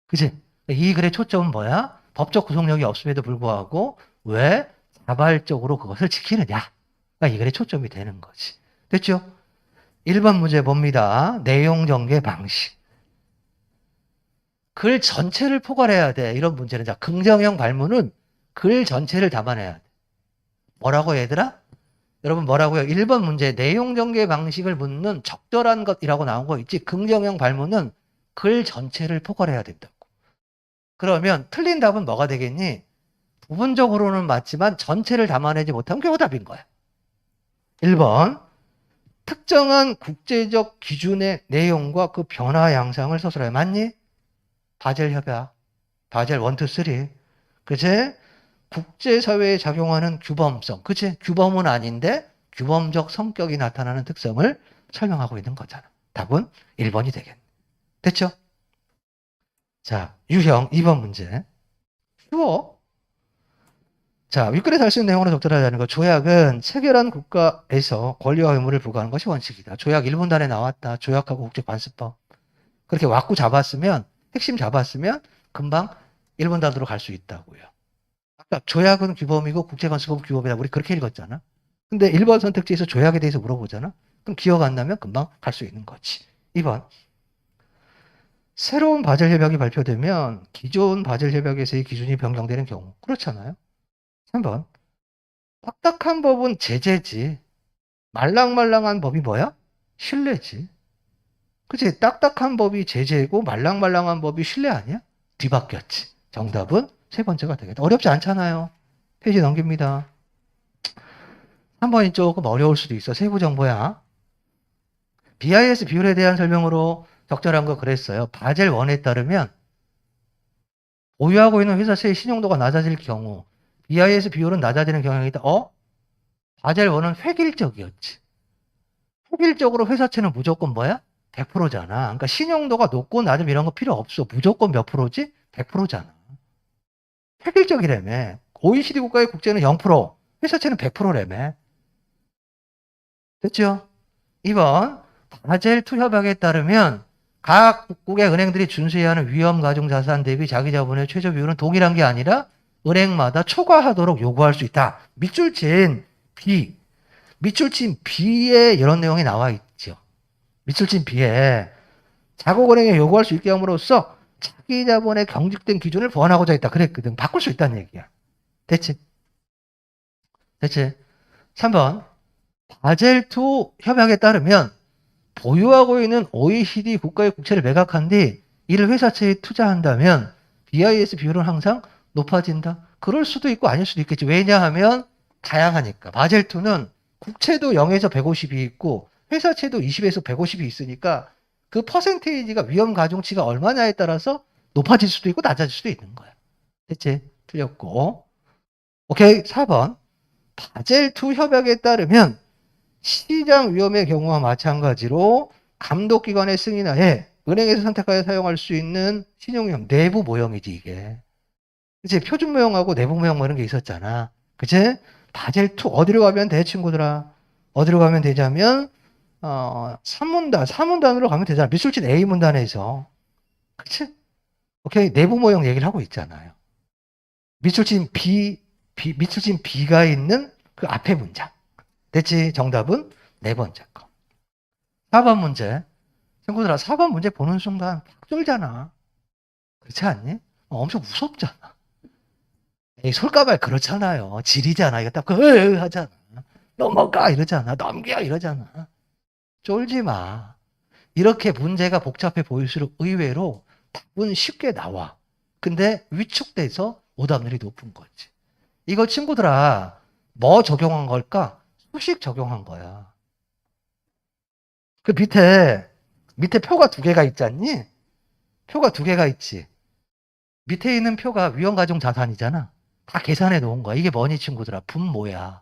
그치? 이 글의 초점은 뭐야? 법적 구속력이 없음에도 불구하고 왜 자발적으로 그것을 지키느냐? 이 글의 초점이 되는 거지. 됐죠? 1번 문제 봅니다. 내용 전개 방식. 글 전체를 포괄해야 돼. 이런 문제는. 자, 긍정형 발문은 글 전체를 담아내야 돼. 뭐라고 얘들아? 여러분 뭐라고요? 1번 문제 내용 전개 방식을 묻는 적절한 것이라고 나온 거 있지? 긍정형 발문은 글 전체를 포괄해야 된다고. 그러면 틀린 답은 뭐가 되겠니? 부분적으로는 맞지만 전체를 담아내지 못하면 오답인 거야. 1번 특정한 국제적 기준의 내용과 그 변화 양상을 서술해. 맞니? 바젤 협약, 바젤 1, 2, 3. 그치? 국제사회에 작용하는 규범성. 그치? 규범은 아닌데 규범적 성격이 나타나는 특성을 설명하고 있는 거잖아. 답은 1번이 되겠네. 됐죠? 자, 유형 2번 문제. 쉬워. 자, 윗글에서 할 수 있는 내용으로 적절하자는 거. 조약은 체결한 국가에서 권리와 의무를 부과하는 것이 원칙이다. 조약 1분단에 나왔다. 조약하고 국제관습법. 그렇게 왁구 잡았으면, 핵심 잡았으면 금방 1분단으로 갈 수 있다고요. 아까 조약은 규범이고 국제관습법은 규범이다. 우리 그렇게 읽었잖아. 근데 1번 선택지에서 조약에 대해서 물어보잖아. 그럼 기억 안 나면 금방 갈 수 있는 거지. 2번. 새로운 바젤 협약이 발표되면 기존 바젤 협약에서의 기준이 변경되는 경우. 그렇잖아요. 3번. 딱딱한 법은 제재지. 말랑말랑한 법이 뭐야? 신뢰지. 그치? 딱딱한 법이 제재고 말랑말랑한 법이 신뢰 아니야? 뒤바뀌었지. 정답은 세 번째가 되겠다. 어렵지 않잖아요. 페이지 넘깁니다. 3번이 조금 어려울 수도 있어. 세부 정보야. BIS 비율에 대한 설명으로 적절한 거 그랬어요. 바젤 1에 따르면 보유하고 있는 회사채의 신용도가 낮아질 경우 BIS 비율은 낮아지는 경향이 있다. 바젤 1은 획일적이었지. 획일적으로 회사채는 무조건 뭐야? 100%잖아. 그러니까 신용도가 높고 낮으면 이런 거 필요 없어. 무조건 몇 프로지? 100%잖아. 획일적이라며. OECD 국가의 국채는 0%, 회사채는 100%라며. 됐죠? 2번, 바젤 2 협약에 따르면 각국의 은행들이 준수해야 하는 위험가중자산 대비 자기자본의 최저 비율은 동일한 게 아니라 은행마다 초과하도록 요구할 수 있다. 밑줄친 B. 밑줄친 B에 이런 내용이 나와 있죠. 밑줄친 B에 자국은행에 요구할 수 있게 함으로써 자기자본의 경직된 기준을 보완하고자 했다. 그랬거든. 바꿀 수 있다는 얘기야. 됐지? 됐지? 3번. 바젤2 협약에 따르면 보유하고 있는 OECD 국가의 국채를 매각한 뒤 이를 회사채에 투자한다면 BIS 비율은 항상 높아진다. 그럴 수도 있고 아닐 수도 있겠지. 왜냐하면 다양하니까. 바젤2는 국채도 0에서 150이 있고 회사채도 20에서 150이 있으니까 그 퍼센테이지가 위험 가중치가 얼마냐에 따라서 높아질 수도 있고 낮아질 수도 있는 거야. 됐지? 틀렸고. 오케이. 4번. 바젤2 협약에 따르면 시장 위험의 경우와 마찬가지로 감독기관의 승인하에 은행에서 선택하여 사용할 수 있는 신용형 내부 모형이지 이게. 그치? 표준 모형하고 내부 모형 뭐 이런 게 있었잖아. 그치? 바젤2 어디로 가면 돼 친구들아? 어디로 가면 되냐면 3문단으로 가면 되잖아. 미술진 A문단에서. 그치? 오케이. 내부 모형 얘기를 하고 있잖아요. 미술진 B가 있는 그 앞에 문장. 됐지? 정답은 네 번째 거. 4번 문제. 친구들아, 4번 문제 보는 순간 팍 쫄잖아. 그렇지 않니? 엄청 무섭잖아. 에이, 솔까말 그렇잖아요. 지리잖아. 이거 딱, 하잖아. 넘어가! 이러잖아. 넘겨! 이러잖아. 쫄지 마. 이렇게 문제가 복잡해 보일수록 의외로 답은 쉽게 나와. 근데 위축돼서 오답률이 높은 거지. 이거 친구들아, 뭐 적용한 걸까? 수식 적용한 거야. 그 밑에 표가 두 개가 있지 않니? 표가 두 개가 있지. 밑에 있는 표가 위험가중자산이잖아. 다 계산해 놓은 거야. 이게 뭐니 친구들아? 분모야.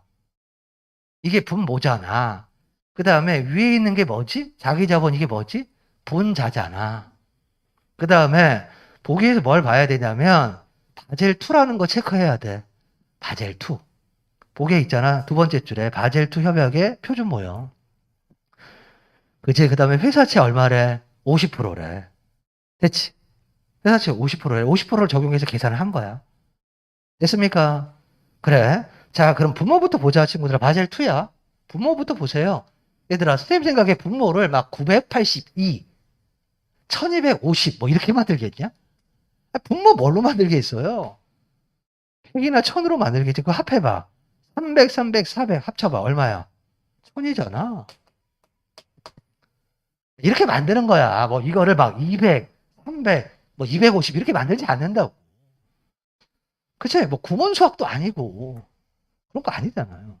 이게 분모잖아. 그 다음에 위에 있는 게 뭐지? 자기자본 이게 뭐지? 분자잖아. 그 다음에 보기에서 뭘 봐야 되냐면 바젤2라는 거 체크해야 돼. 바젤2. 보기에 있잖아. 두 번째 줄에 바젤2 협약의 표준 모형. 그치? 그 다음에 회사채 얼마래? 50%래. 됐지? 회사채 50%래. 50%를 적용해서 계산을 한 거야. 됐습니까? 그래. 자, 그럼 분모부터 보자, 친구들아. 바젤2야. 분모부터 보세요. 얘들아, 선생님 생각에 분모를 막 982, 1250, 뭐 이렇게 만들겠냐? 분모 뭘로 만들겠어요? 100이나 1000으로 만들겠지. 그거 합해봐. 300, 300, 400 합쳐봐. 얼마야? 1000이잖아. 이렇게 만드는 거야. 뭐 이거를 막 200, 300, 뭐 250 이렇게 만들지 않는다고. 그치? 뭐 구몬 수학도 아니고 그런 거 아니잖아요.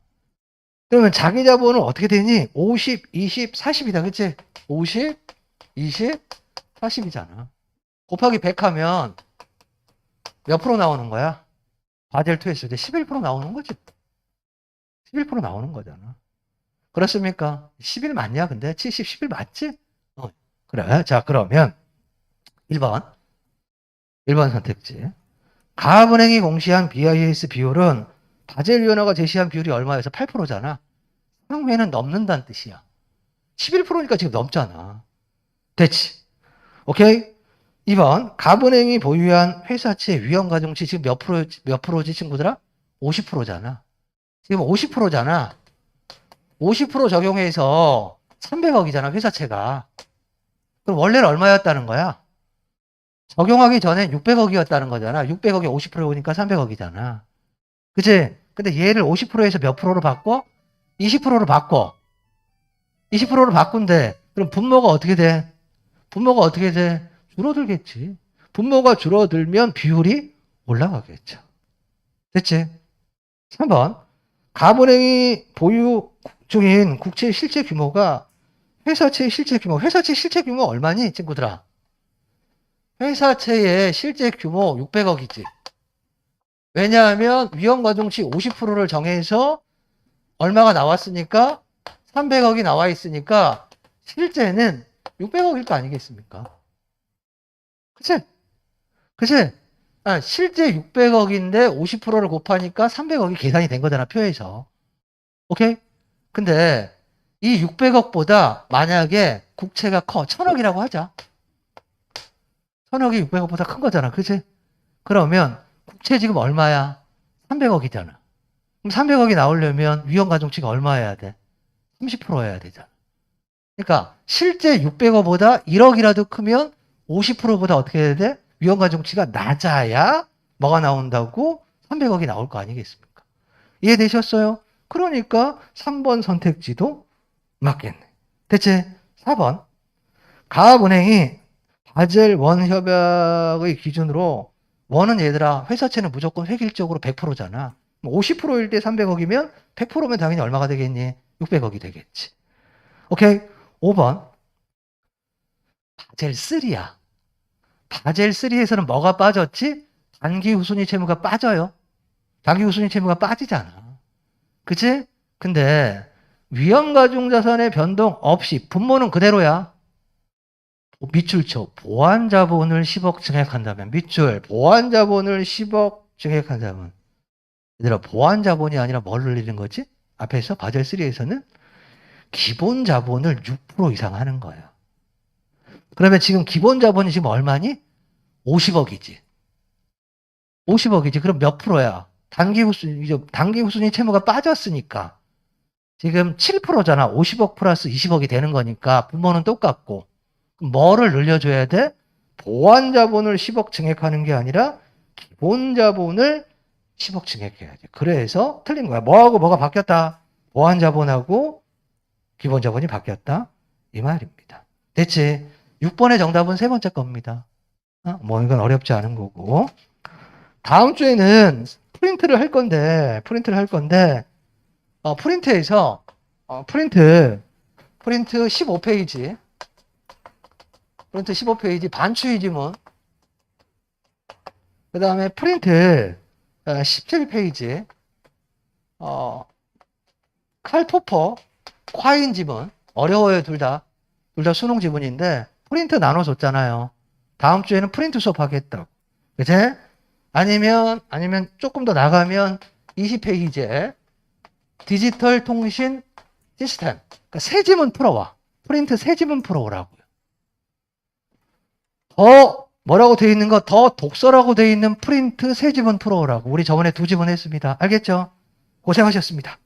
그러면 자기 자본은 어떻게 되니? 50, 20, 40이다. 그치? 50, 20, 40이잖아. 곱하기 100 하면 몇 프로 나오는 거야? 바젤2 했을 때 11% 나오는 거지. 11% 나오는 거잖아. 그렇습니까? 11 맞냐? 근데 70, 11 맞지? 그래. 자, 그러면 1번 선택지. 가압은행이 공시한 BIS 비율은 바젤위원회가 제시한 비율이 얼마여서 8%잖아. 상회는 넘는다는 뜻이야. 11%니까 지금 넘잖아. 됐지? 오케이? 2번. 가압은행이 보유한 회사채 위험가중치 지금 몇 프로지 친구들아? 50%잖아. 지금 50%잖아. 50% 적용해서 300억이잖아, 회사채가. 그럼 원래는 얼마였다는 거야? 적용하기 전에 600억이었다는 거잖아. 600억에 50%오니까 300억이잖아. 그치? 근데 얘를 50%에서 몇 프로로 바꿔? 20%로 바꿔. 20%로 바꾼대. 그럼 분모가 어떻게 돼? 분모가 어떻게 돼? 줄어들겠지. 분모가 줄어들면 비율이 올라가겠죠. 됐지? 3번. 가압은행이 보유 중인 국채 실제 규모가 회사채 실제 규모 얼마니, 친구들아? 회사채의 실제 규모 600억이지. 왜냐하면 위험가중치 50%를 정해서 얼마가 나왔으니까 300억이 나와 있으니까 실제는 600억일 거 아니겠습니까? 그치? 그치? 실제 600억인데 50%를 곱하니까 300억이 계산이 된 거잖아, 표에서. 오케이? 근데 이 600억보다 만약에 국채가 커, 1000억이라고 하자. 천억이 600억보다 큰 거잖아. 그치? 그러면 국채 지금 얼마야? 300억이잖아. 그럼 300억이 나오려면 위험가중치가 얼마여야 돼? 30% 해야 되잖아. 그러니까 실제 600억보다 1억이라도 크면 50%보다 어떻게 해야 돼? 위험가중치가 낮아야 뭐가 나온다고? 300억이 나올 거 아니겠습니까? 이해되셨어요? 그러니까 3번 선택지도 맞겠네. 대체 4번. 가압은행이 바젤 원 협약의 기준으로 원은 얘들아 회사채는 무조건 획일적으로 100%잖아. 50%일 때 300억이면 100%면 당연히 얼마가 되겠니? 600억이 되겠지. 오케이. 5번. 바젤 3야. 바젤 3에서는 뭐가 빠졌지? 단기 후순위 채무가 빠져요. 단기 후순위 채무가 빠지잖아. 그치? 근데 위험가중자산의 변동 없이 분모는 그대로야. 밑줄쳐 보완자본을 10억 증액한다면 밑줄 보완자본을 10억 증액한다면 얘들아 보완자본이 아니라 뭘 늘리는 거지? 앞에서 바젤 3에서는 기본자본을 6% 이상 하는 거예요. 그러면 지금 기본자본이 지금 얼마니? 50억이지. 50억이지. 그럼 몇 프로야? 단기 후순위 채무가 빠졌으니까 지금 7%잖아. 50억 플러스 20억이 되는 거니까 분모는 똑같고 뭐를 늘려줘야 돼? 보완자본을 10억 증액하는 게 아니라 기본자본을 10억 증액해야지. 그래서 틀린 거야. 뭐하고 뭐가 바뀌었다? 보완자본하고 기본자본이 바뀌었다. 이 말입니다. 대체 6번의 정답은 세 번째 겁니다. 뭐 이건 어렵지 않은 거고. 다음 주에는 프린트를 할 건데 프린트에서 프린트 15페이지 프린트 15페이지 반추이지문 그 다음에 프린트 17페이지 칼포퍼 콰인 지문 어려워요. 둘 다 수능 지문인데 프린트 나눠줬잖아요. 다음 주에는 프린트 수업 하겠다고. 그치? 아니면 조금 더 나가면 20페이지에 디지털 통신 시스템 그러니까 새 지문 풀어와. 프린트 새 지문 풀어오라고요. 더 뭐라고 돼 있는 거 더 독서라고 돼 있는 프린트 새 지문 풀어오라고. 우리 저번에 2지문 했습니다. 알겠죠? 고생하셨습니다.